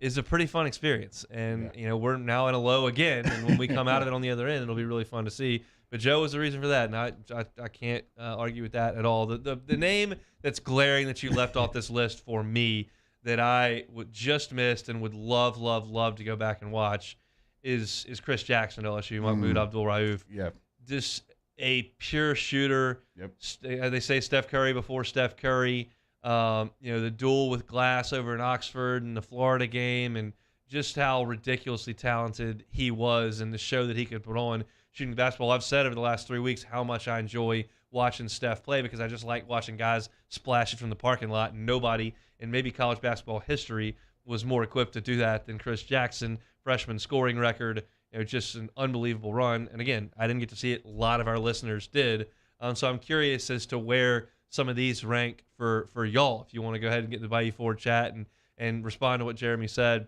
is a pretty fun experience. And, you know, we're now in a low again. And when we come out of it on the other end, it'll be really fun to see. But Joe was the reason for that. And I can't argue with that at all. The name that's glaring that you left off this list for me that I just missed and would love to go back and watch is Chris Jackson, LSU, Mahmoud Abdul-Rauf. Yeah. Just a pure shooter. Yep. They say Steph Curry before Steph Curry. The duel with Glass over in Oxford and the Florida game, and just how ridiculously talented he was, and the show that he could put on shooting basketball. I've said over the last 3 weeks how much I enjoy watching Steph play, because I just like watching guys splash it from the parking lot, and nobody in maybe college basketball history was more equipped to do that than Chris Jackson. Freshman scoring record, just an unbelievable run. And again, I didn't get to see it. A lot of our listeners did. So I'm curious as to where some of these rank for y'all. If you want to go ahead and get in the Bayou Ford chat and respond to what Jeremy said.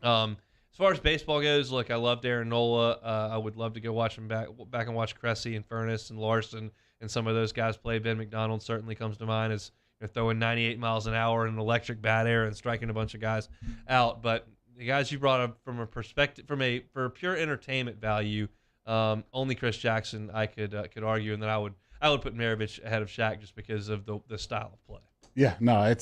As far as baseball goes, look, I love Darren Nola. I would love to go watch him back and watch Cressy and Furness and Larson and some of those guys play. Ben McDonald certainly comes to mind as throwing 98 miles an hour in an electric bat air and striking a bunch of guys out. But the guys you brought up from a perspective, for pure entertainment value, only Chris Jackson I could argue, and then I would put Maravich ahead of Shaq just because of the style of play. Yeah, no, I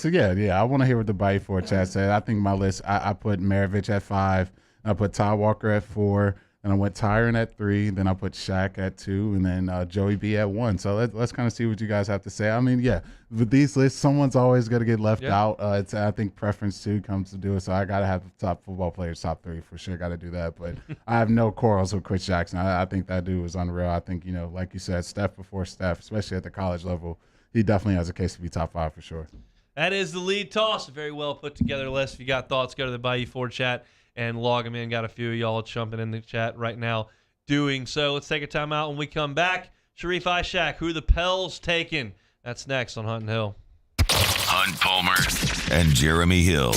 want to hear what the Bayou Ford chat said. I think my list, I put Maravich at 5, I put Ty Walker at 4, and I went Tyron at 3, then I put Shaq at 2, and then Joey B at 1. So let's kind of see what you guys have to say. I mean, yeah, with these lists, someone's always going to get left out. I think preference too comes to do it. So I got to have the top football players, top 3 for sure. Got to do that. But I have no quarrels with Chris Jackson. I think that dude was unreal. I think, like you said, Steph before Steph, especially at the college level, he definitely has a case to be top 5 for sure. That is the lead toss. A very well put together list. If you got thoughts, go to the Bayou Ford chat and log them in. Got a few of y'all jumping in the chat right now doing so. Let's take a time out. When we come back, Sharif Ishaq, who the Pels taking? That's next on Hunt and Hill. Hunt Palmer and Jeremy Hill.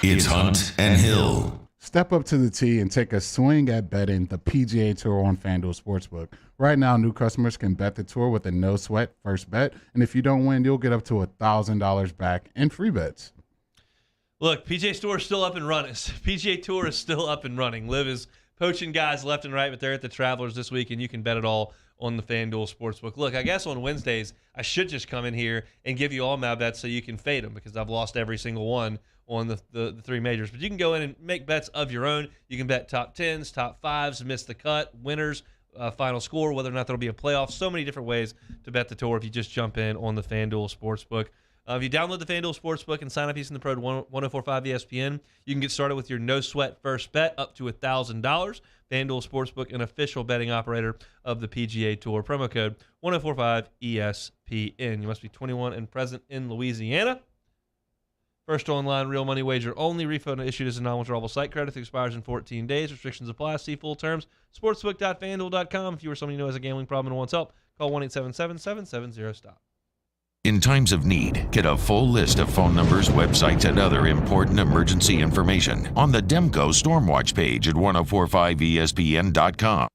It's Hunt and Hill. Step up to the tee and take a swing at betting the PGA Tour on FanDuel Sportsbook. Right now, new customers can bet the tour with a no-sweat first bet, and if you don't win, you'll get up to $1,000 back in free bets. Look, PGA Tour is still up and running. PGA Tour is still up and running. Liv is poaching guys left and right, but they're at the Travelers this week, and you can bet it all on the FanDuel Sportsbook. Look, I guess on Wednesdays, I should just come in here and give you all my bets so you can fade them, because I've lost every single one on the 3 majors. But you can go in and make bets of your own. You can bet top 10s, top 5s, miss the cut, winners, final score, whether or not there'll be a playoff. So many different ways to bet the tour if you just jump in on the FanDuel Sportsbook. If you download the FanDuel Sportsbook and sign up using the code 1045 ESPN, you can get started with your no-sweat first bet up to $1,000. FanDuel Sportsbook, an official betting operator of the PGA Tour. Promo code 1045 ESPN. You must be 21 and present in Louisiana. First online real money wager only. Refund issued as a non-withdrawable site credit. Expires in 14 days. Restrictions apply. See full terms. Sportsbook.fanduel.com. If you or someone you know has a gambling problem and wants help, call 1-877-770-STOP. In times of need, get a full list of phone numbers, websites, and other important emergency information on the Demco Stormwatch page at 1045ESPN.com.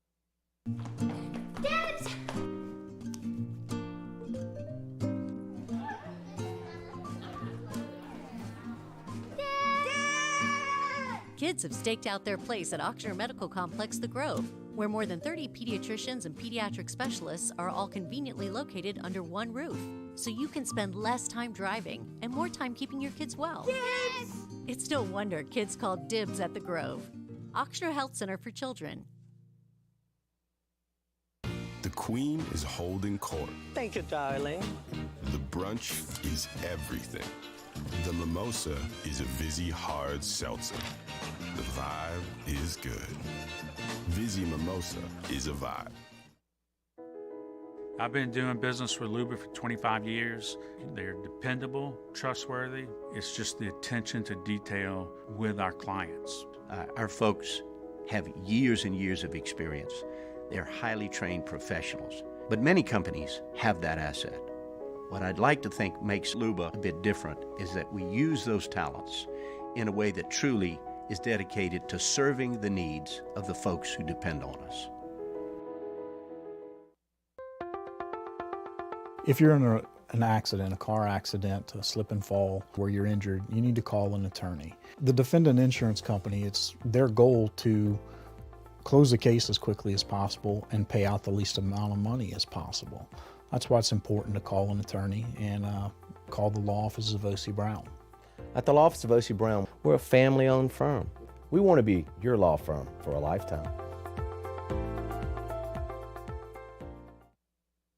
Kids have staked out their place at Ochsner Medical Complex The Grove, where more than 30 pediatricians and pediatric specialists are all conveniently located under one roof, so you can spend less time driving and more time keeping your kids well. Yes! It's no wonder kids call dibs at The Grove. Ochsner Health Center for Children. The Queen is holding court. Thank you, darling. The brunch is everything. The mimosa is a Vizzy hard seltzer. The vibe is good. Vizzy Mimosa is a vibe. I've been doing business with Luba for 25 years. They're dependable, trustworthy. It's just the attention to detail with our clients. Our folks have years and years of experience. They're highly trained professionals, but many companies have that asset. What I'd like to think makes Luba a bit different is that we use those talents in a way that truly is dedicated to serving the needs of the folks who depend on us. If you're in an accident, a car accident, a slip and fall where you're injured, you need to call an attorney. The defendant insurance company, it's their goal to close the case as quickly as possible and pay out the least amount of money as possible. That's why it's important to call an attorney and call the law office of O.C. Brown. At the law office of O.C. Brown, we're a family-owned firm. We want to be your law firm for a lifetime.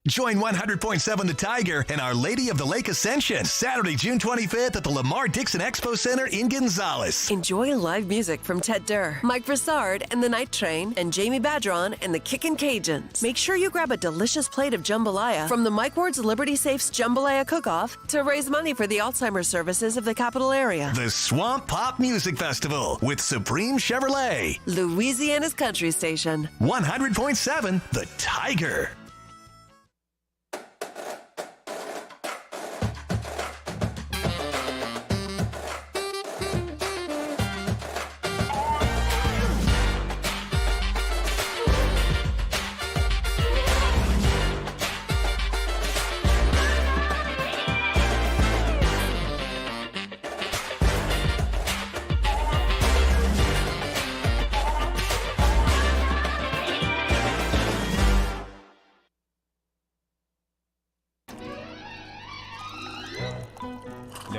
Join 100.7 The Tiger and Our Lady of the Lake Ascension, Saturday, June 25th at the Lamar Dixon Expo Center in Gonzales. Enjoy live music from Ted Durr, Mike Broussard and the Night Train, and Jamie Badron and the Kickin' Cajuns. Make sure you grab a delicious plate of jambalaya from the Mike Ward's Liberty Safes Jambalaya Cook-Off to raise money for the Alzheimer's services of the capital area. The Swamp Pop Music Festival with Supreme Chevrolet. Louisiana's country station. 100.7 The Tiger.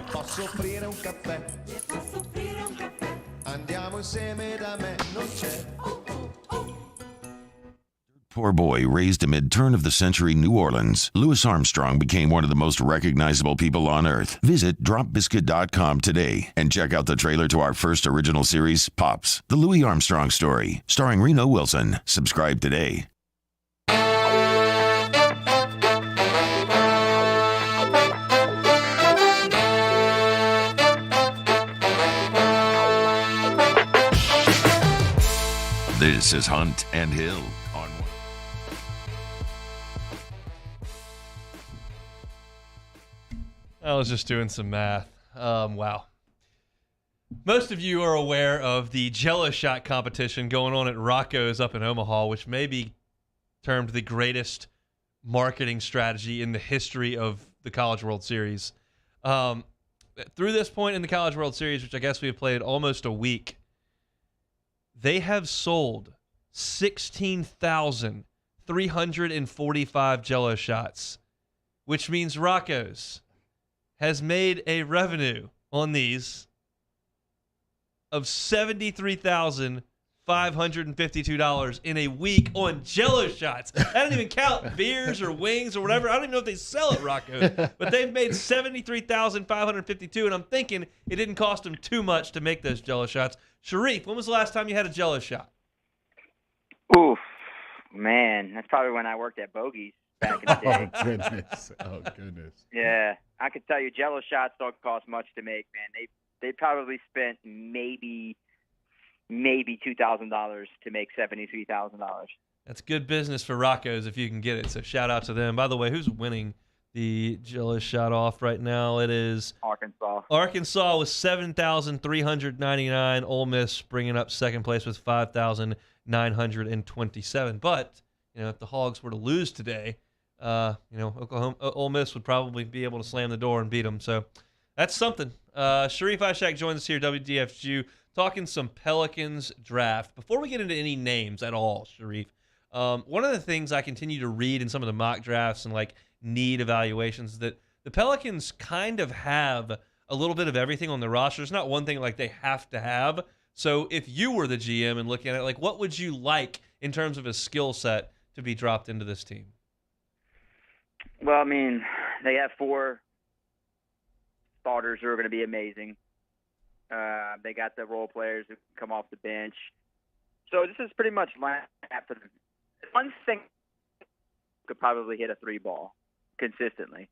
Posso offrire un caffè? Andiamo insieme da me, non c'è. Poor boy, raised amid turn-of-the-century New Orleans, Louis Armstrong became one of the most recognizable people on Earth. Visit dropbiscuit.com today and check out the trailer to our first original series, Pops, The Louis Armstrong Story, starring Reno Wilson. Subscribe today. This is Hunt and Hill on one. I was just doing some math. Wow. Most of you are aware of the Jello shot competition going on at Rocco's up in Omaha, which may be termed the greatest marketing strategy in the history of the College World Series. Through this point in the College World Series, which I guess we have played almost a week, they have sold 16,345 Jello shots, which means Rocco's has made a revenue on these of $73,552 in a week on Jello shots. That doesn't even count beers or wings or whatever. I don't even know if they sell at Rocco's, but they've made $73,552, and I'm thinking it didn't cost them too much to make those Jello shots. Sharif, when was the last time you had a Jello shot? Oof, man, that's probably when I worked at Bogey's back in the day. Oh, goodness. Oh, goodness. Yeah, I could tell you Jello shots don't cost much to make, man. They probably spent maybe $2,000 to make $73,000. That's good business for Rocco's if you can get it, so shout out to them. By the way, who's winning the Jello shot off right now? It is Arkansas. Arkansas with 7,399. Ole Miss bringing up second place with 5,927. But if the Hogs were to lose today, Ole Miss would probably be able to slam the door and beat them. So That's something. Sharif Ishak joins us here, WDFU, talking some Pelicans draft. Before we get into any names at all, Sharif, one of the things I continue to read in some of the mock drafts and like need evaluations is that the Pelicans kind of have a little bit of everything on their roster. It's not one thing like they have to have. So if you were the GM and looking at it, like what would you like in terms of a skill set to be dropped into this team? Well, I mean, they have 4 starters who are going to be amazing. They got the role players who come off the bench. So this is pretty much line up for them. One thing could probably hit a 3-ball consistently.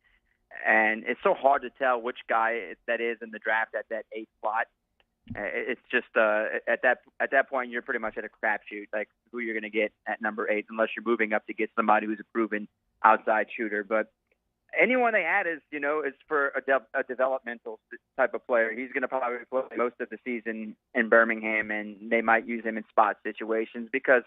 And it's so hard to tell which guy that is in the draft at that 8th slot. It's just at that point you're pretty much at a crapshoot, like who you're going to get at number 8, unless you're moving up to get somebody who's a proven outside shooter. But anyone they add is for a developmental type of player. He's going to probably play most of the season in Birmingham, and they might use him in spot situations because,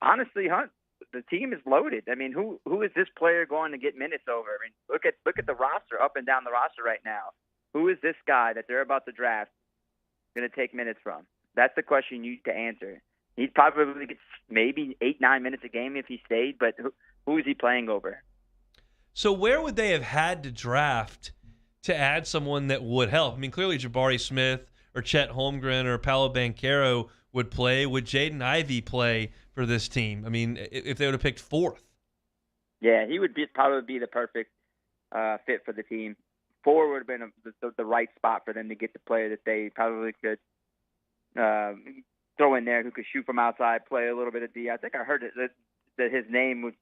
honestly, Hunt, the team is loaded. I mean, who is this player going to get minutes over? I mean, look at the roster, up and down the roster right now. Who is this guy that they're about to draft going to take minutes from? That's the question you need to answer. He'd probably get maybe 8-9 minutes a game if he stayed, but who is he playing over? So where would they have had to draft to add someone that would help? I mean, clearly Jabari Smith or Chet Holmgren or Paolo Banchero would play. Would Jaden Ivey play for this team? I mean, if they would have picked 4th. Yeah, he would probably be the perfect fit for the team. 4 would have been the right spot for them to get the player that they probably could throw in there who could shoot from outside, play a little bit of D. I think I heard that his name was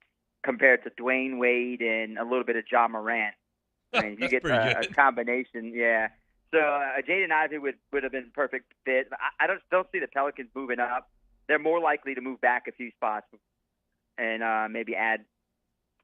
compared to Dwayne Wade and a little bit of Ja Morant. I mean, you get a combination, yeah. So Jaden Ivey would have been a perfect fit. I don't see the Pelicans moving up. They're more likely to move back a few spots and maybe add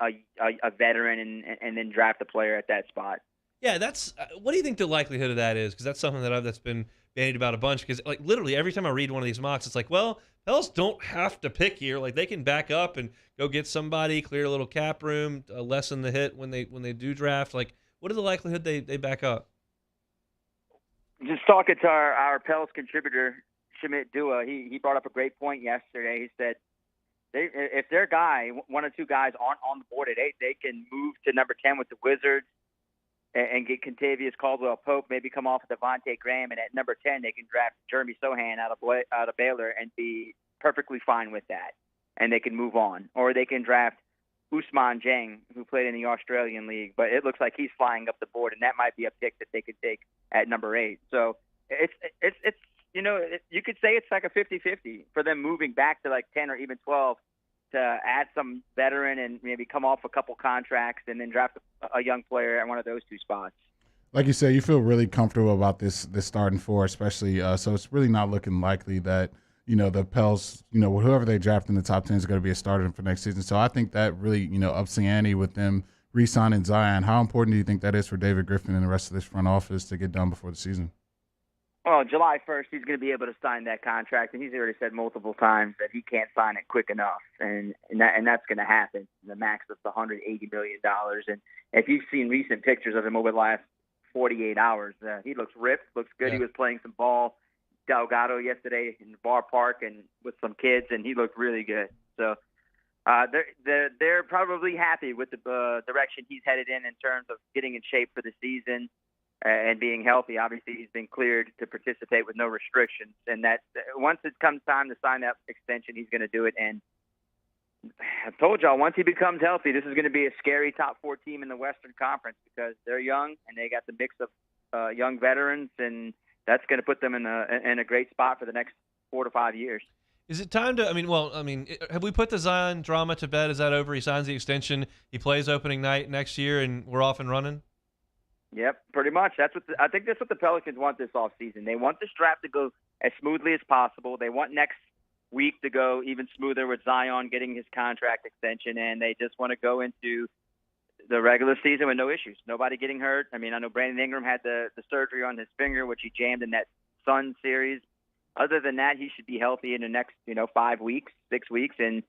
a veteran and then draft a player at that spot. Yeah, that's what do you think the likelihood of that is? Because that's something that's been bandied about a bunch. Because like literally every time I read one of these mocks, it's like, well, Pels don't have to pick here. Like they can back up and go get somebody, clear a little cap room, lessen the hit when they do draft. Like, what is the likelihood they back up? Just talking to our Pels contributor, Shamit Dua, he brought up a great point yesterday. He said if their guy, 1 or 2 guys aren't on the board at 8, they can move to number 10 with the Wizards and get Kentavious Caldwell-Pope, maybe come off of Devontae Graham, and at number 10 they can draft Jeremy Sohan out of Baylor and be perfectly fine with that, and they can move on. Or they can draft Ousmane Dieng, who played in the Australian League, but it looks like he's flying up the board, and that might be a pick that they could take at number 8. So it's you could say it's like a 50-50 for them moving back to like 10 or even 12 to add some veteran and maybe come off a couple contracts and then draft a young player at one of those 2 spots. Like you said, you feel really comfortable about this starting 4, especially. So it's really not looking likely that the Pels, whoever they draft in the top 10 is going to be a starter for next season. So I think that really ups the ante with them re-signing Zion. How important do you think that is for David Griffin and the rest of this front office to get done before the season? Well, July 1st, he's going to be able to sign that contract, and he's already said multiple times that he can't sign it quick enough, and that's going to happen. The max is $180 million, and if you've seen recent pictures of him over the last 48 hours, he looks ripped, looks good. Yeah. He was playing some ball, Delgado, yesterday in the Bar Park and with some kids, and he looked really good. So they're probably happy with the direction he's headed in terms of getting in shape for the season. And being healthy. Obviously, he's been cleared to participate with no restrictions. And that once it comes time to sign that extension, he's going to do it. And I've told y'all, once he becomes healthy, this is going to be a scary top 4 team in the Western Conference because they're young and they got the mix of young veterans, and that's going to put them in a great spot for the next 4 to 5 years. Is it time to? Have we put the Zion drama to bed? Is that over? He signs the extension. He plays opening night next year, and we're off and running. Yep, pretty much. I think that's what the Pelicans want this offseason. They want this draft to go as smoothly as possible. They want next week to go even smoother with Zion getting his contract extension, and they just want to go into the regular season with no issues. Nobody getting hurt. I mean, I know Brandon Ingram had the surgery on his finger, which he jammed in that Sun series. Other than that, he should be healthy in the next 5 weeks, 6 weeks, and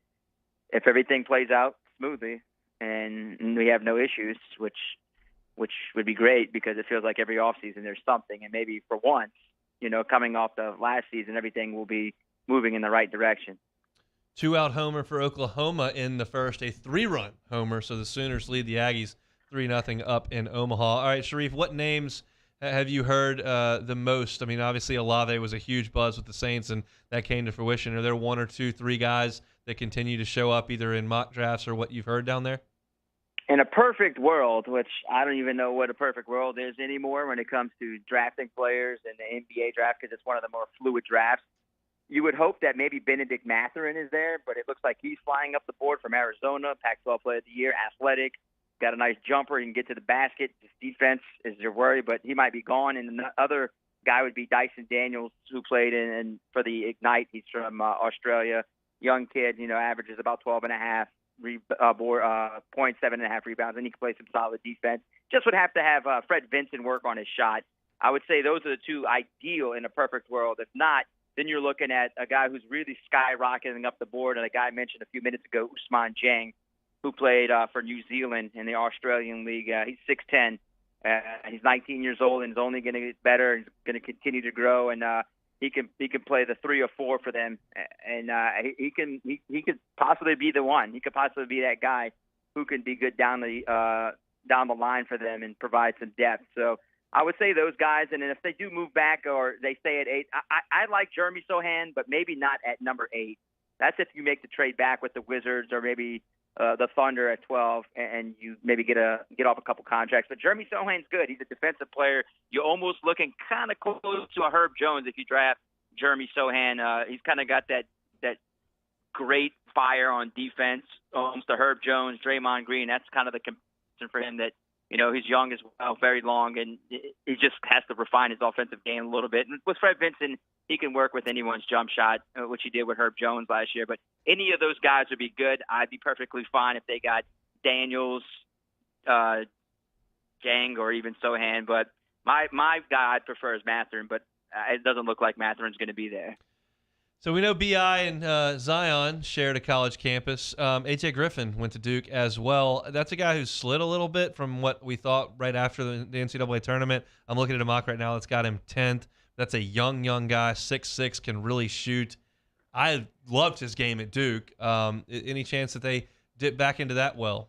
if everything plays out smoothly and we have no issues, which which would be great because it feels like every offseason there's something. And maybe for once, coming off the last season, everything will be moving in the right direction. 2-out homer for Oklahoma in the first, a 3-run homer. So the Sooners lead the Aggies 3-0 up in Omaha. All right, Sharif, what names have you heard the most? I mean, obviously Olave was a huge buzz with the Saints, and that came to fruition. Are there 1 or 2, 3 guys that continue to show up either in mock drafts or what you've heard down there? In a perfect world, which I don't even know what a perfect world is anymore when it comes to drafting players in the NBA draft, because it's one of the more fluid drafts, you would hope that maybe Benedict Mathurin is there, but it looks like he's flying up the board from Arizona, Pac-12 Player of the Year, athletic, got a nice jumper, he can get to the basket. His defense is your worry, but he might be gone. And the other guy would be Dyson Daniels, who played for the Ignite. He's from Australia, young kid, averages about 12.5 points, 7.5 rebounds, and he can play some solid defense. Just would have to have Fred Vinson work on his shot. I would say those are the 2 ideal in a perfect world. If not, then you're looking at a guy who's really skyrocketing up the board, and a guy I mentioned a few minutes ago, Ousmane Dieng, who played for New Zealand in the Australian League. He's 6'10". He's 19 years old and is only going to get better. He's going to continue to grow, and he can play the 3 or 4 for them, and he could possibly be the one. He could possibly be that guy who can be good down the line for them and provide some depth. So I would say those guys, and then if they do move back or they stay at 8, I like Jeremy Sohan, but maybe not at number 8. That's if you make the trade back with the Wizards or maybe the Thunder at 12, and you maybe get off a couple contracts. But Jeremy Sohan's good. He's a defensive player. You're almost looking kind of close to a Herb Jones if you draft Jeremy Sohan. He's kind of got that great fire on defense, almost a Herb Jones, Draymond Green. That's kind of the comparison for him, that he's young as well, very long, and he just has to refine his offensive game a little bit. And with Fred Vinson, he can work with anyone's jump shot, which he did with Herb Jones last year. But any of those guys would be good. I'd be perfectly fine if they got Daniels, Dieng, or even Sohan. But my guy I'd prefer is Mathurin, but it doesn't look like Mathurin's going to be there. So we know B.I. and Zion shared a college campus. A.J. Griffin went to Duke as well. That's a guy who slid a little bit from what we thought right after the NCAA tournament. I'm looking at a mock right now that's got him 10th. That's a young guy, 6'6", can really shoot. I loved his game at Duke. Any chance that they dip back into that well?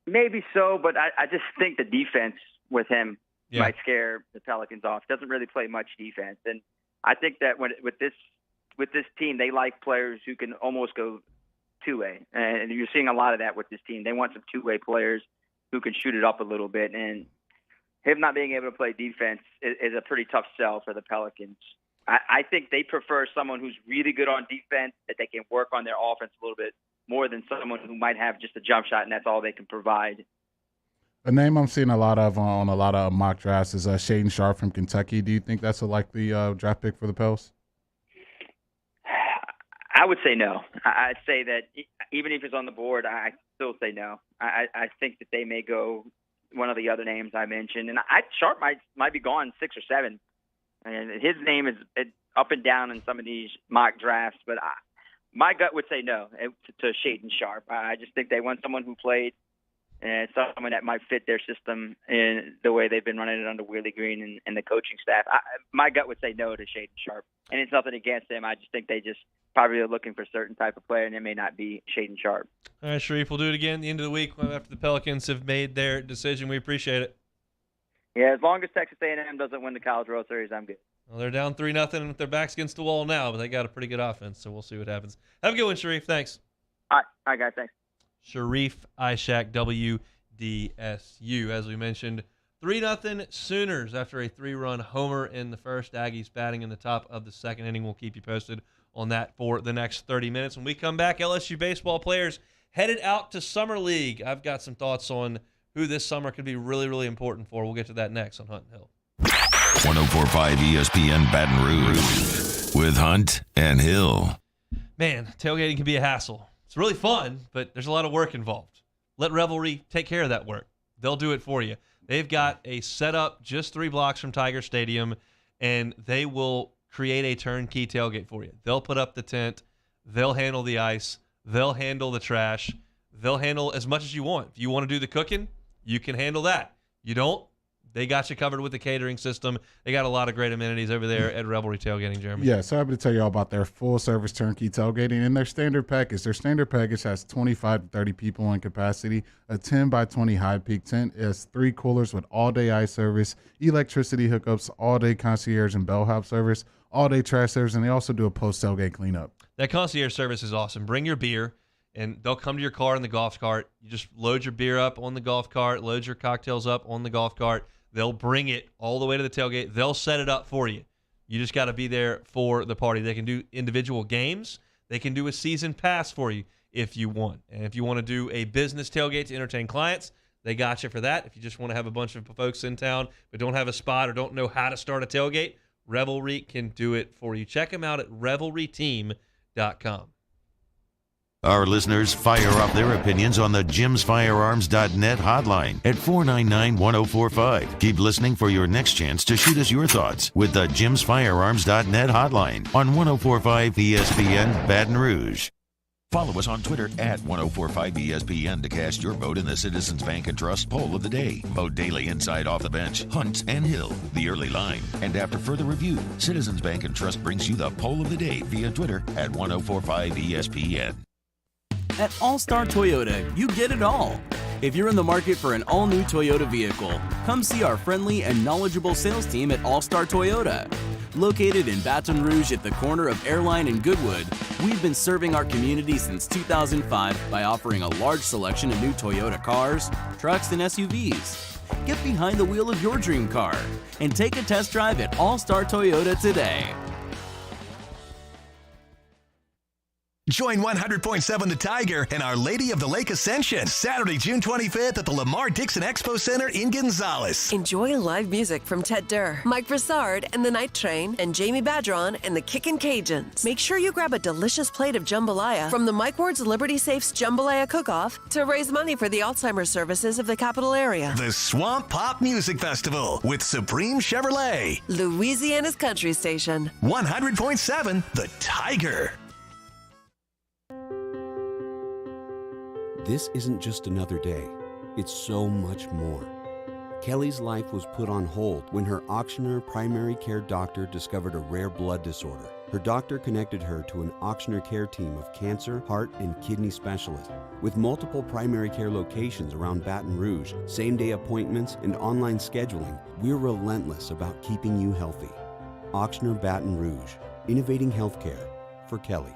Maybe so, but I just think the defense with him might scare the Pelicans off. Doesn't really play much defense. And I think that with this team, they like players who can almost go two-way. And you're seeing a lot of that with this team. They want some two-way players who can shoot it up a little bit. And him not being able to play defense is a pretty tough sell for the Pelicans. I think they prefer someone who's really good on defense, that they can work on their offense a little bit more than someone who might have just a jump shot and that's all they can provide. A name I'm seeing a lot of on a lot of mock drafts is Shaedon Sharpe from Kentucky. Do you think that's a likely draft pick for the Pels? I would say no. I'd say that even if it's on the board, I still say no. I think that they may go one of the other names I mentioned, and Sharpe might be gone 6 or 7. And his name is up and down in some of these mock drafts, but my gut would say no to Shaedon Sharpe. I just think they want someone who played and someone that might fit their system in the way they've been running it under Willie Green and the coaching staff. My gut would say no to Shaedon Sharpe, and it's nothing against him. I just think they just probably are looking for a certain type of player, and it may not be Shaedon Sharpe. All right, Sharif, we'll do it again at the end of the week after the Pelicans have made their decision. We appreciate it. Yeah, as long as Texas A&M doesn't win the College World Series, I'm good. Well, they're down 3-0 with their backs against the wall now, but they got a pretty good offense, so we'll see what happens. Have a good one, Sharif. Thanks. All right, guys. Thanks. Sharif Ishak, WDSU. As we mentioned, 3-0 Sooners after a 3-run homer in the first. Aggies batting in the top of the second inning. We'll keep you posted on that for the next 30 minutes. When we come back, LSU baseball players headed out to Summer League. I've got some thoughts on who this summer could be really, really important for. We'll get to that next on Hunt and Hill. 104.5 ESPN Baton Rouge with Hunt and Hill. Man, tailgating can be a hassle. It's really fun, but there's a lot of work involved. Let Revelry take care of that work. They'll do it for you. They've got a setup just 3 blocks from Tiger Stadium, and they will create a turnkey tailgate for you. They'll put up the tent. They'll handle the ice. They'll handle the trash. They'll handle as much as you want. If you want to do the cooking, you can handle that. You don't? They got you covered with the catering system. They got a lot of great amenities over there at Revelry Tailgating, Jeremy. Yeah, so happy to tell you all about their full-service turnkey tailgating and their standard package. Their standard package has 25 to 30 people in capacity, a 10 by 20 high-peak tent. It has 3 coolers with all-day ice service, electricity hookups, all-day concierge and bellhop service, all-day trash service, and they also do a post-tailgate cleanup. That concierge service is awesome. Bring your beer, and they'll come to your car in the golf cart. You just load your beer up on the golf cart, load your cocktails up on the golf cart. They'll bring it all the way to the tailgate. They'll set it up for you. You just got to be there for the party. They can do individual games. They can do a season pass for you if you want. And if you want to do a business tailgate to entertain clients, they got you for that. If you just want to have a bunch of folks in town but don't have a spot or don't know how to start a tailgate, Revelry can do it for you. Check them out at revelryteam.com. Our listeners fire off their opinions on the jimsfirearms.net hotline at 499-1045. Keep listening for your next chance to shoot us your thoughts with the jimsfirearms.net hotline on 1045 ESPN Baton Rouge. Follow us on Twitter at 1045ESPN to cast your vote in the Citizens Bank and Trust poll of the day. Vote daily inside Off the Bench, Hunt and Hill, The Early Line. And after further review, Citizens Bank and Trust brings you the poll of the day via Twitter at 1045ESPN. At All-Star Toyota, you get it all. If you're in the market for an all-new Toyota vehicle, come see our friendly and knowledgeable sales team at All-Star Toyota. Located in Baton Rouge at the corner of Airline and Goodwood, we've been serving our community since 2005 by offering a large selection of new Toyota cars, trucks, and SUVs. Get behind the wheel of your dream car and take a test drive at All-Star Toyota today. Join 100.7 The Tiger and Our Lady of the Lake Ascension, Saturday, June 25th at the Lamar Dixon Expo Center in Gonzales. Enjoy live music from Ted Durr, Mike Broussard and the Night Train, and Jamie Badron and the Kickin' Cajuns. Make sure you grab a delicious plate of jambalaya from the Mike Ward's Liberty Safe's Jambalaya Cook-Off to raise money for the Alzheimer's services of the capital area. The Swamp Pop Music Festival with Supreme Chevrolet. Louisiana's country station. 100.7 The Tiger. This isn't just another day. It's so much more. Kelly's life was put on hold when her auctioneer primary care doctor discovered a rare blood disorder. Her doctor connected her to an auctioneer care team of cancer, heart, and kidney specialists. With multiple primary care locations around Baton Rouge, same-day appointments, and online scheduling, we're relentless about keeping you healthy. Auctioneer Baton Rouge, innovating healthcare for Kelly.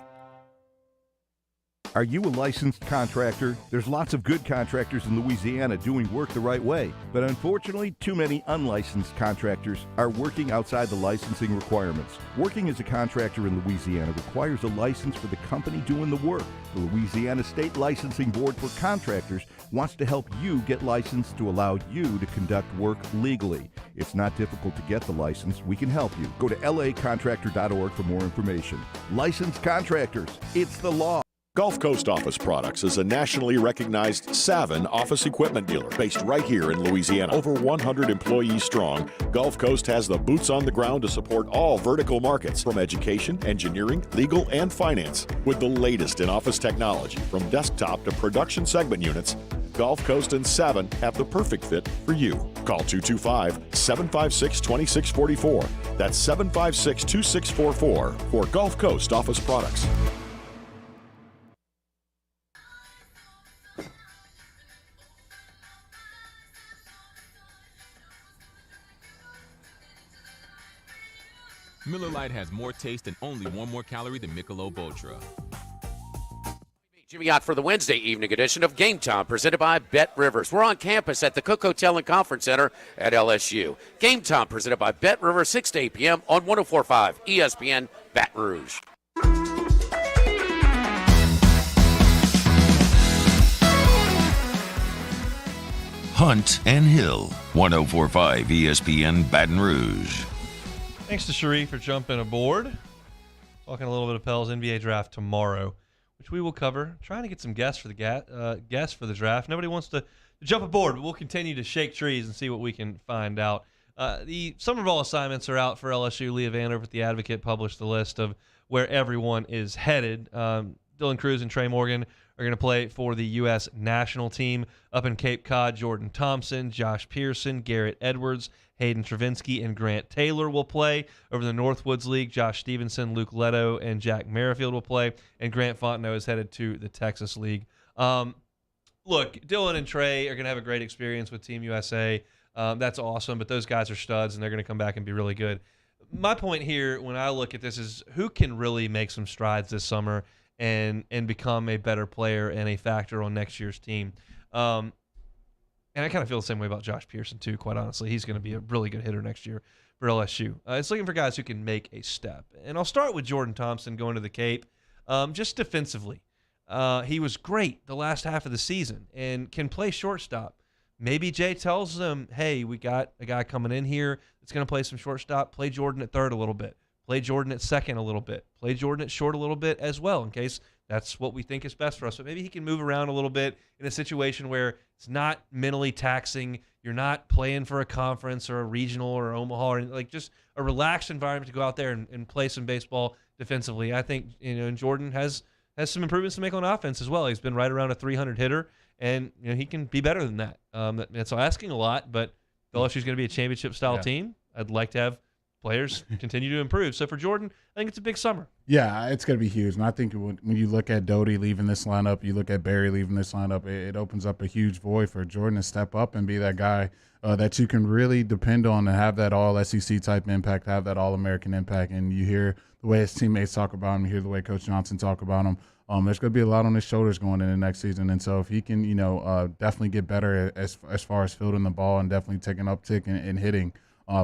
Are you a licensed contractor? There's lots of good contractors in Louisiana doing work the right way, but unfortunately, too many unlicensed contractors are working outside the licensing requirements. Working as a contractor in Louisiana requires a license for the company doing the work. The Louisiana State Licensing Board for Contractors wants to help you get licensed to allow you to conduct work legally. It's not difficult to get the license. We can help you. Go to lacontractor.org for more information. Licensed contractors, it's the law. Gulf Coast Office Products is a nationally recognized Savin office equipment dealer based right here in Louisiana. Over 100 employees strong, Gulf Coast has the boots on the ground to support all vertical markets from education, engineering, legal, and finance. With the latest in office technology from desktop to production segment units, Gulf Coast and Savin have the perfect fit for you. Call 225-756-2644. That's 756-2644 for Gulf Coast Office Products. Miller Lite has more taste and only one more calorie than Michelob Ultra. Jimmy Ott for the Wednesday evening edition of Game Time, presented by Bet Rivers. We're on campus at the Cook Hotel and Conference Center at LSU. Game Time, presented by Bet Rivers, 6 to 8 p.m. on 104.5 ESPN Baton Rouge. Hunt and Hill, 104.5 ESPN Baton Rouge. Thanks to Sheree for jumping aboard. Talking a little bit of Pels NBA draft tomorrow, which we will cover. Trying to get some guests for the guests for the draft. Nobody wants to jump aboard, but we'll continue to shake trees and see what we can find out. The summer ball assignments are out for LSU. Leah Vanderver at The Advocate published the list of where everyone is headed. Dylan Cruz and Trey Morgan are going to play for the U.S. national team. Up in Cape Cod, Jordan Thompson, Josh Pearson, Garrett Edwards, Hayden Travinsky, and Grant Taylor will play. Over the Northwoods League, Josh Stevenson, Luke Leto, and Jack Merrifield will play. And Grant Fontenot is headed to the Texas League. Look, Dylan and Trey are going to have a great experience with Team USA. That's awesome, but those guys are studs, and they're going to come back and be really good. My point here when I look at this is who can really make some strides this summer and become a better player and a factor on next year's team. And I kind of feel the same way about Josh Pearson, too, quite honestly. He's going to be a really good hitter next year for LSU. It's looking for guys who can make a step. And I'll start with Jordan Thompson going to the Cape. Just defensively, he was great the last half of the season and can play shortstop. Maybe Jay tells them, hey, we got a guy coming in here that's going to play some shortstop. Play Jordan at third a little bit. Play Jordan at second a little bit. Play Jordan at short a little bit as well in case that's what we think is best for us. But maybe he can move around a little bit in a situation where it's not mentally taxing. You're not playing for a conference or a regional or Omaha or like just a relaxed environment to go out there and play some baseball defensively. I think and Jordan has some improvements to make on offense as well. He's been right around a 300 hitter. And he can be better than that. That's asking a lot, but LSU is going to be a championship-style team. I'd like to have players continue to improve. So for Jordan, I think it's a big summer. Yeah, it's going to be huge. And I think when you look at Doty leaving this lineup, you look at Barry leaving this lineup, it opens up a huge void for Jordan to step up and be that guy that you can really depend on and have that all-SEC type impact, have that all-American impact. And you hear the way his teammates talk about him, you hear the way Coach Johnson talk about him. There's going to be a lot on his shoulders going into next season. And so if he can, definitely get better as far as fielding the ball and definitely take an uptick in hitting,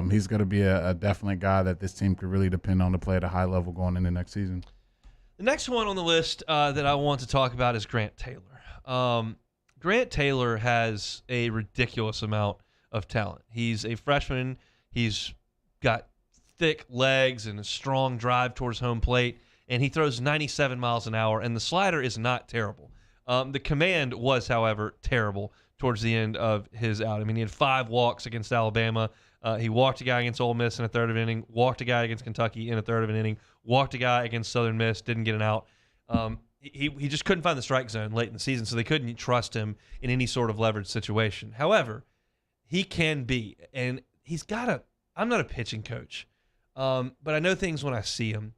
he's going to be a definite guy that this team could really depend on to play at a high level going into next season. The next one on the list that I want to talk about is Grant Taylor. Grant Taylor has a ridiculous amount of talent. He's a freshman. He's got thick legs and a strong drive towards home plate. And he throws 97 miles an hour, and the slider is not terrible. The command was, however, terrible towards the end of his out. I mean, he had 5 walks against Alabama. He walked a guy against Ole Miss in a third of an inning, walked a guy against Kentucky in a third of an inning, walked a guy against Southern Miss, didn't get an out. He just couldn't find the strike zone late in the season, so they couldn't trust him in any sort of leveraged situation. However, he can be, and he's got a – I'm not a pitching coach, but I know things when I see him.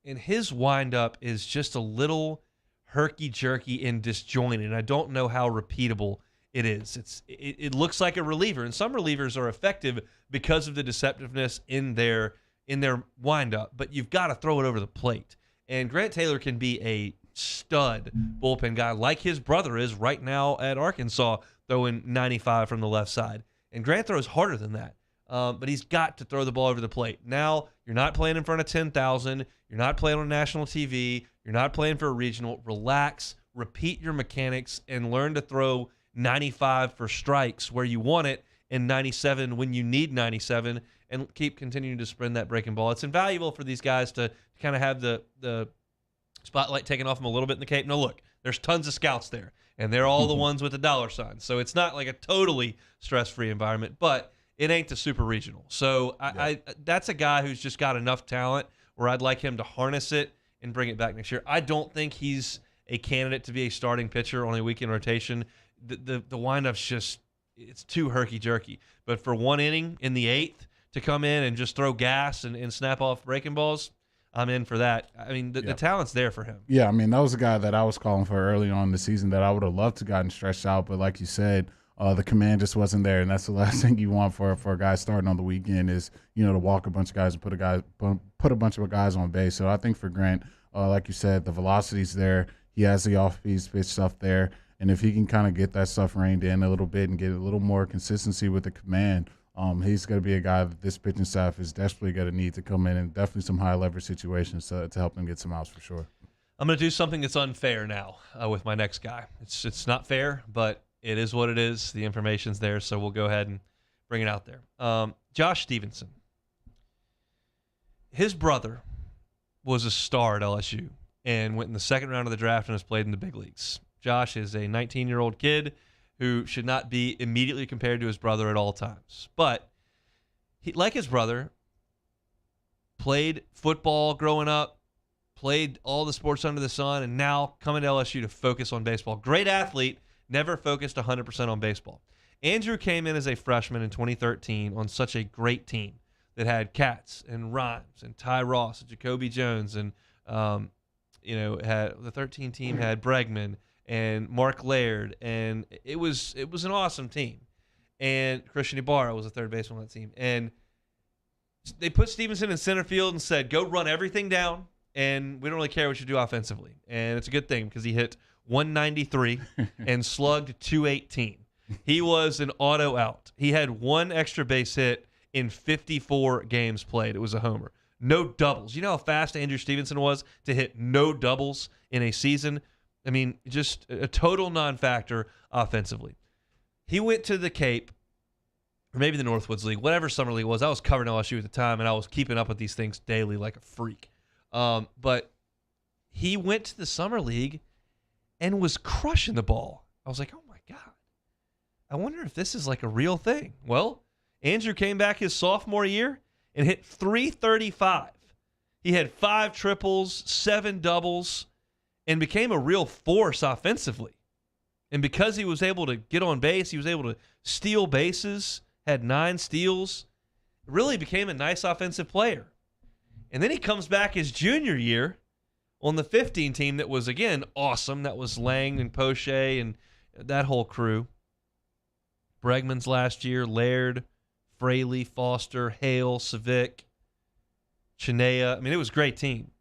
And his windup is just a little herky-jerky and disjointed. And I don't know how repeatable it is. It looks like a reliever, and some relievers are effective because of the deceptiveness in their windup. But you've got to throw it over the plate. And Grant Taylor can be a stud bullpen guy, like his brother is right now at Arkansas, throwing 95 from the left side. And Grant throws harder than that. But he's got to throw the ball over the plate. Now, you're not playing in front of 10,000. You're not playing on national TV. You're not playing for a regional. Relax, repeat your mechanics, and learn to throw 95 for strikes where you want it and 97 when you need 97, and keep continuing to sprint that breaking ball. It's invaluable for these guys to kind of have the spotlight taken off them a little bit in the Cape. No, look, there's tons of scouts there, and they're all the ones with the dollar signs. So it's not like a totally stress-free environment, but it ain't the super regional. So I that's a guy who's just got enough talent where I'd like him to harness it and bring it back next year. I don't think he's a candidate to be a starting pitcher on a weekend rotation. The windup's just, it's too herky-jerky. But for one inning in the 8th to come in and just throw gas and snap off breaking balls, I'm in for that. I mean, the talent's there for him. Yeah, I mean, that was a guy that I was calling for early on in the season that I would have loved to gotten stretched out. But like you said, the command just wasn't there, and that's the last thing you want for a guy starting on the weekend is, to walk a bunch of guys and put a bunch of guys on base. So I think for Grant, like you said, the velocity's there. He has the off-piece pitch stuff there, and if he can kind of get that stuff reined in a little bit and get a little more consistency with the command, he's going to be a guy that this pitching staff is desperately going to need to come in and definitely some high-leverage situations to help them get some outs for sure. I'm going to do something that's unfair now with my next guy. It's not fair, but it is what it is. The information's there, so we'll go ahead and bring it out there. Josh Stevenson. His brother was a star at LSU and went in the second round of the draft and has played in the big leagues. Josh is a 19-year-old kid who should not be immediately compared to his brother at all times. But he, like his brother, played football growing up, played all the sports under the sun, and now coming to LSU to focus on baseball. Great athlete, never focused 100% on baseball. Andrew came in as a freshman in 2013 on such a great team that had Katz and Rhymes and Ty Ross and Jacoby Jones, and had the 13 team had Bregman and Mark Laird, and it was an awesome team. And Christian Ibarra was the third baseman on that team. And they put Stevenson in center field and said, go run everything down, and we don't really care what you do offensively. And it's a good thing because he hit 193 and slugged 218. He was an auto out. He had one extra base hit in 54 games played. It was a homer. No doubles. You know how fast Andrew Stevenson was to hit no doubles in a season? I mean, just a total non-factor offensively. He went to the Cape, or maybe the Northwoods League, whatever summer league was. I was covering LSU at the time, and I was keeping up with these things daily like a freak. But he went to the summer league and was crushing the ball. I was like, oh, my God. I wonder if this is like a real thing. Well, Andrew came back his sophomore year and hit 335. He had 5 triples, 7 doubles, and became a real force offensively. And because he was able to get on base, he was able to steal bases, had 9 steals, really became a nice offensive player. And then he comes back his junior year on the 15 team that was, again, awesome. That was Lang and Poche and that whole crew. Bregman's last year, Laird, Fraley, Foster, Hale, Savick, Chinea. I mean, it was a great team.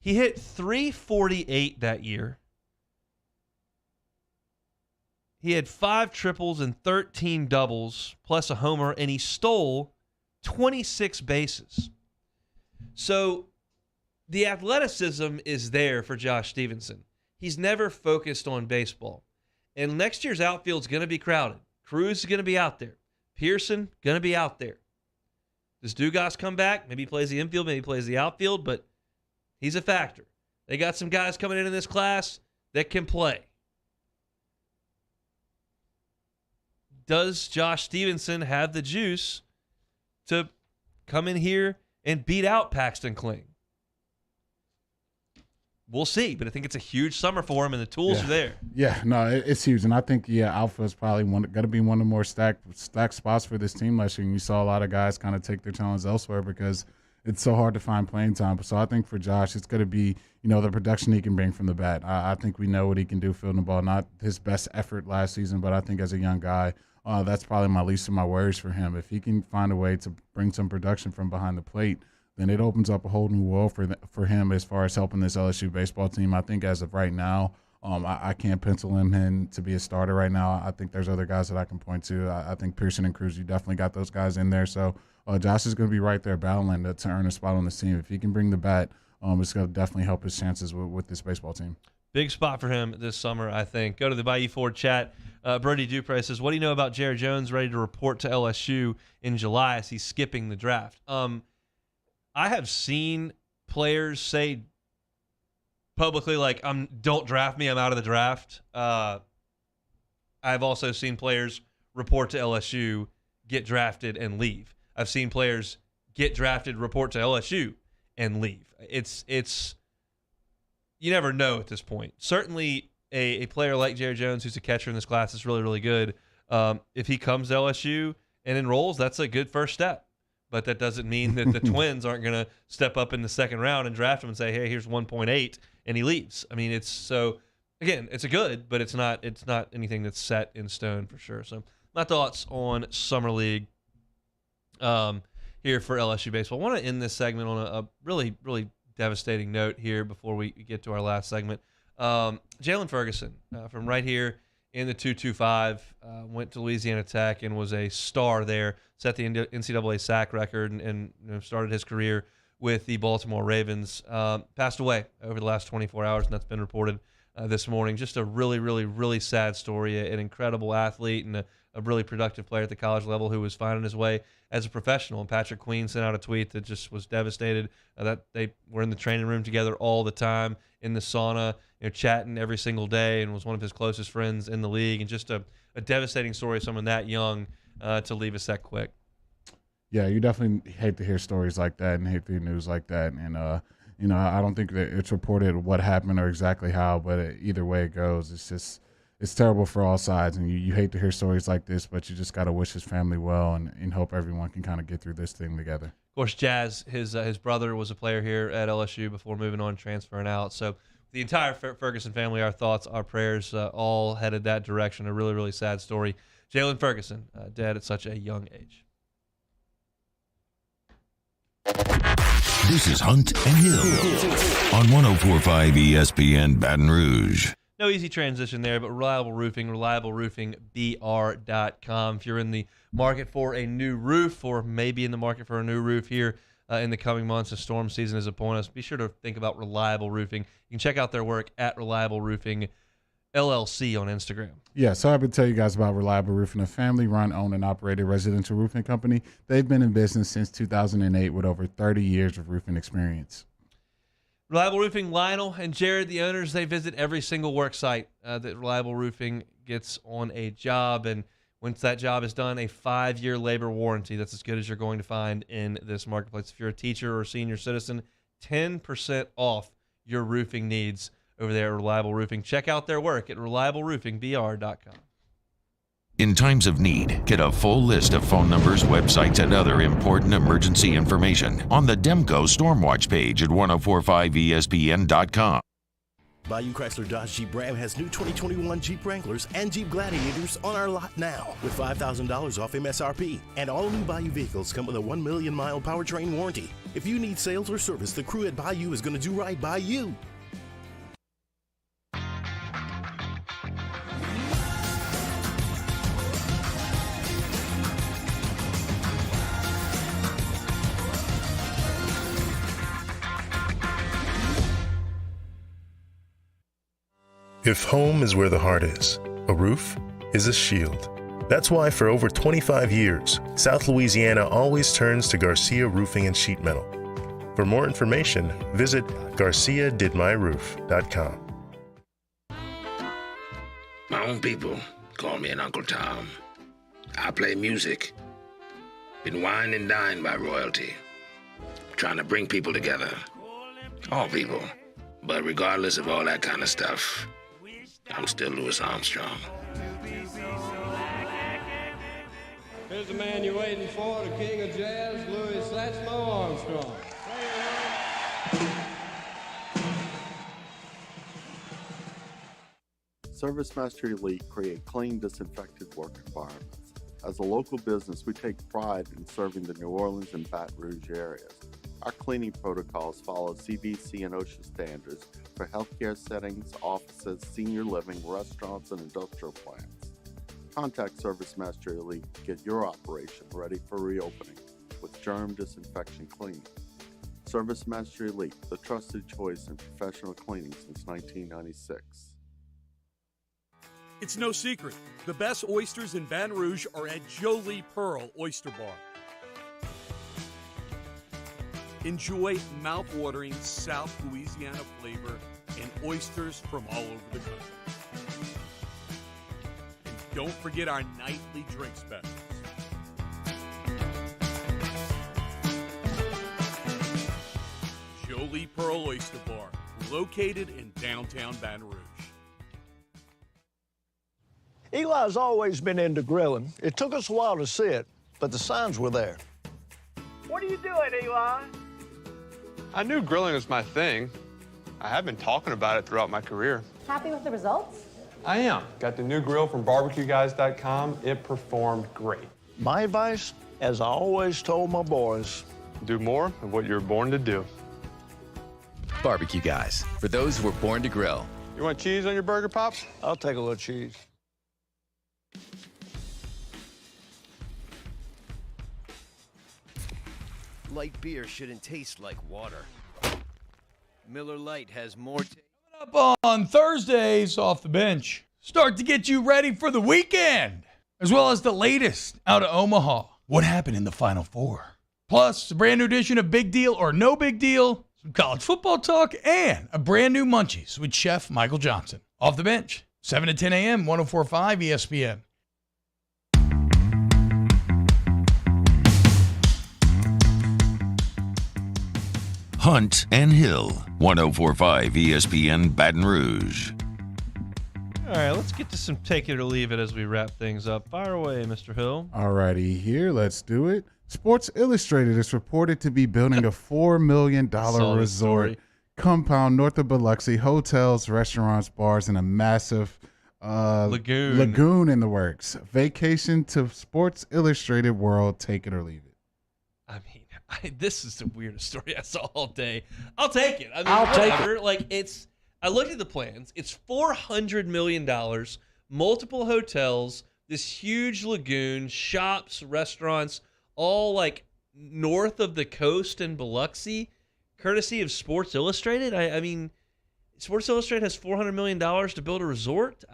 He hit 348 that year. He had 5 triples and 13 doubles, plus a homer, and he stole 26 bases. So the athleticism is there for Josh Stevenson. He's never focused on baseball. And next year's outfield's going to be crowded. Cruz is going to be out there. Pearson, going to be out there. Does Dugas come back? Maybe he plays the infield, maybe he plays the outfield, but he's a factor. They got some guys coming in this class that can play. Does Josh Stevenson have the juice to come in here and beat out Paxton Kling? We'll see, but I think it's a huge summer for him, and the tools are there. Yeah, no, it's huge, and I think Alpha is probably going to be one of the more stacked spots for this team last year. And you saw a lot of guys kind of take their talents elsewhere because it's so hard to find playing time. So I think for Josh, it's going to be the production he can bring from the bat. I think we know what he can do fielding the ball. Not his best effort last season, but I think as a young guy, that's probably my least of my worries for him. If he can find a way to bring some production from behind the plate, then it opens up a whole new world for him as far as helping this LSU baseball team. I think as of right now, I can't pencil him in to be a starter right now. I think there's other guys that I can point to. I think Pearson and Cruz, you definitely got those guys in there. So Josh is going to be right there battling to earn a spot on this team. If he can bring the bat, it's going to definitely help his chances with this baseball team. Big spot for him this summer, I think. Go to the Bayou Ford chat. Brody Dupre says, what do you know about Jared Jones ready to report to LSU in July as he's skipping the draft? I have seen players say publicly, like, don't draft me, I'm out of the draft. I've also seen players report to LSU, get drafted, and leave. I've seen players get drafted, report to LSU, and leave. It's you never know at this point. Certainly a player like Jared Jones, who's a catcher in this class, is really, really good. If he comes to LSU and enrolls, that's a good first step. But that doesn't mean that the Twins aren't going to step up in the second round and draft him and say, hey, here's 1.8, and he leaves. I mean, it's a good, but it's not anything that's set in stone for sure. So my thoughts on Summer League here for LSU baseball. I want to end this segment on a really, really devastating note here before we get to our last segment. Jalen Ferguson from right here in the 225 went to Louisiana Tech and was a star there, set the NCAA sack record, and started his career with the Baltimore Ravens. Passed away over the last 24 hours, and that's been reported this morning. Just a really, really, really sad story. An incredible athlete and a really productive player at the college level who was finding his way as a professional. And Patrick Queen sent out a tweet that just was devastated that they were in the training room together all the time, in the sauna, chatting every single day, and was one of his closest friends in the league. And just a devastating story of someone that young to leave us that quick. Yeah, you definitely hate to hear stories like that and hate to hear news like that. And, I don't think that it's reported what happened or exactly how, but either way it goes, it's terrible for all sides, and you hate to hear stories like this, but you just got to wish his family well and hope everyone can kind of get through this thing together. Of course, Jazz, his brother was a player here at LSU before moving on, transferring out. So the entire Ferguson family, our thoughts, our prayers, all headed that direction. A really, really sad story. Jalen Ferguson, dead at such a young age. This is Hunt and Hill on 104.5 ESPN Baton Rouge. No easy transition there, but Reliable Roofing, reliableroufingbr.com. If you're in the market for a new roof, or maybe in the market for a new roof here in the coming months as storm season is upon us, be sure to think about Reliable Roofing. You can check out their work at Reliable Roofing LLC on Instagram. Yeah, so I've been telling you guys about Reliable Roofing, a family-run, owned, and operated residential roofing company. They've been in business since 2008 with over 30 years of roofing experience. Reliable Roofing, Lionel and Jared, the owners, they visit every single work site that Reliable Roofing gets on a job. And once that job is done, a 5-year labor warranty. That's as good as you're going to find in this marketplace. If you're a teacher or a senior citizen, 10% off your roofing needs over there at Reliable Roofing. Check out their work at reliableroufingbr.com. In times of need, get a full list of phone numbers, websites, and other important emergency information on the Demco Stormwatch page at 1045ESPN.com. Bayou Chrysler Dodge Jeep Ram has new 2021 Jeep Wranglers and Jeep Gladiators on our lot now with $5,000 off MSRP. And all new Bayou vehicles come with a 1 million mile powertrain warranty. If you need sales or service, the crew at Bayou is going to do right by you. If home is where the heart is, a roof is a shield. That's why for over 25 years, South Louisiana always turns to Garcia Roofing and Sheet Metal. For more information, visit garciadidmyroof.com. My own people call me an Uncle Tom. I play music. Been wined and dined by royalty. Trying to bring people together. All people. But regardless of all that kind of stuff, I'm still Louis Armstrong. Here's the man you're waiting for, the king of jazz, Louis Satchmo Armstrong. Service Master Elite create clean, disinfected work environments. As a local business, we take pride in serving the New Orleans and Baton Rouge areas. Our cleaning protocols follow CDC and OSHA standards for healthcare settings, offices, senior living, restaurants, and industrial plants. Contact Service Master Elite to get your operation ready for reopening with germ disinfection cleaning. Service Master Elite, the trusted choice in professional cleaning since 1996. It's no secret. The best oysters in Baton Rouge are at Jolie Pearl Oyster Bar. Enjoy mouth-watering South Louisiana flavor and oysters from all over the country. And don't forget our nightly drink specials. Jolie Pearl Oyster Bar, located in downtown Baton Rouge. Eli's always been into grilling. It took us a while to see it, but the signs were there. What are you doing, Eli? I knew grilling was my thing. I have been talking about it throughout my career. Happy with the results? I am. Got the new grill from barbecueguys.com. It performed great. My advice, as I always told my boys, do more of what you were born to do. Barbecue Guys, for those who were born to grill. You want cheese on your burger, Pops? I'll take a little cheese. Light beer shouldn't taste like water. Miller Lite has more Up on Thursdays off the bench. Start to get you ready for the weekend, as well as the latest out of Omaha. What happened in the Final Four? Plus, a brand new edition of Big Deal or No Big Deal, some college football talk, and a brand new Munchies with Chef Michael Johnson. Off the bench, 7 to 10 a.m., 104.5 ESPN. Hunt and Hill, 104.5 ESPN Baton Rouge. All right, let's get to some take it or leave it as we wrap things up. Fire away, Mr. Hill. All righty, here, let's do it. Sports Illustrated is reported to be building a $4 million resort compound north of Biloxi, hotels, restaurants, bars, and a massive lagoon in the works. Vacation to Sports Illustrated world, take it or leave it. I mean, this is the weirdest story I saw all day. I'll take it. I mean, I'll take whatever. Like, I looked at the plans. It's $400 million, multiple hotels, this huge lagoon, shops, restaurants, all like north of the coast in Biloxi, courtesy of Sports Illustrated. I mean, Sports Illustrated has $400 million to build a resort.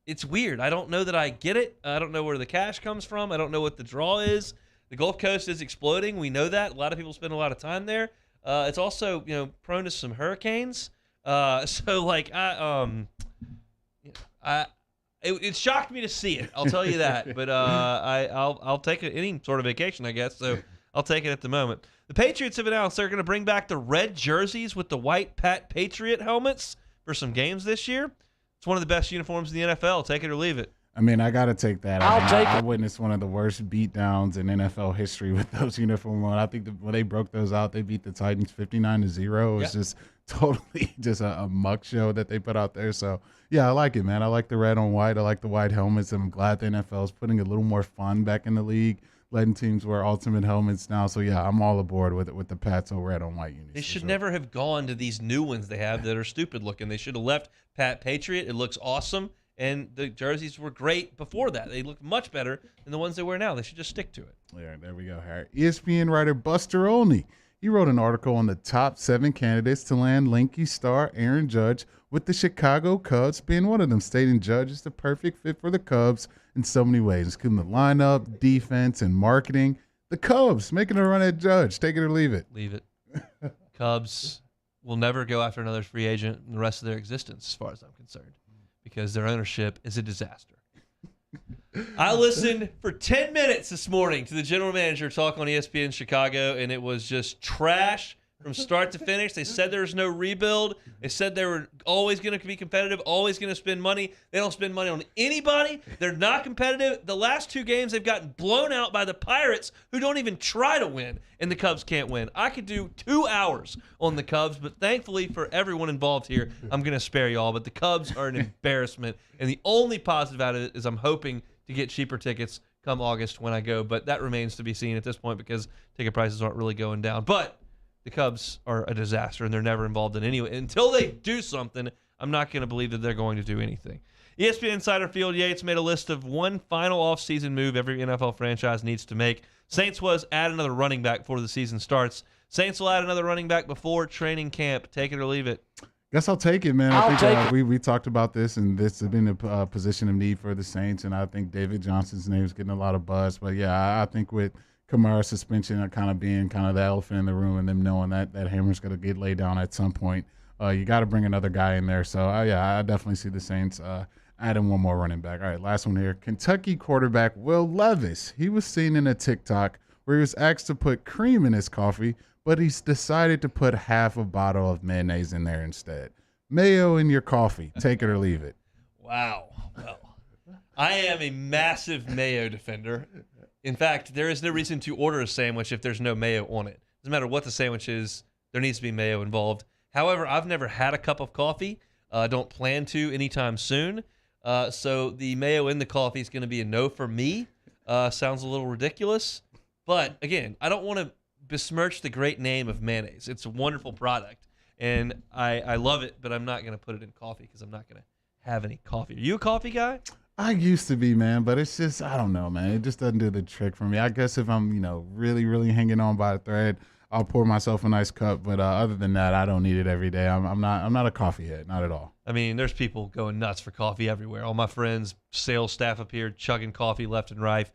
It's weird. I don't know that I get it. I don't know where the cash comes from. I don't know what the draw is. The Gulf Coast is exploding. We know that. A lot of people spend a lot of time there. It's also, prone to some hurricanes. It shocked me to see it. I'll tell you that. But I'll take any sort of vacation, I guess. So I'll take it at the moment. The Patriots have announced they're going to bring back the red jerseys with the white Patriot helmets for some games this year. It's one of the best uniforms in the NFL. Take it or leave it. I mean, I got to take that. I witnessed one of the worst beatdowns in NFL history with those uniforms. I think when they broke those out, they beat the Titans 59-0. It was just totally just a muck show that they put out there. So, yeah, I like it, man. I like the red on white. I like the white helmets. I'm glad the NFL is putting a little more fun back in the league, letting teams wear ultimate helmets now. So, yeah, I'm all aboard with the Pats or red on white unis. They should never have gone to these new ones they have that are stupid looking. They should have left Pat Patriot. It looks awesome. And the jerseys were great before that. They look much better than the ones they wear now. They should just stick to it. Yeah, there we go, Harry. ESPN writer Buster Olney. He wrote an article on the top 7 candidates to land Yankee star Aaron Judge, with the Chicago Cubs being one of them, stating Judge is the perfect fit for the Cubs in so many ways, including the lineup, defense, and marketing. The Cubs making a run at Judge. Take it or leave it. Leave it. Cubs will never go after another free agent in the rest of their existence, as far as I'm concerned, because their ownership is a disaster. I listened for 10 minutes this morning to the general manager talk on ESPN Chicago, and it was just trash from start to finish. They said there was no rebuild. They said they were always going to be competitive, always going to spend money. They don't spend money on anybody. They're not competitive. The last 2 games, they've gotten blown out by the Pirates, who don't even try to win, and the Cubs can't win. I could do 2 hours on the Cubs, but thankfully for everyone involved here, I'm going to spare y'all. But the Cubs are an embarrassment, and the only positive out of it is I'm hoping to get cheaper tickets come August when I go, but that remains to be seen at this point because ticket prices aren't really going down. But the Cubs are a disaster, and they're never involved in any way. Until they do something, I'm not going to believe that they're going to do anything. ESPN insider Field Yates made a list of one final offseason move every NFL franchise needs to make. Saints was add another running back before the season starts. Saints will add another running back before training camp. Take it or leave it. Guess I'll take it, man. I think we talked about this, and this has been a position of need for the Saints, and I think David Johnson's name is getting a lot of buzz. But, yeah, I think with Kamara's suspension kind of being kind of the elephant in the room and them knowing that hammer's going to get laid down at some point, you got to bring another guy in there. So, I definitely see the Saints adding one more running back. All right, last one here. Kentucky quarterback Will Levis. He was seen in a TikTok where he was asked to put cream in his coffee, but he's decided to put half a bottle of mayonnaise in there instead. Mayo in your coffee. Take it or leave it. Wow. Well, I am a massive mayo defender. In fact, there is no reason to order a sandwich if there's no mayo on it. Doesn't matter what the sandwich is, there needs to be mayo involved. However, I've never had a cup of coffee. Don't plan to anytime soon. So the mayo in the coffee is going to be a no for me. Sounds a little ridiculous. But, again, I don't want to besmirch the great name of mayonnaise. It's a wonderful product, and I love it, but I'm not going to put it in coffee because I'm not going to have any coffee. Are you a coffee guy? I used to be, man, but it's just, I don't know, man. It just doesn't do the trick for me. I guess if I'm, really, really hanging on by a thread, I'll pour myself a nice cup. But other than that, I don't need it every day. I'm not a coffee head, not at all. I mean, there's people going nuts for coffee everywhere. All my friends, sales staff up here, chugging coffee left and right.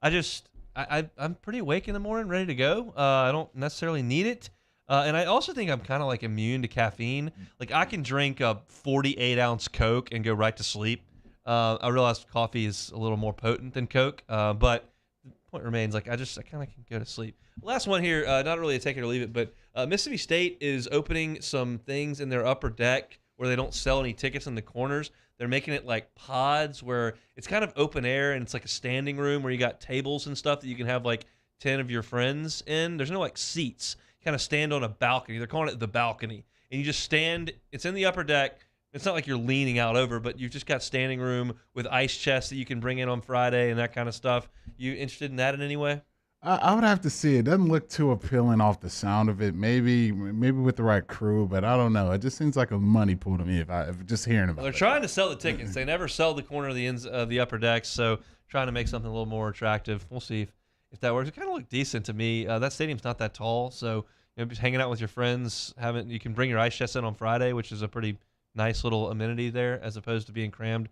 I'm pretty awake in the morning, ready to go. I don't necessarily need it. And I also think I'm kind of like immune to caffeine. Like I can drink a 48-ounce Coke and go right to sleep. I realize coffee is a little more potent than Coke. But the point remains, like I kind of can go to sleep. Last one here, not really a take it or leave it, but Mississippi State is opening some things in their upper deck where they don't sell any tickets in the corners. They're making it like pods where it's kind of open air and it's like a standing room where you got tables and stuff that you can have like 10 of your friends in. There's no like seats. You kind of stand on a balcony. They're calling it the balcony. And you just stand. It's in the upper deck. It's not like you're leaning out over, but you've just got standing room with ice chests that you can bring in on Friday and that kind of stuff. You interested in that in any way? I would have to see. It doesn't look too appealing off the sound of it. Maybe with the right crew, but I don't know. It just seems like a money pool to me if just hearing about it. They're trying to sell the tickets. They never sell the corner of the ends of the upper decks, so trying to make something a little more attractive. We'll see if that works. It kind of looked decent to me. That stadium's not that tall, so just hanging out with your friends. You can bring your ice chest in on Friday, which is a pretty nice little amenity there, as opposed to being crammed.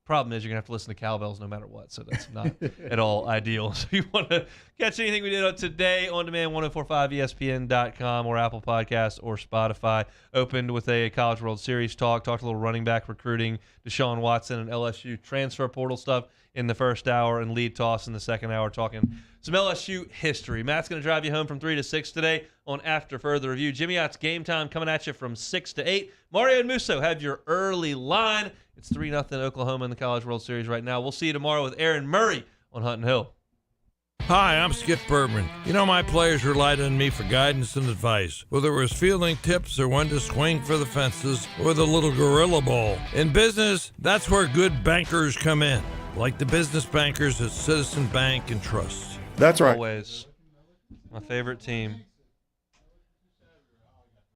Problem is you're going to have to listen to cowbells no matter what, so that's not at all ideal. So if you want to catch anything we did today on demand, 1045ESPN.com or Apple Podcasts or Spotify. Opened with a College World Series talked a little running back recruiting, Deshaun Watson and LSU transfer portal stuff in the first hour, and lead toss in the second hour, talking some LSU history. Matt's going to drive you home from 3 to 6 today on After Further Review. Jimmy Ott's Game Time coming at you from 6 to 8. Mario and Musso have your early line. It's 3-0 Oklahoma in the College World Series right now. We'll see you tomorrow with Aaron Murray on Hunting Hill. Hi, I'm Skip Bergman. You know, my players relied on me for guidance and advice, whether it was fielding tips or when to swing for the fences or the little gorilla ball. In business, that's where good bankers come in, like the business bankers at Citizen Bank and Trust. That's right. Always. My favorite team.